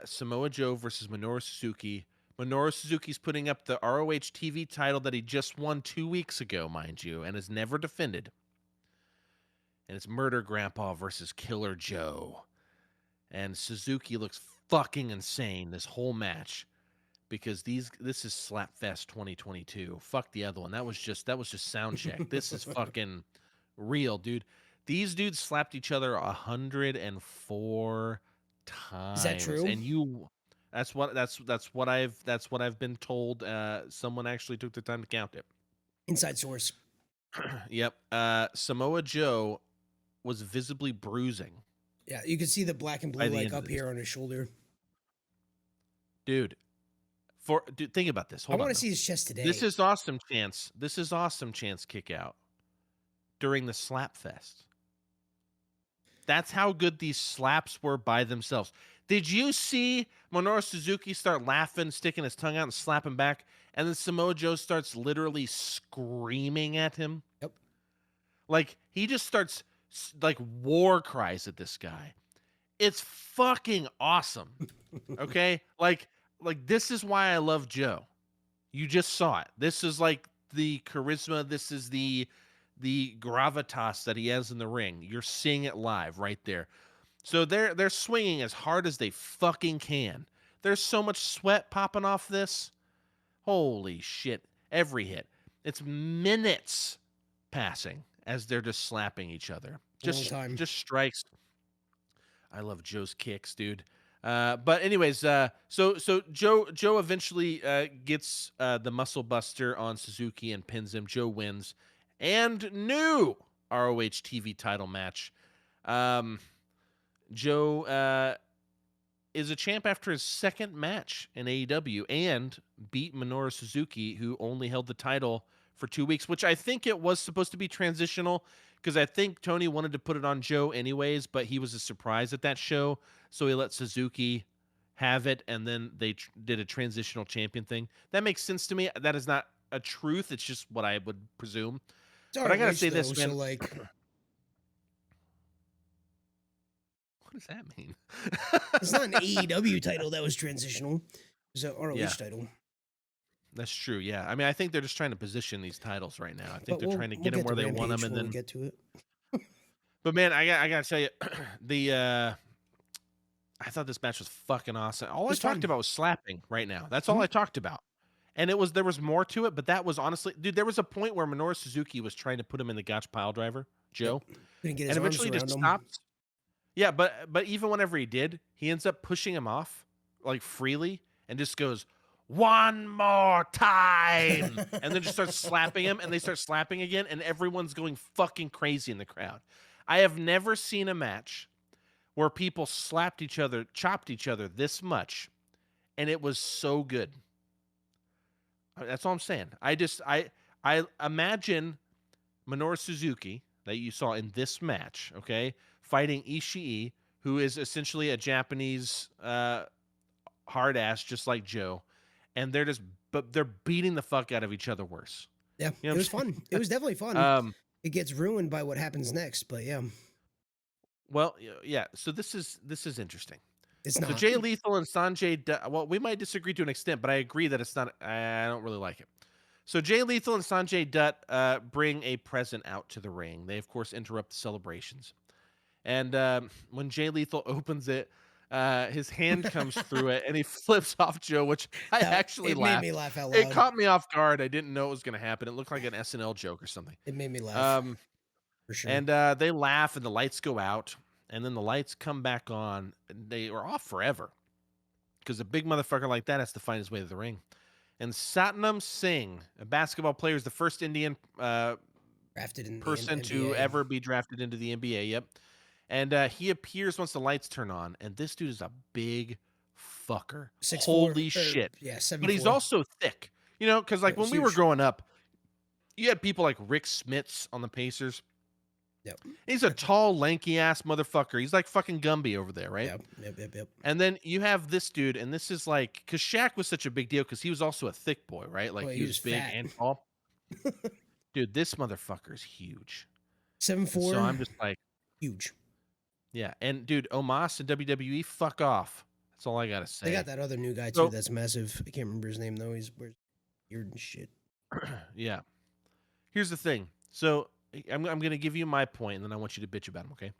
Samoa Joe versus Minoru Suzuki. Minoru Suzuki's putting up the ROH TV title that he just won 2 weeks ago, mind you, and has never defended. And it's Murder Grandpa versus Killer Joe. And Suzuki looks fucking insane this whole match because this is Slapfest 2022. Fuck the other one. That was just sound check. This is fucking real, dude. These dudes slapped each other 104 times. Is that true? And that's what I've been told. Someone actually took the time to count it. Inside source. Yep. Samoa Joe was visibly bruising. Yeah, you can see the black and blue By the like end of up this. here on his shoulder. Dude, think about this. I Hold on. want to see his chest today. This is awesome chance. This is awesome chance kick out during the slap fest. That's how good these slaps were by themselves. Did you see Minoru Suzuki start laughing, sticking his tongue out and slapping back? And then Samoa Joe starts literally screaming at him. Yep. Like, he just starts like war cries at this guy. It's fucking awesome. Okay? Like this is why I love Joe. You just saw it. This is like the charisma. This is the gravitas that he has in the ring. You're seeing it live right there. So they're swinging as hard as they fucking can. There's so much sweat popping off this. Holy shit. Every hit. It's minutes passing as they're just slapping each other. Just strikes. I love Joe's kicks, dude. But anyways, so Joe eventually gets the muscle buster on Suzuki and pins him. Joe wins. And new ROH TV title match. Joe is a champ after his second match in AEW and beat Minoru Suzuki, who only held the title for 2 weeks, which I think it was supposed to be transitional because I think Toni wanted to put it on Joe anyways, but he was a surprise at that show, so he let Suzuki have it, and then they did a transitional champion thing. That makes sense to me. That is not a truth. It's just what I would presume. But I gotta say this, man. So like, what does that mean? It's not an AEW title that was transitional. It was an ROH title. That's true. Yeah. I mean, I think they're just trying to position these titles right now. I think they're trying to get them where they want them, and then we'll get to it. But man, I gotta tell you, I thought this match was fucking awesome. All I talked about was slapping right now. That's all I talked about. And there was more to it, but that was honestly, dude, there was a point where Minoru Suzuki was trying to put him in the Gotch pile driver, Joe. Couldn't get his and eventually arms just around stopped. Yeah, but even whenever he did, he ends up pushing him off like freely and just goes, "One more time," and then just starts slapping him, and they start slapping again, and everyone's going fucking crazy in the crowd. I have never seen a match where people slapped each other, chopped each other this much, and it was so good. That's all I'm saying. I imagine Minoru Suzuki that you saw in this match, okay, fighting Ishii, who is essentially a Japanese hard ass, just like Joe, and they're beating the fuck out of each other worse. Yeah, you know, it was fun. It was definitely fun. It gets ruined by what happens next, but yeah. Well, yeah. So this is interesting. It's not. So Jay Lethal and Sanjay. Well, we might disagree to an extent, but I agree that it's not. I don't really like it. So Jay Lethal and Sanjay Dutt bring a present out to the ring. They of course interrupt the celebrations, and when Jay Lethal opens it, his hand comes through it, and he flips off Joe, which I actually laughed. It made me laugh out loud. It caught me off guard. I didn't know it was going to happen. It looked like an SNL joke or something. It made me laugh. For sure. And they laugh, and the lights go out, and then the lights come back on. And they are off forever because a big motherfucker like that has to find his way to the ring. And Satnam Singh, a basketball player, is the first Indian person to ever be drafted into the NBA. Yep. And he appears once the lights turn on, and this dude is a big fucker. 6'4", holy shit! Yeah, 7'4". But he's also thick, you know, because like when we were growing up, you had people like Rick Smits on the Pacers. Yep. He's a tall, lanky ass motherfucker. He's like fucking Gumby over there, right? Yep. And then you have this dude, and this is like, because Shaq was such a big deal because he was also a thick boy, right? Like he was big fat. and tall. Dude, this motherfucker's huge. 7'4". So I'm just like, huge. Yeah, and dude, Omos and WWE, fuck off. That's all I gotta say. They got that other new guy too. That's massive. I can't remember his name though. He's weird and shit. Yeah. Here's the thing. So I'm gonna give you my point, and then I want you to bitch about him. Okay.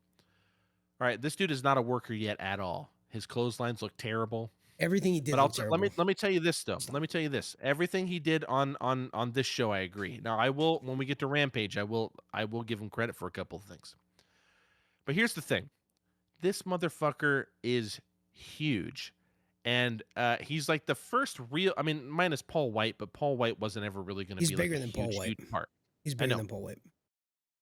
All right. This dude is not a worker yet at all. His clotheslines look terrible. Everything he did. But let me tell you this though. Let me tell you this. Everything he did on this show, I agree. Now I will, when we get to Rampage, I will give him credit for a couple of things. But here's the thing. This motherfucker is huge. And he's like the first real, I mean, minus Paul White, but Paul White wasn't ever really going to be bigger like than Paul White. Huge part. He's bigger than Paul White.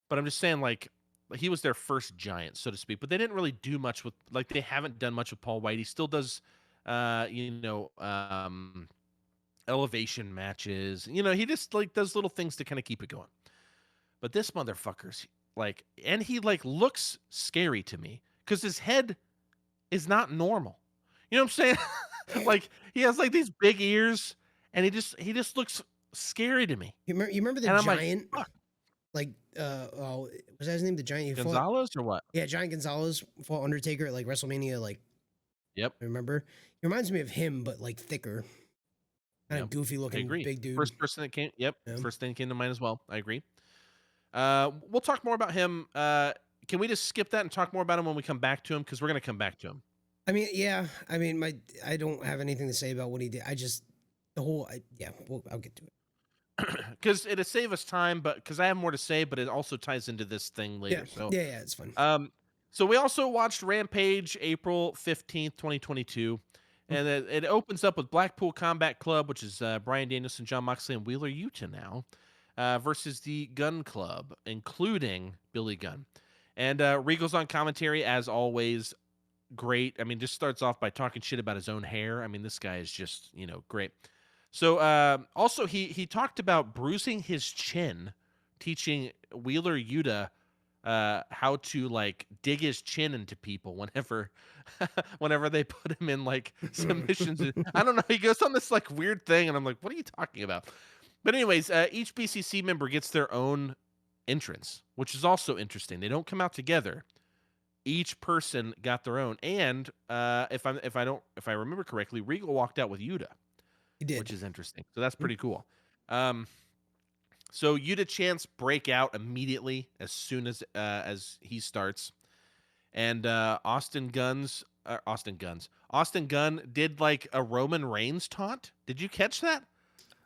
But I'm just saying, like, he was their first giant, so to speak. But they didn't really do much with, like, they haven't done much with Paul White. He still does, elevation matches. You know, he just, like, does little things to kind of keep it going. But this motherfucker's, like, and he, like, looks scary to me because his head is not normal. You know what I'm saying? Like he has like these big ears, and he just looks scary to me. You remember the And I'm like, giant, fuck, like oh, was that his name? The giant he fought? Gonzalez or what? Yeah, Giant Gonzalez fought Undertaker at like WrestleMania. Like, Yep, I remember. He reminds me of him, but like thicker, kind yep. of goofy I looking agree. big dude. First person that came. Yep, Yeah. first thing that came to mind as well. I agree. We'll talk more about him. Can we just skip that and talk more about him when we come back to him? Because we're gonna come back to him. I mean, yeah. I mean, I don't have anything to say about what he did. I just the whole. Yeah, I'll get to it. Because it'll save us time, but because I have more to say, but it also ties into this thing Yeah, later. So, yeah, it's fun. um, so we also watched Rampage April 15th, 2022, Mm. and it opens up with Blackpool Combat Club, which is Bryan Danielson, John Moxley, and Wheeler Yuta now, versus the Gun Club, including Billy Gunn. And Regal's on commentary as always. Great. I mean, just starts off by talking shit about his own hair. I mean, this guy is just, great. So also he talked about bruising his chin, teaching Wheeler Yuta how to like dig his chin into people whenever whenever they put him in like submissions. I don't know. He goes on this like weird thing, and I'm like, what are you talking about? But anyways, each BCC member gets their own entrance, which is also interesting. They don't come out together. Each person got their own, and if I remember correctly, Regal walked out with Yuta, He did. which is interesting. So that's Mm. pretty cool. Um, so Yuta chants break out immediately as soon as he starts, and Austin Gunn did like a Roman Reigns taunt. Did you catch that?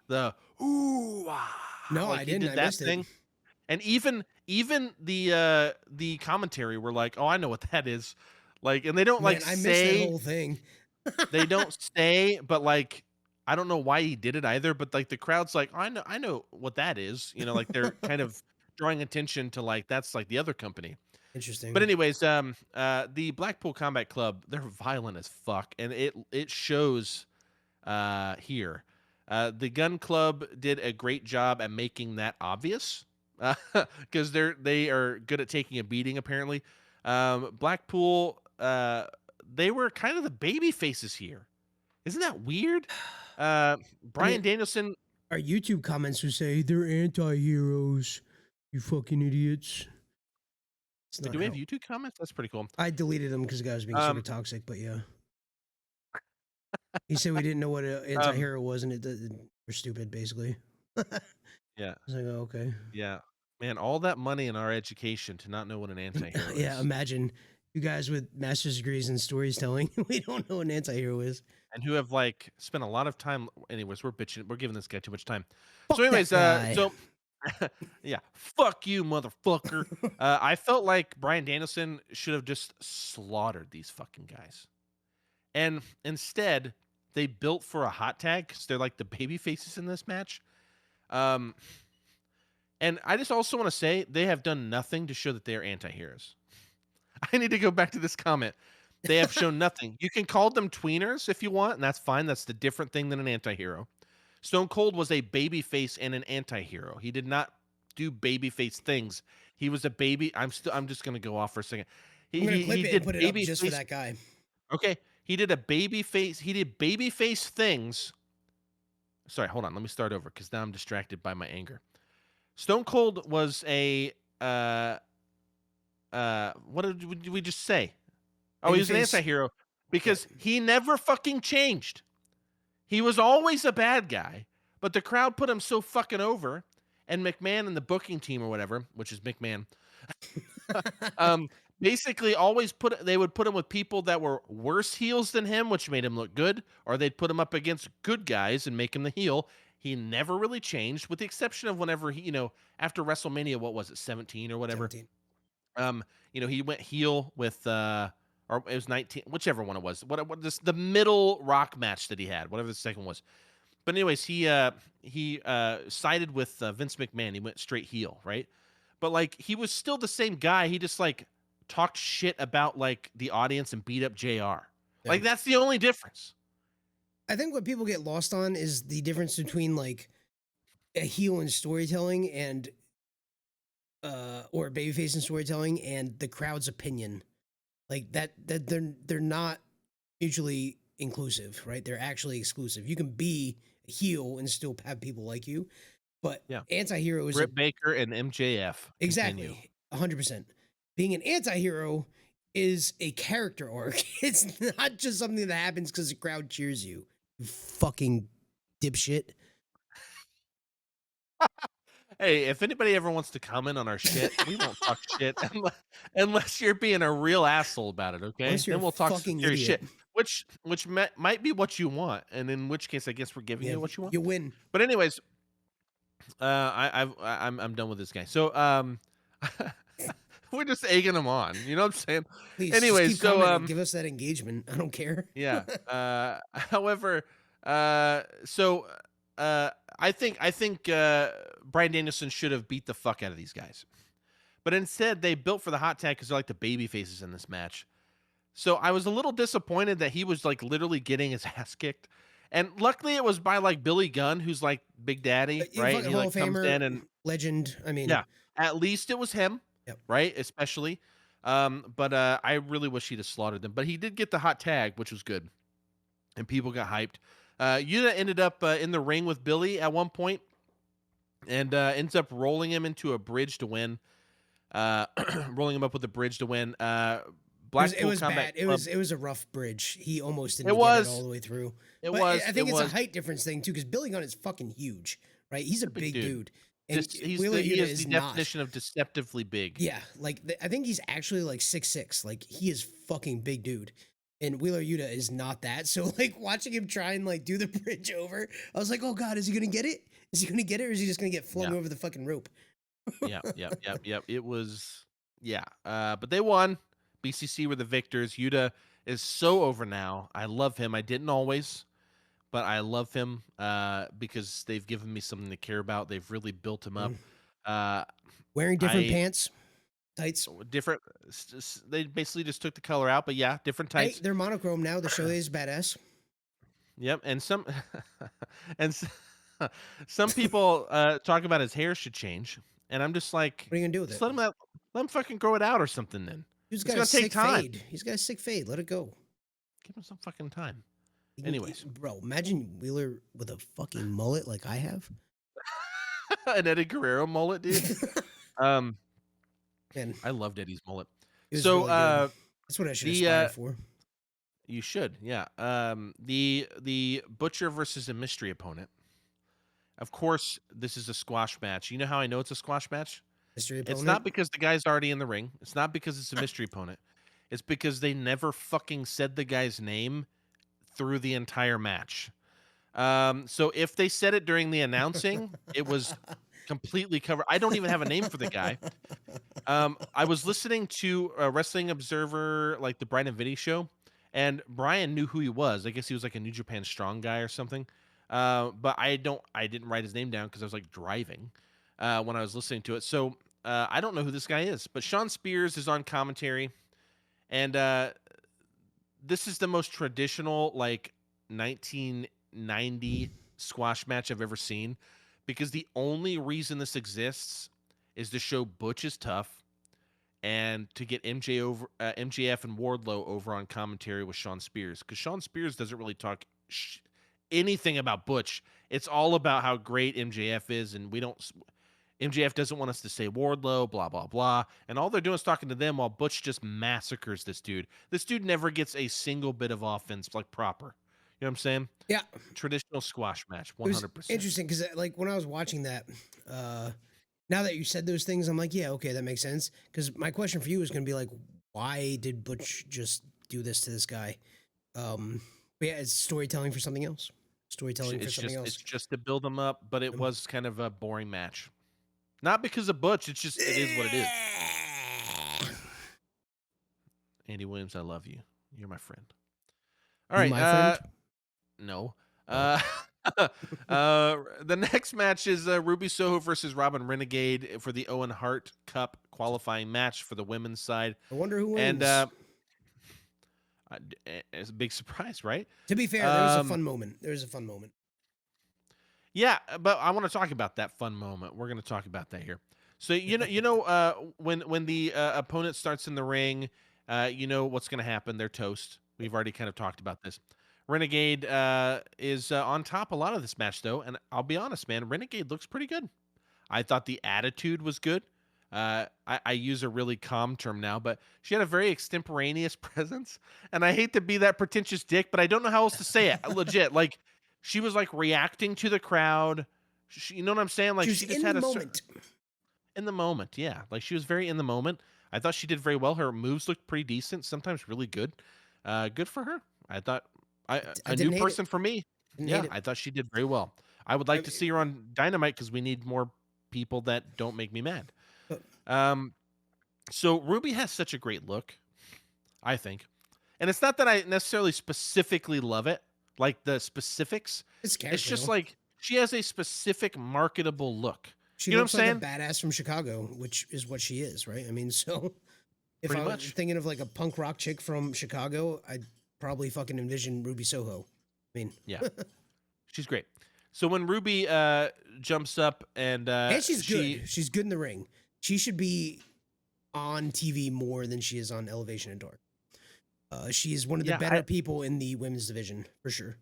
The ooh, No, like I he didn't. did I that missed it. thing. And even the commentary were like, "Oh, I know what that is." Like, and they don't Man, like I missed that say whole thing. they don't say, but like I don't know why he did it either. But like the crowd's like, oh, I know what that is. Like they're kind of drawing attention to like that's like the other company. But Interesting. anyways, the Blackpool Combat Club, they're violent as fuck, and it shows here. The Gun Club did a great job at making that obvious because they are good at taking a beating apparently. Blackpool, they were kind of the baby faces here. Isn't that weird? I Bryan mean, Danielson. our YouTube comments who say they're anti-heroes, you fucking idiots. It's Wait, not do we have how YouTube comments? That's pretty cool. I deleted them because the guy was being super Um, toxic. But yeah, he said we didn't know what an um, anti-hero was, and we're stupid, basically. I yeah, was like, oh, okay. yeah, man, all that money in our education to not know what an anti-hero Yeah, is, imagine you guys with master's degrees in storytelling. We don't know what an anti-hero is. and who have like spent a lot of time. Anyways, we're bitching. We're giving this guy too much time. So, Fuck that anyways, guy. so yeah, fuck you, motherfucker. I felt like Bryan Danielson should have just slaughtered these fucking guys. And instead, they built for a hot tag because they're like the baby faces in this match. Um, and I just also want to say they have done nothing to show that they are anti-heroes. I need to go back to this comment. They have shown nothing. You can call them tweeners if you want, and that's fine. That's the different thing than an anti-hero. Stone Cold was a baby face and an anti-hero. He did not do baby face things. He was a baby. I'm just gonna go off for a second. I'm gonna He clip it and did put it up baby just for face. that guy. Okay. He did a baby face. He did baby face things. Sorry, hold on. Let me start over because now I'm distracted by my anger. Stone Cold was a what did we just say? Oh, he was an Babyface. anti-hero Yeah. because he never fucking changed. He was always a bad guy, but the crowd put him so fucking over, and McMahon and the booking team or whatever, which is McMahon, um, basically always they would put him with people that were worse heels than him, which made him look good, or they'd put him up against good guys and make him the heel. He never really changed, with the exception of whenever he, after WrestleMania, what was it, 17 or whatever? 17. He went heel with or it was 19, whichever one it was. What this the middle rock match that he had, whatever the second was. But anyways, he sided with Vince McMahon. He went straight heel, right? But like he was still the same guy. He just like talked shit about like the audience and beat up JR. Yeah. Like that's the only difference. I think what people get lost on is the difference between like a heel in storytelling and or babyface in storytelling and the crowd's opinion. Like that they're not mutually inclusive, right? They're actually exclusive. You can be a heel and still have people like you, but Yeah. anti-hero is Britt Baker and MJF. Continue. exactly 100%. Being an anti-hero is a character arc. It's not just something that happens because the crowd cheers you. You fucking dipshit. Hey, if anybody ever wants to comment on our shit, we won't talk shit unless you're being a real asshole about it, okay? Unless you're Then a we'll talk some fucking serious idiot. shit, which might be what you want, and in which case, I guess we're giving Yeah, you what you want. you win. But anyways, I'm done with this guy. So we're just egging him on. You know what I'm saying? Please just Anyways, keep so commenting. Give us that engagement. I don't care. yeah. However, so I think Bryan Danielson should have beat the fuck out of these guys, but instead they built for the hot tag because they're like the baby faces in this match. So I was a little disappointed that he was like literally getting his ass kicked, and luckily it was by like Billy Gunn, who's like Big Daddy, right? And he Hall like of comes Famer, in and legend. I mean, yeah, at least it was him, yep. right? Especially. But I really wish he'd have slaughtered them. But he did get the hot tag, which was good, and people got hyped. Yuta ended up in the ring with Billy at one point, and ends up rolling him into a bridge to win. Rolling him up with a bridge to win. Blackpool it was Combat bad. Club. It was a rough bridge. He almost didn't It get was. it all the way through. It but was. I think it it's was. a height difference thing too, because Billy Gunn is fucking huge, right? He's a big dude. And He Yuta is the definition of deceptively big. Yeah, like I think he's actually like 6'6". Like he is fucking big dude. And Wheeler Yuta is not that. So like watching him try and like do the bridge over, I was like, oh God, is he gonna get it? Is he gonna get it, or is he just gonna get flung over the fucking rope? Yep. It was but they won. BCC were the victors. Yuta is so over now. I love him. I didn't always, but I love him because they've given me something to care about. They've really built him up. Wearing different pants, tights. Different. They basically just took the color out, but yeah, different tights. Hey, they're monochrome now. The show is badass. Yep, and some some people talk about his hair should change, and I'm just like, what are you gonna do with it? Let him fucking grow it out or something. Then He's it's got gonna a take sick time. fade. He's got a sick fade. Let it go. Give him some fucking time. Anyways, bro, imagine Wheeler with a fucking mullet like I have. An Eddie Guerrero mullet, dude. Man, I loved Eddie's mullet. So really that's what I should aspire for. You should, yeah. The Butcher versus a mystery opponent. Of course, this is a squash match. You know how I know it's a squash match? Mystery opponent? It's not because the guy's already in the ring. It's not because it's a mystery opponent. It's because they never fucking said the guy's name through the entire match. So if they said it during the announcing, it was completely covered. I don't even have a name for the guy. I was listening to a Wrestling Observer, like the Brian and Vinny show, and Brian knew who he was. I guess he was like a New Japan Strong guy or something. But I didn't write his name down because I was like driving when I was listening to it. So I don't know who this guy is. But Sean Spears is on commentary, and this is the most traditional like 1990 squash match I've ever seen, because the only reason this exists is to show Butch is tough and to get MJF and Wardlow over on commentary with Sean Spears, because Sean Spears doesn't really talk anything about Butch. It's all about how great MJF is, and MJF doesn't want us to say Wardlow, blah, blah, blah. And all they're doing is talking to them while Butch just massacres this dude. This dude never gets a single bit of offense, like proper. You know what I'm saying? Yeah. Traditional squash match, 100%. It was interesting because like when I was watching that, now that you said those things, I'm like, yeah, okay, that makes sense. Because my question for you is going to be like, why did Butch just do this to this guy? But yeah, it's storytelling for something else. It's just to build them up, but it was kind of a boring match. Not because of Butch, it is what it is. Andy Williams, I love you. You're my friend. All right. My friend? No. The next match is Ruby Soho versus Robin Renegade for the Owen Hart Cup qualifying match for the women's side. I wonder who wins. And it's a big surprise, right? To be fair, there was a fun moment. Yeah, but I want to talk about that fun moment. We're going to talk about that here. So when the opponent starts in the ring, you know what's going to happen. They're toast. We've already kind of talked about this. Renegade is on top a lot of this match, though, and I'll be honest, man, Renegade looks pretty good. I thought the attitude was good. I use a really calm term now, but she had a very extemporaneous presence, and I hate to be that pretentious dick, but I don't know how else to say it. Legit, like she was like reacting to the crowd. You know what I'm saying? Like She was just in had the a moment. in the moment, yeah. Like she was very in the moment. I thought she did very well. Her moves looked pretty decent, sometimes really good. Good for her. I thought I a new didn't hate it. person for me. Didn't hate Yeah, it. I thought she did very well. I would like to see her on Dynamite because we need more people that don't make me mad. Uh, Um, so Ruby has such a great look, I think. And it's not that I necessarily specifically love it, like the specifics. It's It's character just though. like she has a specific marketable look. She You know what looks I'm like a saying? badass from Chicago, which is what she is, right? I mean, so if Pretty I was much. thinking of like a punk rock chick from Chicago, I'd probably fucking envision Ruby Soho. I mean, Yeah. She's great. So when Ruby jumps up and and she's she good. She's good in the ring. She should be on TV more than she is on Elevation and Dark. She's one of the yeah, better people in the women's division for sure.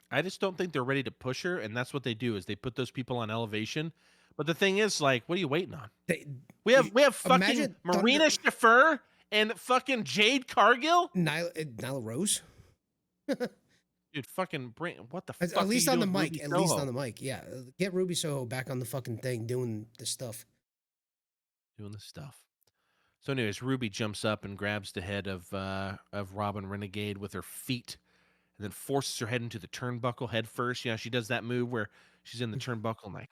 I just don't think they're ready to push her, and that's what they do is they put those people on elevation. But the thing is, like, what are you waiting on? They, We have fucking imagine Marina Shafir and fucking Jade Cargill. Nyla Rose. Dude, fucking bring what the At fuck are least you on the doing, mic. Ruby At least Soho? on the mic. Yeah. Get Ruby Soho back on the fucking thing doing this stuff. Doing this stuff. So, anyways, Ruby jumps up and grabs the head of Robin Renegade with her feet, and then forces her head into the turnbuckle head first. You know, she does that move where she's in the turnbuckle and like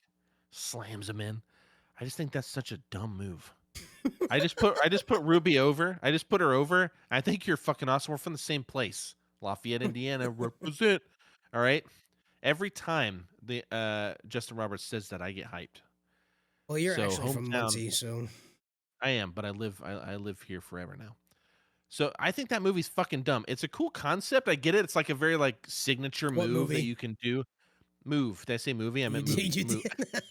slams him in. I just think that's such a dumb move. I just put Ruby over. I just put her over. I think you're fucking awesome. We're from the same place. Lafayette, Indiana, represent. All right. Every time the Justin Roberts says that, I get hyped. Well, you're So actually from hometown, Muncie, so I am, but I live here forever now. So I think that movie's fucking dumb. It's a cool concept. I get it. It's like a very like signature what move that movie? you can do. Move. Did I say movie? I You meant did. movie. You Move. did.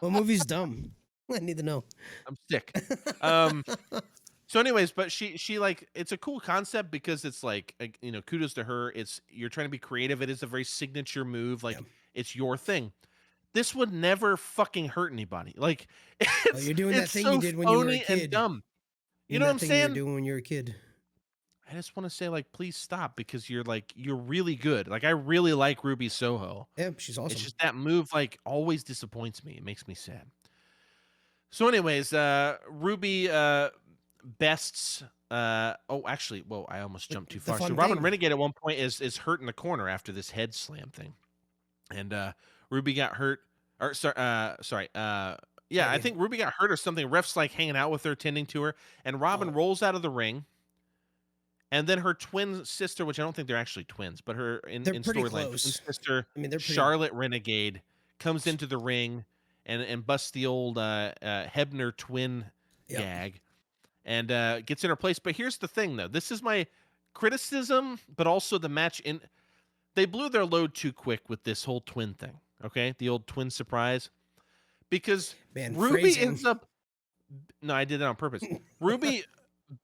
What movie's dumb? I need to know. I'm sick. Um, So, anyways, but she like it's a cool concept because it's like you know, kudos to her. It's you're trying to be creative. It is a very signature move. Yeah. Like it's your thing. This would never fucking hurt anybody. Like Well, it's you're doing that it's thing you so did when you were a phony and kid. dumb. You Doing know what that I'm thing you were saying? doing when you were a kid. I just want to say like please stop because you're really good. Like I really like Ruby Soho. Yeah, she's It's awesome. just that move like always disappoints me. It makes me sad. So, anyways, Ruby bests. Oh, actually, whoa! I almost jumped too The far. So, fun Robin thing. Renegade at one point is hurt in the corner after this head slam thing, and Ruby got hurt. Or sorry. Yeah, I Okay. think Ruby got hurt or something. Ref's like hanging out with her, tending to her, and Robin rolls out of the ring. And then her twin sister, which I don't think they're actually twins, but her They're in pretty storyline, twin close. sister I mean, they're pretty. Charlotte Renegade comes into the ring and busts the old Hebner twin Yep. gag and gets in her place. But here's the thing, though. This is my criticism, but also the match. They blew their load too quick with this whole twin thing. Okay, the old twin surprise, because Man, Ruby phrasing. ends up. No, I did that on purpose. Ruby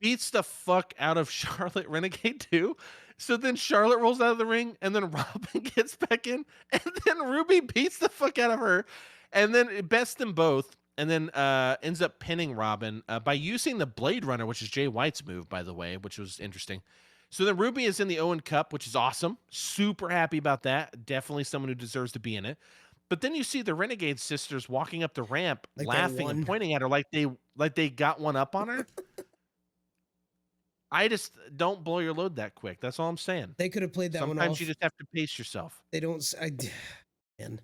beats the fuck out of Charlotte Renegade too. So then Charlotte rolls out of the ring, and then Robin gets back in, and then Ruby beats the fuck out of her, and then it bests them both, and then ends up pinning Robin by using the Blade Runner, which is Jay White's move, by the way, which was interesting. So then Ruby is in the Owen Cup, which is awesome. Super happy about that. Definitely someone who deserves to be in it. But then you see the Renegade sisters walking up the ramp, Like they laughing and won. pointing at her like they got one up on her. I just don't blow your load that quick. That's all I'm saying. They could have played that one Sometimes off. you just have to pace yourself. They don't. Man.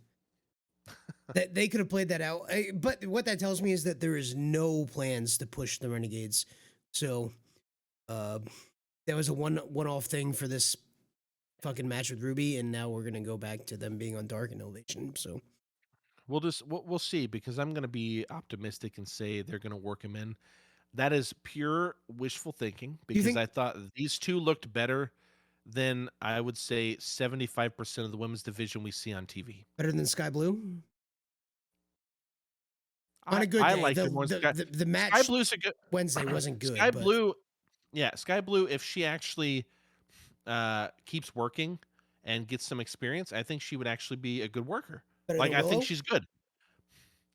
They could have played that out. But what that tells me is that there is no plans to push the Renegades. So, that was a one-off thing for this fucking match with Ruby, and now we're gonna go back to them being on Dark and Elevation. So We'll see because I'm gonna be optimistic and say they're gonna work him in. That is pure wishful thinking do you because think I thought these two looked better than I would say 75% of the women's division we see on TV. better than Sky Blue? On a good I day, like it more. the Sky match Blue's a good Wednesday wasn't good, Sky but Blue. Yeah, Sky Blue. If she actually keeps working and gets some experience, I think she would actually be a good worker. Better Like than I think Willow? she's good.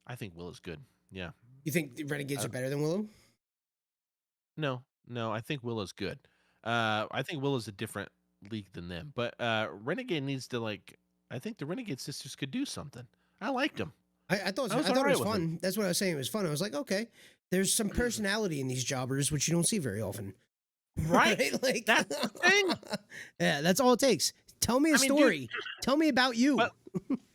I think Willow's good. Yeah. You think the Renegades Uh, are better than Willow? no, I think Willow's good. I think Willow's a different league than them. But Renegade needs to like. I think the Renegade sisters could do something. I liked them. I thought I was I all thought it right was with them. fun. That's what I was saying. It was fun. I was like, okay, there's some personality in these jobbers, which you don't see very often. Right? Like That's the thing. yeah, that's all it takes. Tell me a I mean, dude, story. Tell me about you. but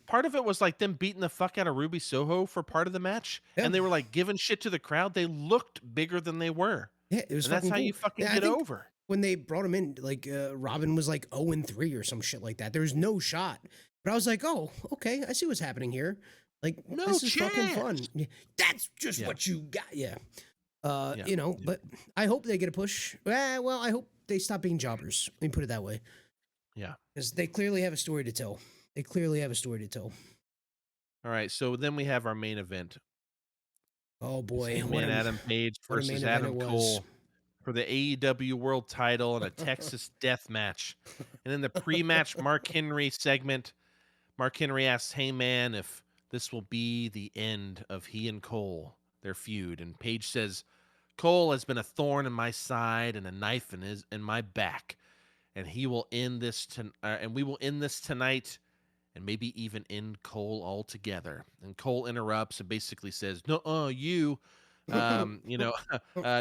part of it was like them beating the fuck out of Ruby Soho for part of the match, Yeah. and they were like giving shit to the crowd. They looked bigger than they were, Yeah, it was and that's fucking how cool. you fucking Yeah, I get think over. when they brought him in, like Robin was like 0-3 or some shit like that. There was no shot. But I was like, oh, okay, I see what's happening here. Like No this is fucking chance. fun. Yeah, that's just Yeah. what you got. Yeah. Yeah. You know, Yeah. but I hope they get a push. Well, I hope they stop being jobbers. Let me put it that way. Yeah. Because they clearly have a story to tell. They clearly have a story to tell. All right. So then we have our main event. Oh boy, Man, Adam Page what a main versus event Adam it was. Cole for the AEW World Title in a Texas Death Match. And in the pre-match Mark Henry segment, Mark Henry asks, "Hey man, if this will be the end of he and Cole, their feud." And Page says, "Cole has been a thorn in my side and a knife in my back, and he will end this and we will end this tonight, and maybe even end Cole altogether." And Cole interrupts and basically says, "No, you."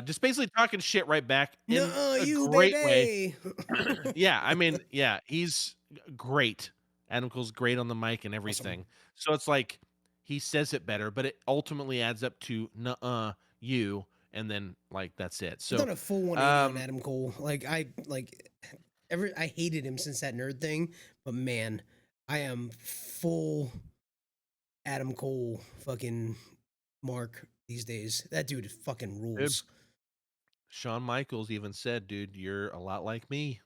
Just basically talking shit right back in No, a you great way. baby. Yeah, I mean, yeah, he's great. Adam Cole's great on the mic and Awesome. everything. So it's like he says it better, but it ultimately adds up to "nuh-uh, you," and then like that's it. I've So done a full 180 on Adam Cole. I hated him since that nerd thing, but man, I am full Adam Cole fucking mark these days. That dude fucking rules. Shawn Michaels even said, "Dude, you're a lot like me."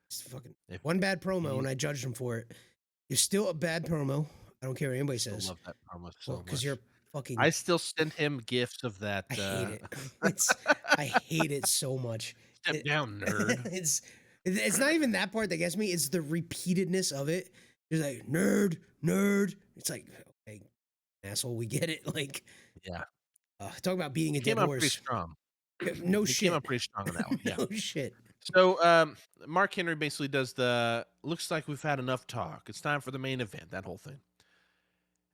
It's fucking If one bad promo, he- and I judged him for it. You're still a bad promo. I don't care what anybody I says. love that promo so Well, because much. you're fucking. I still send him gifts of that. I hate it. I hate it so much. Step down, nerd. It's not even that part that gets me. It's the repeatedness of it. It's like nerd, nerd. It's like, okay, asshole, we get it. Like, Yeah, talk about beating a he came dead out pretty horse. strong. No He shit. came out pretty strong on that one. Yeah. No shit. So Mark Henry basically does the "looks like we've had enough talk. It's time for the main event." That whole thing.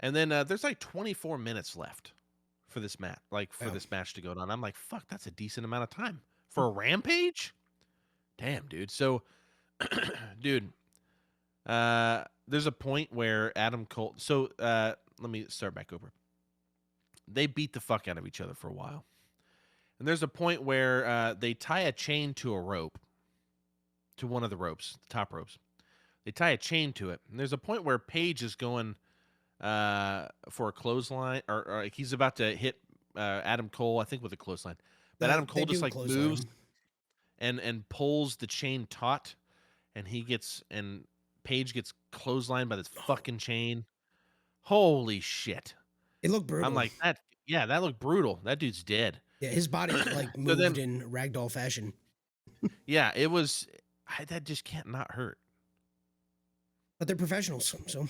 And then there's like 24 minutes left for this match, Wow. this match to go on. I'm like, fuck, that's a decent amount of time for a Rampage. Damn, dude. So, dude, there's a point where Adam Cole. So let me start back over. They beat the fuck out of each other for a while, and there's a point where they tie a chain to a rope, to one of the ropes, the top ropes. They tie a chain to it, and there's a point where Page is going for a clothesline, or like he's about to hit Adam Cole, I think, with a clothesline. But Adam Cole just like moves and pulls the chain taut, and Page gets clotheslined by this fucking chain. Holy shit! It looked brutal. I'm like that. Yeah, that looked brutal. That dude's dead. Yeah, his body like moved in ragdoll fashion. Yeah, it was. That just can't not hurt. But they're professionals, so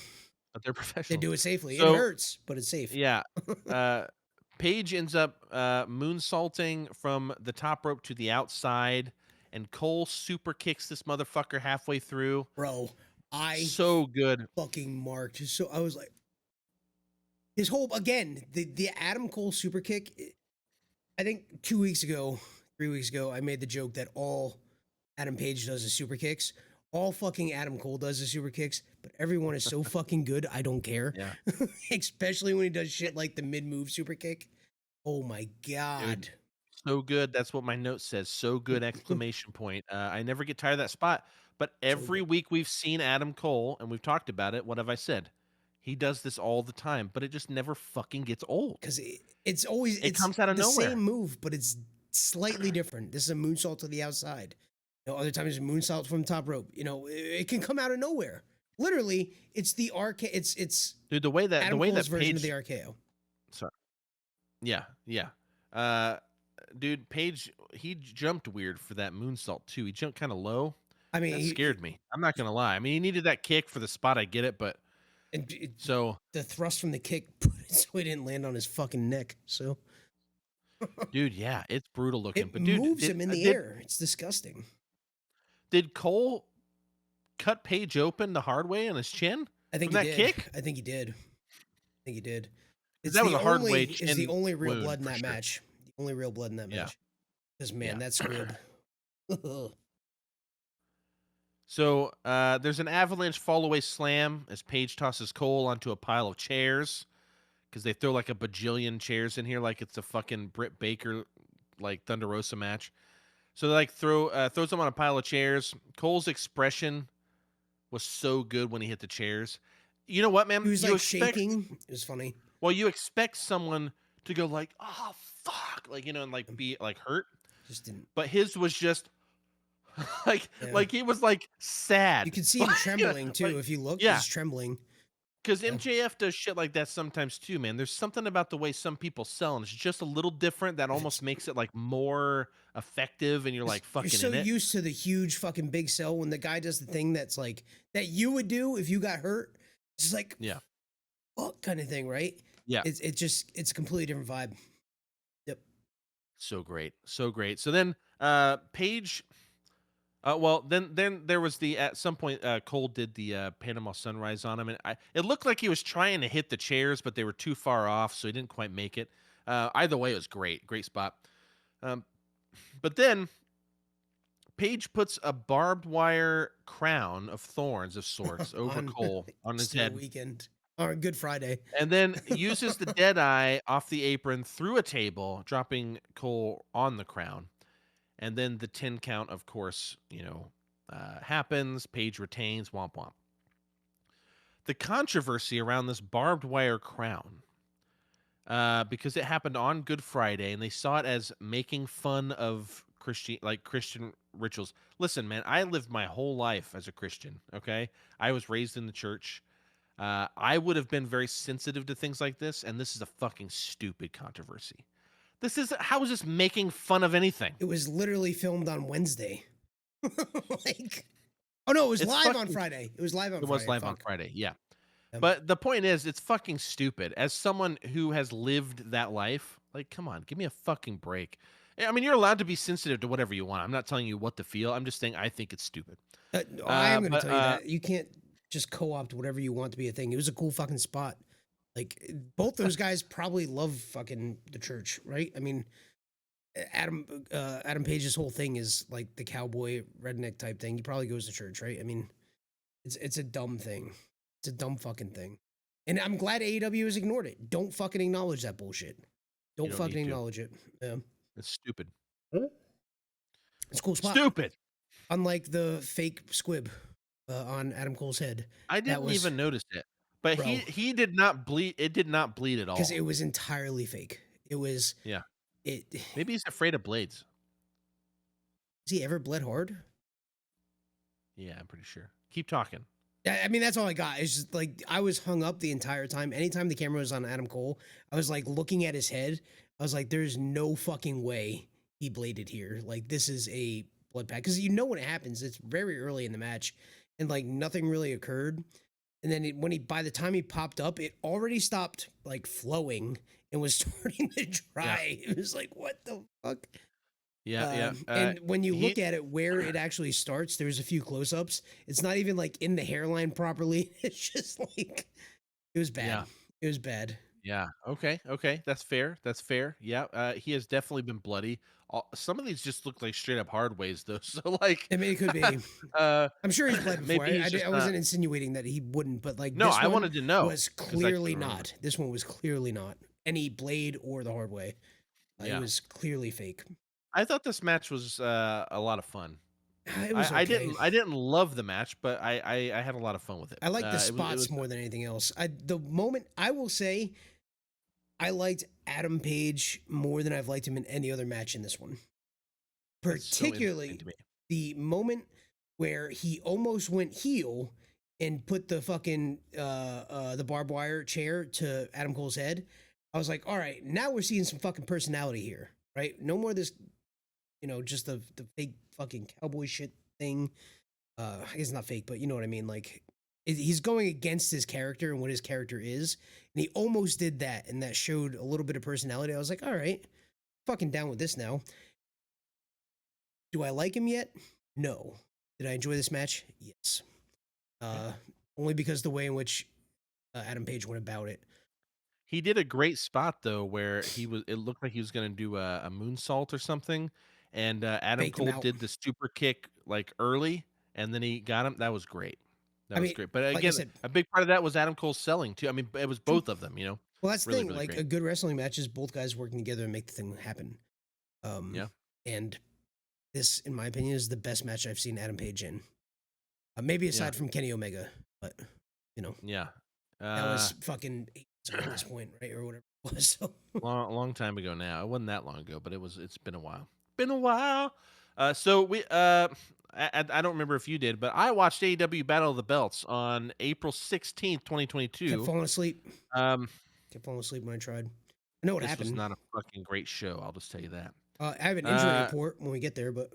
But they're professionals. they do it safely. So, it hurts, but it's safe. Yeah. Paige ends up moonsaulting from the top rope to the outside, and Cole super kicks this motherfucker halfway through. Bro, so good. Fucking marked. So I was like, his whole again the Adam Cole super kick. I think 2 weeks ago, 3 weeks ago, I made the joke that all Adam Page does is super kicks. All fucking Adam Cole does is super kicks, but everyone is so fucking good. I don't care. Yeah. Especially when he does shit like the mid-move super kick. Oh my God. Dude, so good. That's what my note says. So good! Exclamation point. I never get tired of that spot. But every week we've seen Adam Cole, and we've talked about it. What have I said? He does this all the time, but it just never fucking gets old. Because it's always it comes out of nowhere. Same move, but it's slightly different. This is a moonsault to the outside. Other times it's a moonsault from the top rope. It can come out of nowhere. Literally, it's the RKO. It's dude, the way that Adam Cole's version Page, of the RKO. Sorry. Yeah. Dude, Page, he jumped weird for that moonsault too. He jumped kind of low. I mean, That scared me. I'm not gonna lie. I mean, he needed that kick for the spot. I get it, but so, the thrust from the kick put it so he didn't land on his fucking neck. So dude, yeah, it's brutal looking. it But dude, moves him in the air. It's disgusting. did Cole cut Page open the hard way on his chin I think from he that did. kick? I think he did. I think he did. 'Cause that was a hard way It's the chin only real wound blood in for that sure. match. The only real blood in that Yeah, match. Because man, yeah. that's squib. So there's an avalanche fall away slam as Page tosses Cole onto a pile of chairs because they throw like a bajillion chairs in here like it's a fucking Britt Baker like Thunder Rosa match. So they like throws him on a pile of chairs. Cole's expression was so good when he hit the chairs. You know what, man? He was You like expect shaking. It was funny. well, you expect someone to go like, "Oh fuck," like and like be like hurt, Just didn't. but his was just like Yeah. like he was like sad. You could see him trembling too. Like, If you look, yeah, he's trembling. because Yeah. MJF does shit like that sometimes too, man. There's something about the way some people sell, and it's just a little different that almost makes it like more effective, and you're like You're fucking so in it. used to the huge fucking big sell when the guy does the thing that's like that you would do if you got hurt. It's just like Yeah, fuck kind of thing, right? yeah. It's a completely different vibe. Yep. So great, so great. So then, Paige. Well, then there was the at some point Cole did the Panama Sunrise on him, and it looked like he was trying to hit the chairs, but they were too far off, so he didn't quite make it. Either way, it was great spot. But then Paige puts a barbed wire crown of thorns of sorts over Cole on his head, Weekend or Good Friday. and then uses the dead eye off the apron through a table, dropping Cole on the crown. And then the 10 count, of course, happens. Paige retains. Womp womp. The controversy around this barbed wire crown, because it happened on Good Friday, and they saw it as making fun of Christian rituals. Listen, man, I lived my whole life as a Christian. Okay, I was raised in the church. I would have been very sensitive to things like this, and this is a fucking stupid controversy. How is this making fun of anything? It was literally filmed on Wednesday. Like, oh no, it was live on Friday. It was live on Friday. It was live on Friday, yeah. But the point is, it's fucking stupid. As someone who has lived that life, like, come on, give me a fucking break. I mean, you're allowed to be sensitive to whatever you want. I'm not telling you what to feel. I'm just saying I think it's stupid. I am going to tell you that. You can't just co-opt whatever you want to be a thing. It was a cool fucking spot. Like, both those guys probably love fucking the church, right? I mean, Adam Page's whole thing is like the cowboy redneck type thing. He probably goes to church, right? I mean, it's a dumb thing. It's a dumb fucking thing. And I'm glad AEW has ignored it. Don't fucking acknowledge that bullshit. Don't fucking acknowledge it. Yeah. It's stupid. It's a cool spot. Stupid. Unlike the fake squib on Adam Cole's head. I didn't even notice it. But he did not bleed. It did not bleed at all. Because it was entirely fake. It was. Yeah. Maybe he's afraid of blades. Has he ever bled hard? Yeah, I'm pretty sure. Keep talking. I mean, that's all I got. It's just like I was hung up the entire time. Anytime the camera was on Adam Cole, I was like looking at his head. I was like, there's no fucking way he bladed here. Like, this is a blood pack. Because you know when it happens, it's very early in the match. And like nothing really occurred. And then by the time he popped up, it already stopped like flowing and was starting to dry. Yeah. It was like, what the fuck? Yeah. And when you look at it, where it actually starts, there's a few close-ups. It's not even like in the hairline properly. It's just like, it was bad. Yeah. It was bad. Yeah. Okay. That's fair. Yeah. He has definitely been bloody. Some of these just look like straight up hard ways though. So like, I mean, it could be. I'm sure he's bled before. I wasn't insinuating that he wouldn't, but like, no, I wanted to know. Was clearly not. This one was clearly not any blade or the hard way. It was clearly fake. I thought this match was a lot of fun. It was okay. I didn't love the match, but I had a lot of fun with it. I like the spots more than anything else. The moment I will say, I liked Adam Page more than I've liked him in any other match in this one. Particularly the moment where he almost went heel and put the fucking the barbed wire chair to Adam Cole's head. I was like, all right, now we're seeing some fucking personality here, right? No more this, just the fake fucking cowboy shit thing. It's not fake, but you know what I mean. Like he's going against his character and what his character is, and he almost did that, and that showed a little bit of personality. I was like, all right, fucking down with this now. Do I like him yet? No. Did I enjoy this match? Yes. Only because the way in which Adam Page went about it. He did a great spot though, where it looked like he was gonna do a moonsault or something, and Adam Faked him Cole out. did the super kick like early, and then he got him. That was great. That I was mean, great. But like I again, said, a big part of that was Adam Cole selling too. I mean, it was true. both of them. You know, Well, that's the really, thing. really Like great. a good wrestling match is both guys working together and make the thing happen. Yeah. And this, in my opinion, is the best match I've seen Adam Page in. Maybe Yeah. aside from Kenny Omega, but you know, Yeah. that was fucking 8 years ago at this point, right, or whatever it was. So long time ago now. It wasn't that long ago, but it's been a while. Been a while. So I don't remember if you did, but I watched AEW Battle of the Belts on April 16th, kept 2022. falling asleep. Um, Kept falling asleep when I tried. I know what this was happened. not a fucking great show, I'll just tell you that. I have an injury report when we get there, but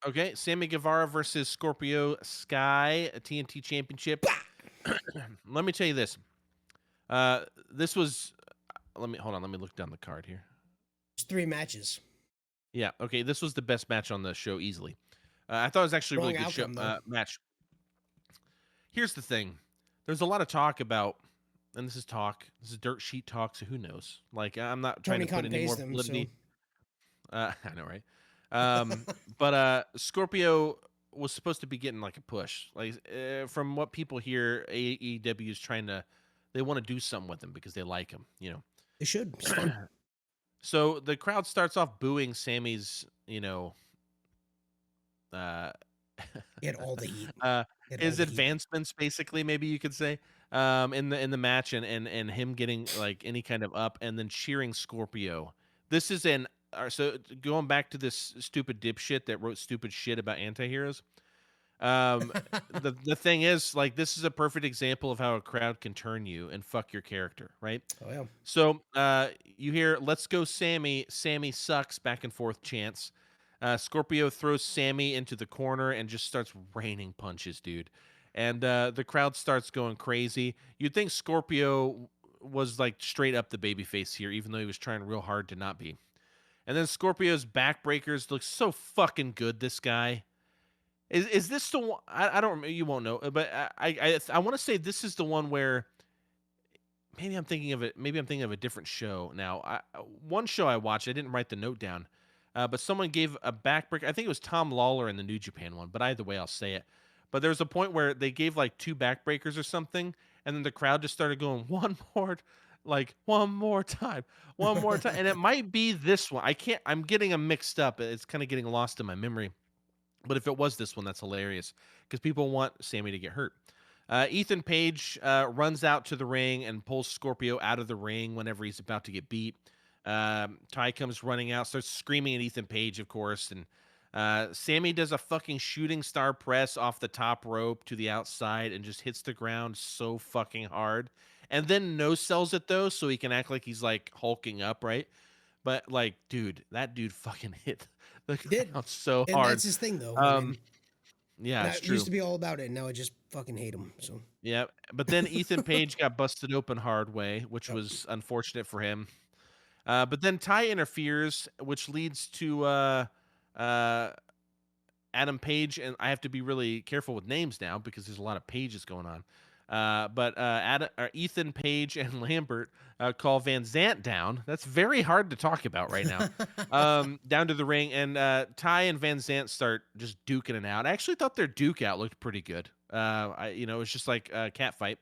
Okay, Sammy Guevara versus Scorpio Sky, a TNT Championship. Let me tell you this. This was let me look down the card here. it's 3 matches. Yeah, okay, this was the best match on the show easily. I thought it was actually a really Wrong good show outcome, though. match. Here's the thing. There's a lot of talk about, and this is talk. This is dirt sheet talk, so who knows? Like, I'm not trying Tony to put Khan any more pays them, validity. so I know, right? But Scorpio was supposed to be getting like a push. Like, from what people hear, AEW is they want to do something with him because they like him, you know. they should. It's fun. So the crowd starts off booing Sammy's, He had all the heat. uh, He had all his the heat. advancements, basically, maybe you could say, in the match, and him getting like any kind of up, and then cheering Scorpio. This is so going back to this stupid dipshit that wrote stupid shit about antiheroes. The thing is, like, this is a perfect example of how a crowd can turn you and fuck your character, right? Oh yeah. So you hear "Let's go, Sammy." Sammy sucks. Back and forth chants. Scorpio throws Sammy into the corner and just starts raining punches, dude. And the crowd starts going crazy. You'd think Scorpio was like straight up the babyface here, even though he was trying real hard to not be. And then Scorpio's backbreakers look so fucking good. This guy is this the one? I don't. You won't know, but I want to say this is the one where maybe I'm thinking of it. Maybe I'm thinking of a different show now. One show I watched, I didn't write the note down, but someone gave a backbreaker. I think it was Tom Lawler in the New Japan one, but either way, I'll say it. But there was a point where they gave like 2 backbreakers or something, and then the crowd just started going one more time, one more time, and it might be this one. I can't. I'm getting them mixed up. It's kind of getting lost in my memory. But if it was this one, that's hilarious because people want Sammy to get hurt. Ethan Page runs out to the ring and pulls Scorpio out of the ring whenever he's about to get beat. Ty comes running out, starts screaming at Ethan Page, of course, and Sammy does a fucking shooting star press off the top rope to the outside and just hits the ground so fucking hard. And then no sells it though, so he can act like he's like hulking up, right? But like, dude, that dude fucking hit the ground so And hard. that's his thing, though. I mean, Yeah, it's I true. used to be all about it, and now I just fucking hate him. So Yeah, but then Ethan Page got busted open hard way, which Yep. was unfortunate for him. But then Ty interferes, which leads to uh, Adam Page, and I have to be really careful with names now because there's a lot of pages going on. But Ethan Page and Lambert call Van Zant down. That's very hard to talk about right now. Down to the ring, and Ty and Van Zant start just duking it out. I actually thought their duke out looked pretty good. It was just like a cat fight.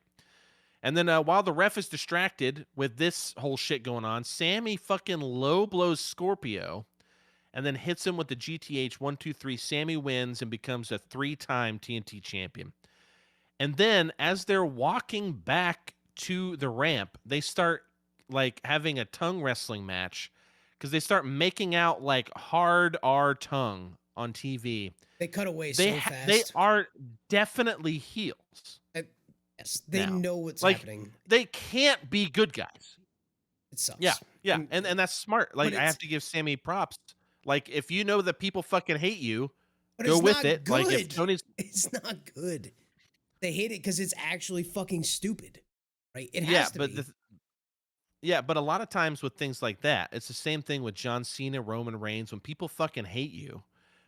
And then while the ref is distracted with this whole shit going on, Sammy fucking low blows Scorpio and then hits him with the GTH 1-2-3. Sammy wins and becomes a 3-time TNT champion. And then as they're walking back to the ramp, they start like having a tongue wrestling match because they start making out like hard R tongue on TV. they cut away so fast. They are definitely heels. Yes, they now. know what's Like, happening. They can't be good guys. It sucks. Yeah, and that's smart. Like, but I have to give Sammy props. Like, if you know that people fucking hate you, But go it's with not it. Like if good. Tony's It's not good. They hate it because it's actually fucking stupid, right? It yeah, has to but be. yeah, but a lot of times with things like that, it's the same thing with John Cena, Roman Reigns. When people fucking hate you,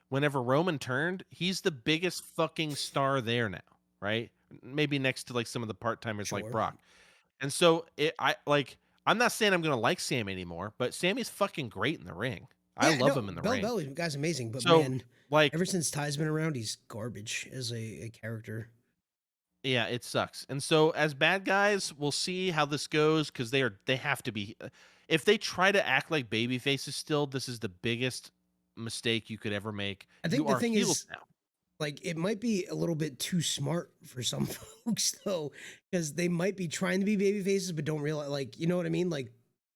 whenever Roman turned, he's the biggest fucking star there now, right? Maybe next to like some of the part timers like Sure. Brock. And so I'm not saying I'm gonna like Sam anymore, but Sammy's fucking great in the ring. I Yeah, love no, him in the Bell ring. Belly guy's amazing, but So man, like ever since Ty's been around, he's garbage as a character. yeah, it sucks. And so as bad guys, we'll see how this goes because they have to be. If they try to act like baby faces still, this is the biggest mistake you could ever make. I You think the are thing heels is, now. like, it might be a little bit too smart for some folks, though, because they might be trying to be baby faces, but don't realize, like, you know what I mean? Like,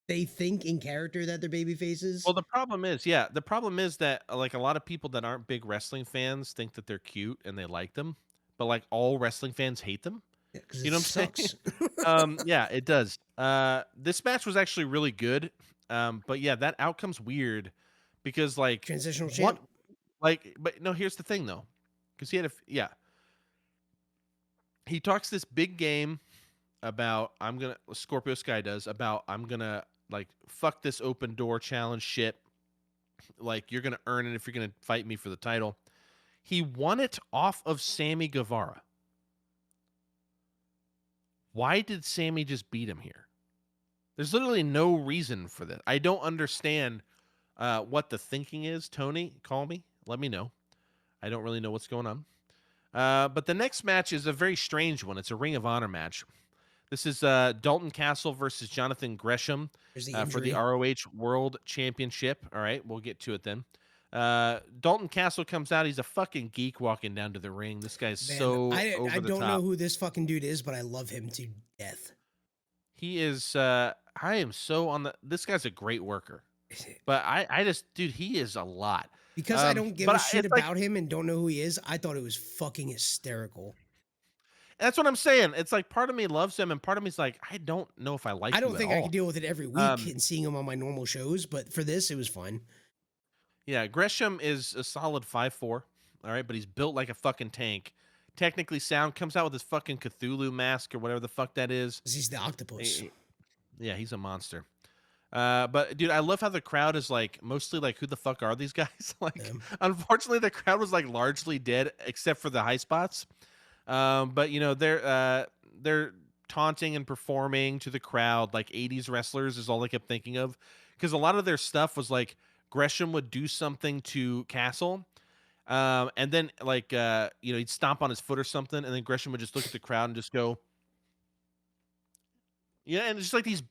they think in character that they're baby faces. Well, the problem is that like a lot of people that aren't big wrestling fans think that they're cute and they like them, but like all wrestling fans hate them. Yeah, because You it know what I'm saying? sucks. Yeah, it does. This match was actually really good. But yeah, that outcome's weird because like Transitional what champ. like but no, here's the thing though. Because he talks this big game about Scorpio Sky does about I'm gonna like fuck this open door challenge shit. Like you're gonna earn it if you're gonna fight me for the title. He won it off of Sammy Guevara. Why did Sammy just beat him here? There's literally no reason for this. I don't understand what the thinking is. Tony, call me. Let me know. I don't really know what's going on. But the next match is a very strange one. It's a Ring of Honor match. This is Dalton Castle versus Jonathan Gresham There's the for the injury. ROH World Championship. All right, we'll get to it then. Dalton Castle comes out. He's a fucking geek walking down to the ring. This guy's Man, so I over the don't know top. who this fucking dude is, but I love him to death. He is. I am so on the. This guy's a great worker, but I just, dude, he is a lot. Because I don't give But a shit it's like about him and don't know who he is, I thought it was fucking hysterical. that's what I'm saying. It's like part of me loves him, and part of me's like, I don't know if I like I you don't at think I could all. deal with it every week and seeing him on my normal shows, but for this, it was fun. Yeah, Gresham is a solid 5'4", all right, but he's built like a fucking tank. Technically sound, comes out with his fucking Cthulhu mask or whatever the fuck that is. 'Cause he's the octopus. Yeah, he's a monster. But dude, I love how the crowd is like mostly like, who the fuck are these guys? Like, unfortunately, the crowd was like largely dead except for the high spots. But you know, they're taunting and performing to the crowd like 80s wrestlers is all I kept thinking of, because a lot of their stuff was like Gresham would do something to Castle, and then like he'd stomp on his foot or something, and then Gresham would just look at the crowd and just go, yeah, and it's just like these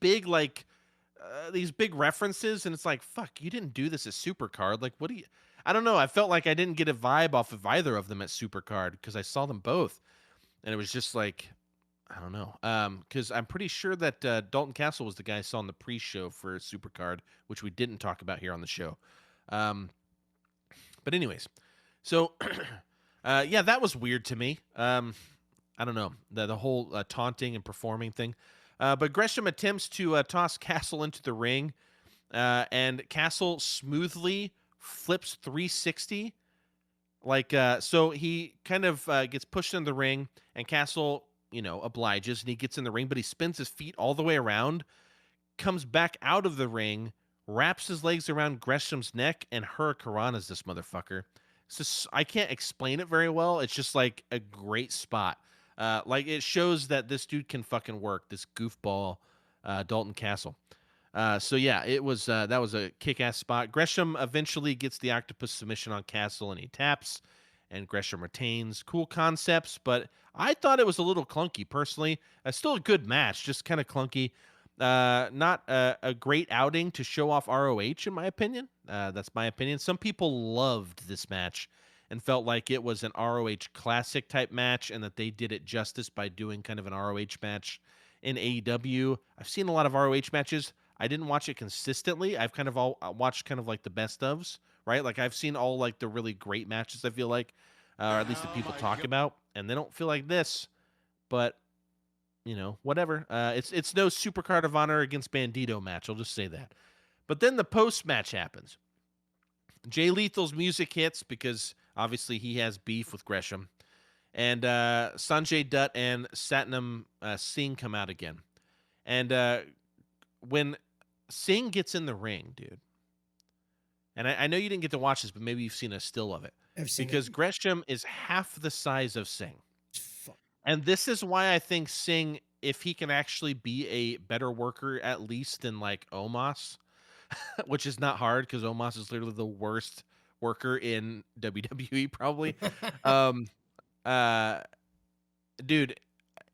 big references, and it's like, fuck, you didn't do this at Supercard. Like, what do you? I don't know. I felt like I didn't get a vibe off of either of them at Supercard because I saw them both, and it was just like, I don't know. Because I'm pretty sure that Dalton Castle was the guy I saw in the pre-show for Supercard, which we didn't talk about here on the show. But anyways, so yeah, that was weird to me. I don't know, the whole taunting and performing thing. But Gresham attempts to toss Castle into the ring, and Castle smoothly flips 360. Like, so he kind of gets pushed in the ring, and Castle, obliges, and he gets in the ring, but he spins his feet all the way around, comes back out of the ring, wraps his legs around Gresham's neck, and hurricanranas this motherfucker. It's just, I can't explain it very well. It's just like a great spot. Like, it shows that this dude can fucking work, this goofball Dalton Castle. So yeah, it was that was a kick-ass spot. Gresham eventually gets the octopus submission on Castle, and he taps, and Gresham retains. Cool concepts, but I thought it was a little clunky personally. Still a good match, just kind of clunky. Not a great outing to show off ROH, in my opinion. That's my opinion. Some people loved this match and felt like it was an ROH classic type match, and that they did it justice by doing kind of an ROH match in AEW. I've seen a lot of ROH matches. I didn't watch it consistently. I've kind of watched kind of like the best ofs, right? Like, I've seen all like the really great matches, I feel like, or at least that people talk about, and they don't feel like this. But whatever. It's no Supercard of Honor against Bandito match. I'll just say that. But then the post match happens. Jay Lethal's music hits because Obviously, he has beef with Gresham. And Sanjay Dutt and Satnam Singh come out again. And when Singh gets in the ring, dude, and I know you didn't get to watch this, but maybe you've seen a still of it. I've seen Because it. Gresham is half the size of Singh. Fuck. And this is why I think Singh, if he can actually be a better worker, at least than like Omos, which is not hard because Omos is literally the worst worker in WWE, probably. um, uh, dude,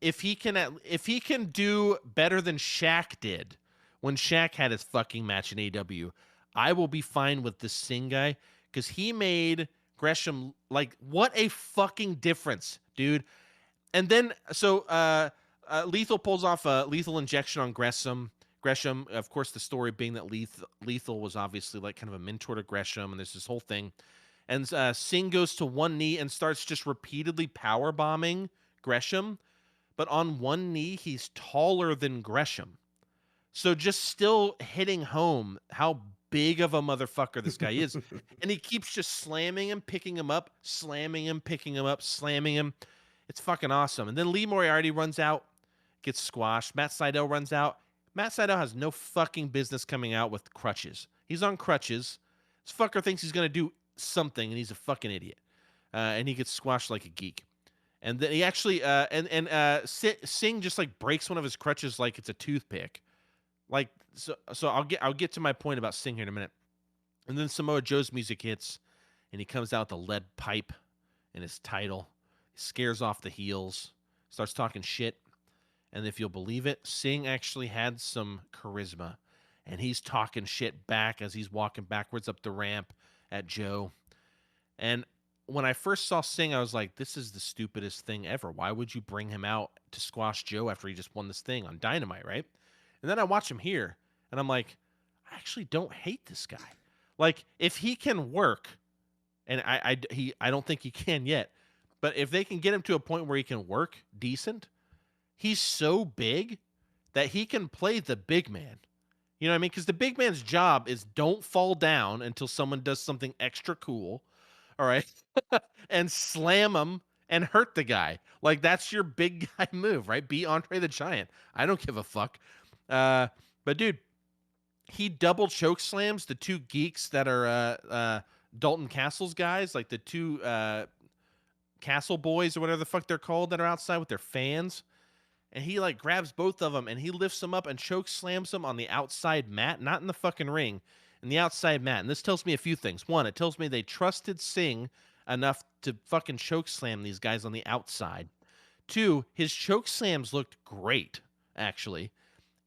if he can do better than Shaq did when Shaq had his fucking match in AEW, I will be fine with this Singh guy because he made Gresham like what a fucking difference, dude. And then Lethal pulls off a lethal injection on Gresham. Gresham, of course, the story being that Lethal was obviously like kind of a mentor to Gresham, and there's this whole thing. And Singh goes to one knee and starts just repeatedly power bombing Gresham, but on one knee he's taller than Gresham, so just still hitting home how big of a motherfucker this guy is. And he keeps just slamming him, picking him up, slamming him, picking him up, slamming him. It's fucking awesome. And then Lee Moriarty runs out, gets squashed. Matt Sydal runs out. Matt Sydal has no fucking business coming out with crutches. He's on crutches. This fucker thinks he's going to do something, and he's a fucking idiot. And he gets squashed like a geek. And then he actually, Singh just like breaks one of his crutches like it's a toothpick. Like, so I'll get to my point about Singh here in a minute. And then Samoa Joe's music hits, and he comes out with a lead pipe in his title. Scares off the heels, starts talking shit, and if you'll believe it, Singh actually had some charisma, and he's talking shit back as he's walking backwards up the ramp at Joe. And when I first saw Singh, I was like, this is the stupidest thing ever. Why would you bring him out to squash Joe after he just won this thing on Dynamite, right? And then I watch him here, and I'm like, I actually don't hate this guy. Like, if he can work, and I don't think he can yet, but if they can get him to a point where he can work decent, he's so big that he can play the big man. You know what I mean? Because the big man's job is don't fall down until someone does something extra cool, all right? And slam him and hurt the guy. Like, that's your big guy move, right? Be Andre the Giant. I don't give a fuck. But, dude, he double choke slams the two geeks that are Dalton Castle's guys, like the two Castle Boys or whatever the fuck they're called that are outside with their fans. And he like grabs both of them and he lifts them up and choke slams them on the outside mat, not in the fucking ring, in the outside mat. And this tells me a few things. One, it tells me they trusted Singh enough to fucking choke slam these guys on the outside. Two, his choke slams looked great, actually.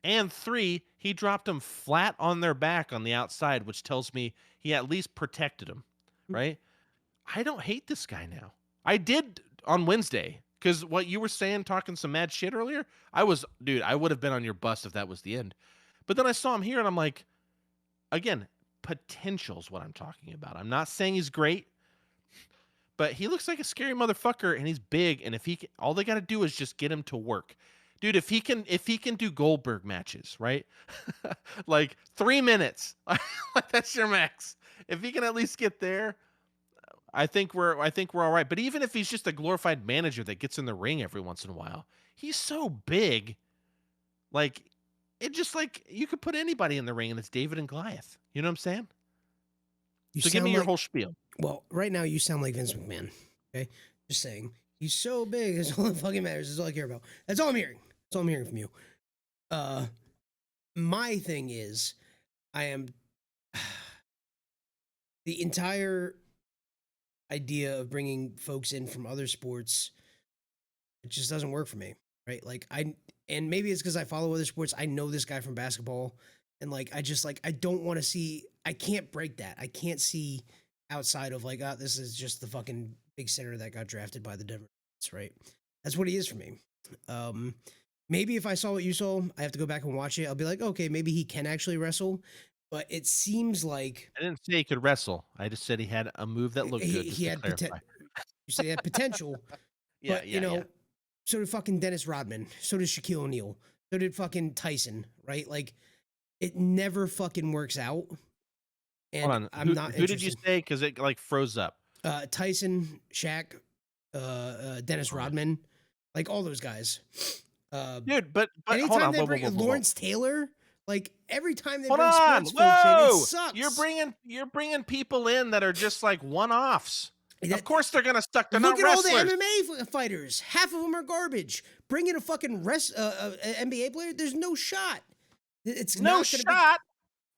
And three, he dropped them flat on their back on the outside, which tells me he at least protected them, right? I don't hate this guy now. I did on Wednesday, because what you were saying, talking some mad shit earlier, I would have been on your bus if that was the end. But then I saw him here, and I'm like, again, potential's what I'm talking about. I'm not saying he's great, but he looks like a scary motherfucker, and he's big, and all they got to do is just get him to work. Dude, if he can do Goldberg matches, right? Like 3 minutes, like that's your max. If he can at least get there, I think we're all right. But even if he's just a glorified manager that gets in the ring every once in a while, he's so big. Like, it just like you could put anybody in the ring and it's David and Goliath. You know what I'm saying? So give me your whole spiel. Well, right now you sound like Vince McMahon. Okay, just saying. He's so big. That's all that fucking matters. That's all I care about. That's all I'm hearing. That's all I'm hearing from you. My thing is, I am the entire idea of bringing folks in from other sports. It just doesn't work for me, right? Like and maybe it's because I follow other sports. I know this guy from basketball, and like I just like I don't want to see. I can't break that. I can't see outside of like, this is just the fucking big center that got drafted by the Denver Nuggets, right? That's what he is for me. Maybe if I saw what you saw, I have to go back and watch it. I'll be like, okay, maybe he can actually wrestle. But it seems like I didn't say he could wrestle. I just said he had a move that looked good. He had potential. You say he had potential. But you know, so did fucking Dennis Rodman. So did Shaquille O'Neal. So did fucking Tyson. Right? Like, it never fucking works out. And hold on. I'm not. Who did you say? Because it like froze up. Tyson, Shaq, Dennis Oh, yeah. Rodman, like all those guys. Dude, but hold Anytime on, they whoa, bring whoa. Lawrence Taylor, like every time they Hold bring on, sports folks in, it whoa! You're sucks. bringing people in that are just like one-offs. Of course they're gonna suck. They're Look not at all the wrestlers. MMA fighters. Half of them are garbage. Bring in a fucking NBA player. There's no shot. It's No not gonna be. shot.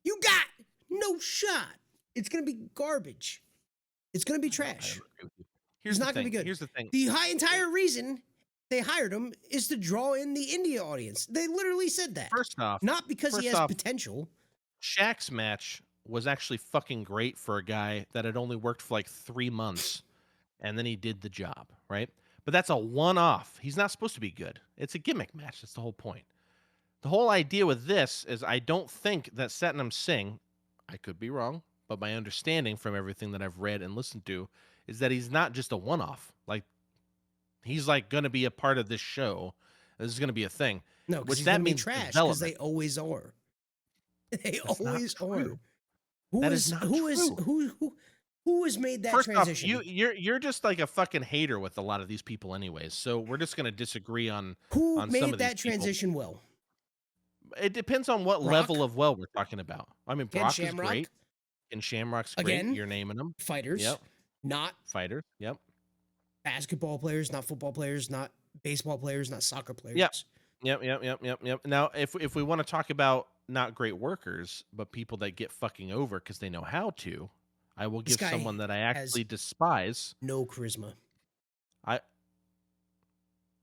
You got no shot. It's gonna be garbage. It's gonna be trash. I don't agree with you. He's not gonna be good. Here's the thing. The entire reason they hired him is to draw in the India audience. They literally said that. First off, Not because he has potential. Shaq's match was actually fucking great for a guy that had only worked for like 3 months, and then he did the job, right? But that's a one-off. He's not supposed to be good. It's a gimmick match. That's the whole point. The whole idea with this is I don't think that Satnam Singh, I could be wrong, but my understanding from everything that I've read and listened to is that he's not just a one-off. Like, he's like going to be a part of this show. This is going to be a thing. No, because which he's that gonna be means trash. Because development. they always are. They That's not always are. true. That is not true. Who has made that First off, transition? you're just like a fucking hater with a lot of these people, anyways. So we're just gonna disagree on Who on some made of these that people. transition well? It depends on what Brock? level of well we're talking about. I mean, Ken Brock Shamrock? is great, and Shamrock's great. Again, You're naming them. Fighters, Yep. not Fighters. Yep. basketball players, not football players, not baseball players, not soccer players. Yep. Now, if we want to talk about not great workers, but people that get fucking over because they know how to, I will This give guy someone that I has actually despise. no charisma.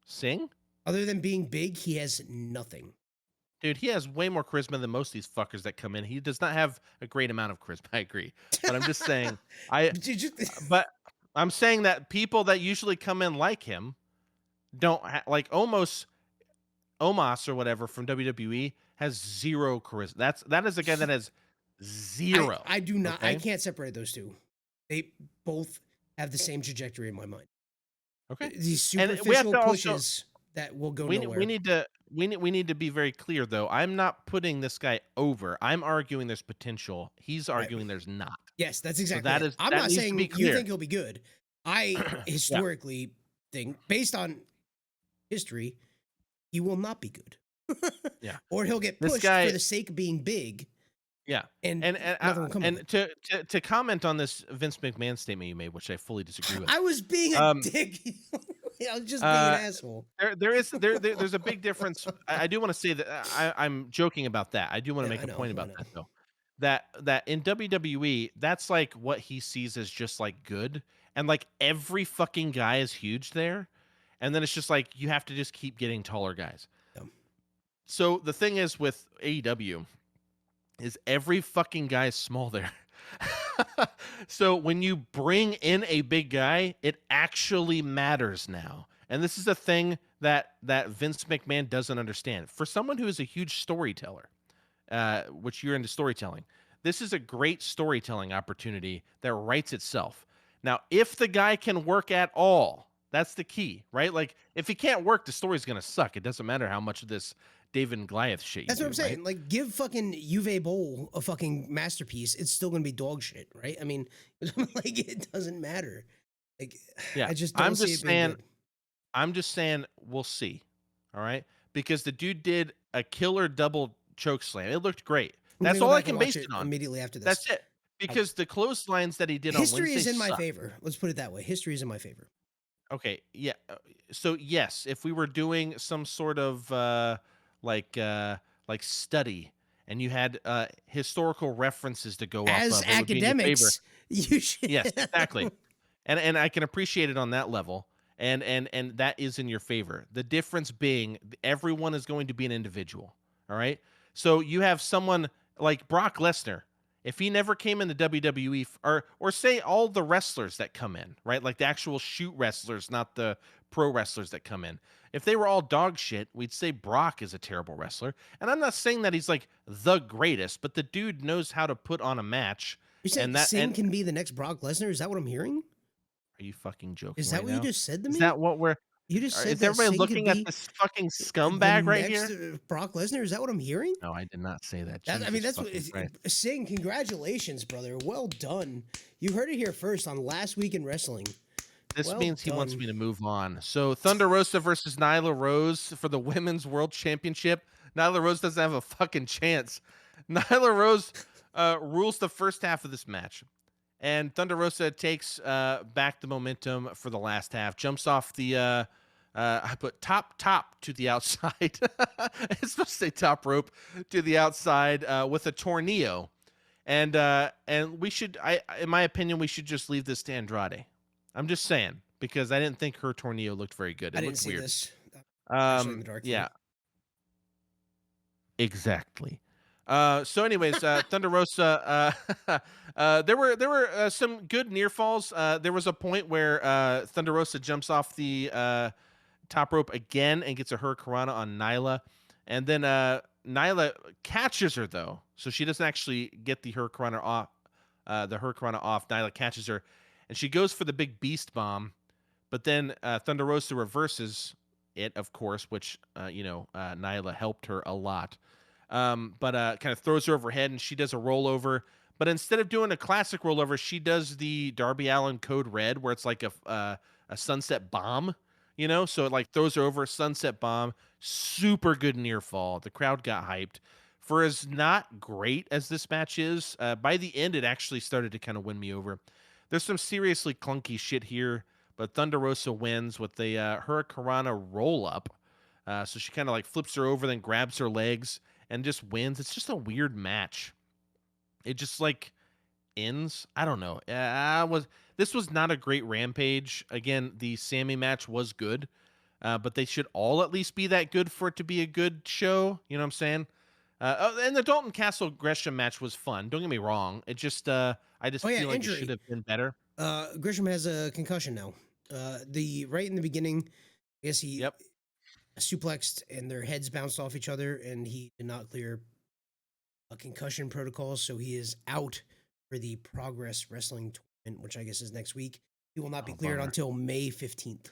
Sing? Other than being big, he has nothing. Dude, he has way more charisma than most of these fuckers that come in. He does not have a great amount of charisma. I agree, but I'm just saying. But I'm saying that people that usually come in like him don't like Omos or whatever from WWE has zero charisma. That is a guy that has zero. I do not. Okay? I can't separate those two. They both have the same trajectory in my mind. Okay. These And we have superficial to pushes that will go nowhere. we need to be very clear though. I'm not putting this guy over. I'm arguing there's potential. He's arguing there's not. Yes, that's exactly. that it. is- I'm that not needs to saying be you clear. think he'll be good. I historically think, based on history, he will not be good. Yeah. Or he'll get This pushed guy- for the sake of being big. Yeah. And nothing will come of it. to comment on this Vince McMahon statement you made, which I fully disagree with. I was being a dick. I was just being an asshole. There's a big difference. I do want to say that I'm joking about that. I do want to make a point about that though. That in WWE, that's like what he sees as just like good, and like every fucking guy is huge there, and then it's just like you have to just keep getting taller guys. Yeah. So the thing is with AEW is every fucking guy is small there. So when you bring in a big guy, it actually matters now. And this is a thing that Vince McMahon doesn't understand. For someone who is a huge storyteller, which you're into storytelling, this is a great storytelling opportunity that writes itself. Now, if the guy can work at all, that's the key, right? Like, if he can't work, the story's going to suck. It doesn't matter how much of this David and Goliath shit you That's what I'm saying. right? Like, give fucking Uwe Boll a fucking masterpiece. It's still gonna be dog shit, right? I mean, like it doesn't matter. Like, Yeah, I just don't see it being good. I'm just saying we'll see. All right? Because the dude did a killer double choke slam. It looked great. I'm That's gonna go all I back can and watch base it on. immediately after this. That's it. Because the clotheslines that he did on History Wednesday is in my sucked. favor. Let's put it that way. History is in my favor. Okay, yeah. So yes, if we were doing some sort of like study, and you had historical references to go off As of, it would be in your favor. academics, you should. Yes, exactly. And I can appreciate it on that level. And that is in your favor. The difference being everyone is going to be an individual. All right. So you have someone like Brock Lesnar. If he never came in the WWE, or say all the wrestlers that come in, right? Like the actual shoot wrestlers, not the pro wrestlers that come in. If they were all dog shit, we'd say Brock is a terrible wrestler. And I'm not saying that he's like the greatest, but the dude knows how to put on a match. You're saying And that Singh can be the next Brock Lesnar? Is that what I'm hearing? Are you fucking joking? Is that right what now? you just said to me? Is that what we're? You just said Is that everybody Singh could looking at be this fucking the scumbag right next here? Brock Lesnar. Is that what I'm hearing? No, I did not say that. I mean, Jesus that's what fucking Christ. Singh. Congratulations, brother. Well done. You heard it here first on Last Week in Wrestling. This Well means he wants done. me to move on. So Thunder Rosa versus Nyla Rose for the Women's World Championship. Nyla Rose doesn't have a fucking chance. Nyla Rose rules the first half of this match. And Thunder Rosa takes back the momentum for the last half. Jumps off the I put top to the outside. It's supposed to say top rope to the outside with a tornillo. And we should, in my opinion, we should just leave this to Andrade. I'm just saying, because I didn't think her tornillo looked very good. It I didn't looked see weird. this. Actually, in the dark. Yeah, exactly. So anyways, Thunder Rosa, there were some good near falls. There was a point where Thunder Rosa jumps off the top rope again and gets a hurricanrana on Nyla, and then Nyla catches her though, so she doesn't actually get the hurricanrana off. Nyla catches her, and she goes for the big beast bomb, but then Thunder Rosa reverses it, of course, which Nyla helped her a lot. But kind of throws her over her head, and she does a rollover. But instead of doing a classic rollover, she does the Darby Allin Code Red, where it's like a sunset bomb, so it like throws her over, sunset bomb. Super good near fall. The crowd got hyped. For as not great as this match is, by the end, it actually started to kind of win me over. There's some seriously clunky shit here, but Thunder Rosa wins with the Hurricanrana roll up. So she kind of like flips her over, then grabs her legs and just wins. It's just a weird match. It just like ends. I don't know. This was not a great Rampage. Again, the Sammy match was good, but they should all at least be that good for it to be a good show. You know what I'm saying? And the Dalton Castle Gresham match was fun. Don't get me wrong. It just I just feel like it should have been better. Gresham has a concussion now. Right in the beginning, I guess he suplexed and their heads bounced off each other, and he did not clear a concussion protocol, so he is out for the Progress Wrestling tournament, which I guess is next week. He will not be cleared until May 15th.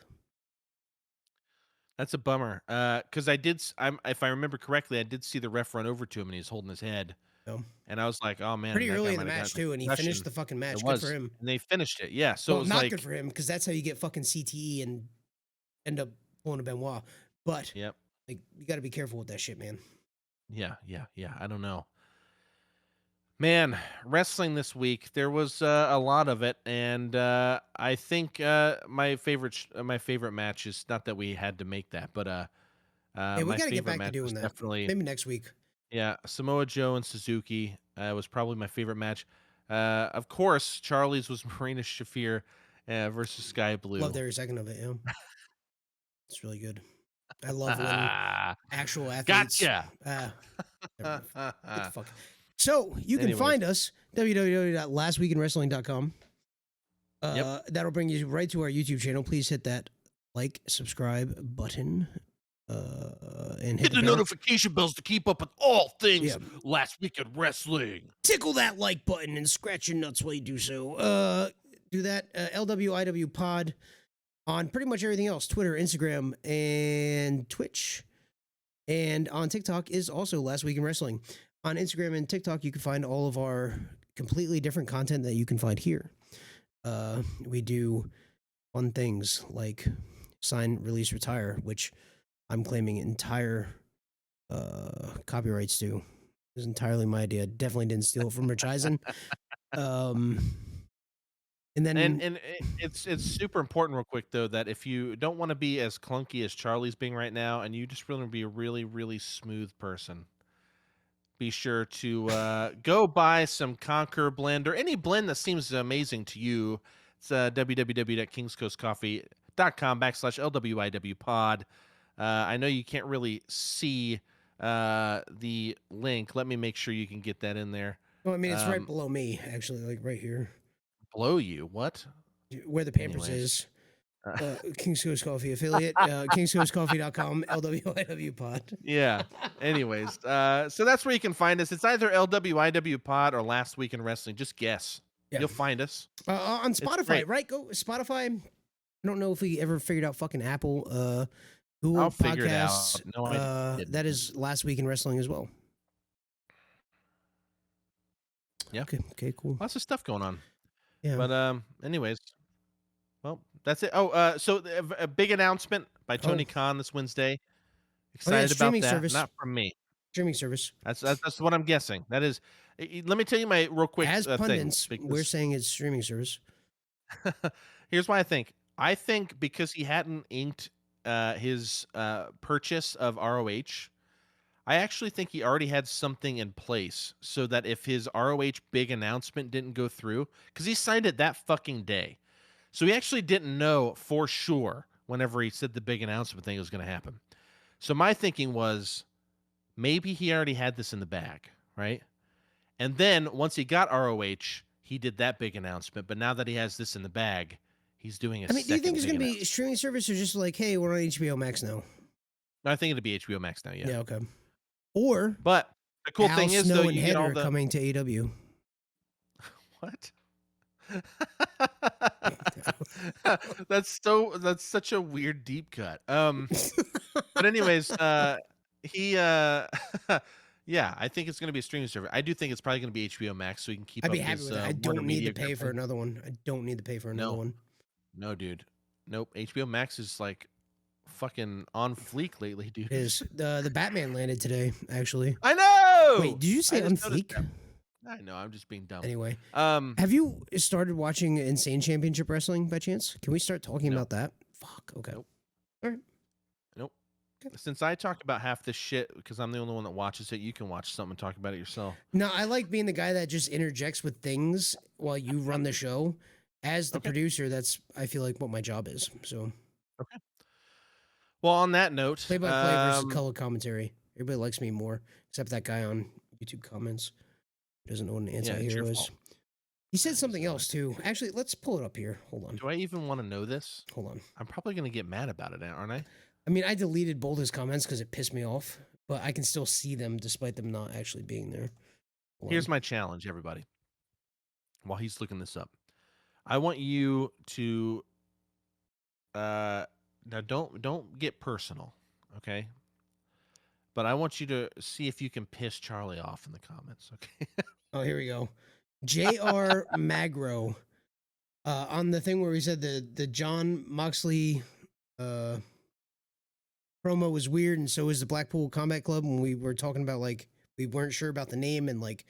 That's a bummer. Because if I remember correctly, I did see the ref run over to him and he's holding his head. And I was like, oh man. Pretty early in the match too, and he finished the fucking match. Good for him. And they finished it, yeah. So well, it was not good for him, because that's how you get fucking CTE and end up pulling a Benoit. But like, you got to be careful with that shit, man. Yeah. I don't know. Man, wrestling this week, there was a lot of it, and I think my favorite match is not that we had to make that, but we got to get back to doing that. Definitely, maybe next week. Yeah, Samoa Joe and Suzuki was probably my favorite match. Of course, Charlie's was Marina Shafir versus Sky Blue. Loved every second of it. Yeah, it's really good. I love when actual athletes. Gotcha. What the fuck? So you can find us www.lastweekinwrestling.com. That'll bring you right to our YouTube channel. Please hit that like, subscribe button, and hit the notification bells to keep up with all things Last Week in Wrestling. Tickle that like button and scratch your nuts while you do so. Do that. LWIW Pod on pretty much everything else: Twitter, Instagram, and Twitch. And on TikTok is also Last Week in Wrestling. On Instagram and TikTok, you can find all of our completely different content that you can find here. We do fun things like sign, release, retire, which I'm claiming entire copyrights to. It was entirely my idea. Definitely didn't steal it from Rich Eisen. And then and it's super important, real quick though, that if you don't want to be as clunky as Charlie's being right now, and you just really want to be a really, really smooth person, be sure to go buy some Conquer blend or any blend that seems amazing to you. It's www.kingscoastcoffee.com/LWIW pod. I know you can't really see the link. Let me make sure you can get that in there. Well, I mean, it's right below me, actually, like right here. Below you? What? Where the Pampers is. King's Coast Coffee affiliate, kingscoastcoffee.com, LWIW pod. Yeah. Anyways, so that's where you can find us. It's either LWIW pod or Last Week in Wrestling. Just guess. You'll find us. On Spotify, right? Go Spotify. I don't know if we ever figured out fucking Apple, Google I'll figure it out. Podcasts. No, I didn't. That is Last Week in Wrestling as well. Yeah. Okay, cool. Lots of stuff going on. Yeah. But anyways, well, that's it. Oh, so a big announcement by Tony Khan this Wednesday. Excited about streaming that. service. Not from me. Streaming service. That's what I'm guessing. That is. Let me tell you my real quick As pundits, thing. we're saying it's streaming service. Here's why I think. I think because he hadn't inked his purchase of ROH, I actually think he already had something in place so that if his ROH big announcement didn't go through, because he signed it that fucking day. So he actually didn't know for sure whenever he said the big announcement thing was going to happen. So my thinking was maybe he already had this in the bag, right? And then once he got ROH, he did that big announcement. But now that he has this in the bag, he's doing a second. Do you think it's going to be streaming service or just like, hey, we're on HBO Max now? I think it'll be HBO Max now, yeah. Yeah, okay. Or but the cool thing is, Snow though, and you get all Header the coming to AW. What? That's such a weird deep cut. But anyways, yeah, I think it's going to be a streaming service. I do think it's probably going to be HBO Max, so he can keep. I'd up be happy his, with it. I don't need to pay for another one. I don't need to pay for another one. No, dude. Nope. HBO Max is like fucking on fleek lately, dude. It is. The Batman landed today, actually. I know. Wait, did you say on fleek? I know. I'm just being dumb. Anyway, have you started watching Insane Championship Wrestling by chance? Can we start talking about that? Fuck. Okay. Nope. All right. Nope. Okay. Since I talk about half this shit because I'm the only one that watches it, you can watch something and talk about it yourself. No, I like being the guy that just interjects with things while you run the show. As the producer, that's I feel like what my job is. So. Okay. Well, on that note, play-by-play versus color commentary. Everybody likes me more, except that guy on YouTube comments. Doesn't know what an anti-hero is. He said something else too. Actually, let's pull it up here. Hold on. Do I even want to know this? Hold on. I'm probably going to get mad about it, aren't I? I mean, I deleted both his comments because it pissed me off, but I can still see them despite them not actually being there. Here's my challenge, everybody. While he's looking this up, I want you to now don't get personal, okay? But I want you to see if you can piss Charlie off in the comments, okay? Oh, here we go. J.R. Magro on the thing where we said the John Moxley promo was weird, and so is the Blackpool Combat Club. When we were talking about like we weren't sure about the name, and like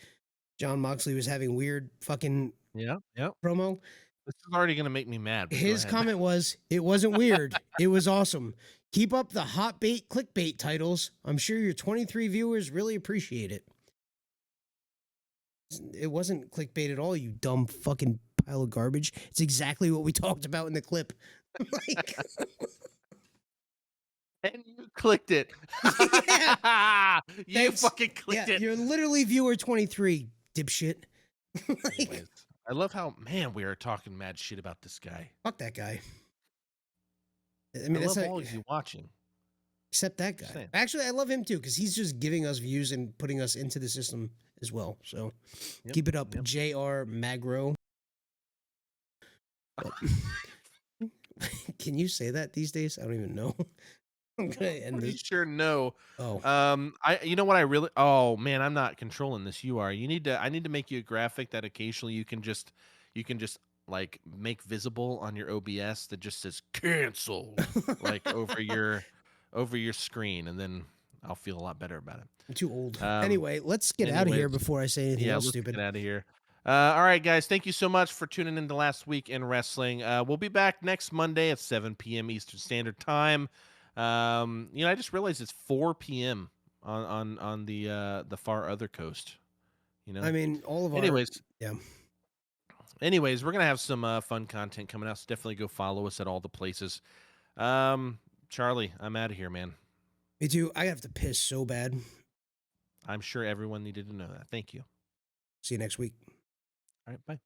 John Moxley was having weird fucking promo. This is already gonna make me mad. His comment was, "It wasn't weird. It was awesome. Keep up the hot bait clickbait titles. I'm sure your 23 viewers really appreciate it." It wasn't clickbait at all, you dumb fucking pile of garbage. It's exactly what we talked about in the clip. Like, and you clicked it. Yeah. You fucking clicked it. You're literally viewer 23, dipshit. Anyways, I love how, man, we are talking mad shit about this guy. Fuck that guy. I mean, I love all of you watching. Except that guy. Actually, I love him too, because he's just giving us views and putting us into the system as well. So keep it up, J.R. Magro. Can you say that these days? I don't even know. I'm gonna end this. Sure, no. Oh. You know what I really? Oh man, I'm not controlling this. You are. I need to make you a graphic that occasionally you can just like make visible on your OBS that just says cancel like over your screen, and then I'll feel a lot better about it. I'm too old. Anyway, let's get out of here before I say anything else stupid. Get out of here. All right, guys. Thank you so much for tuning in to Last Week in Wrestling. We'll be back next Monday at 7 p.m. Eastern Standard Time. I just realized it's 4 p.m. on the far other coast. I mean, all of our Anyways, we're gonna have some fun content coming out, so definitely go follow us at all the places. Charlie, I'm out of here, man. Me too. I have to piss so bad. I'm sure everyone needed to know that. Thank you. See you next week. All right, bye.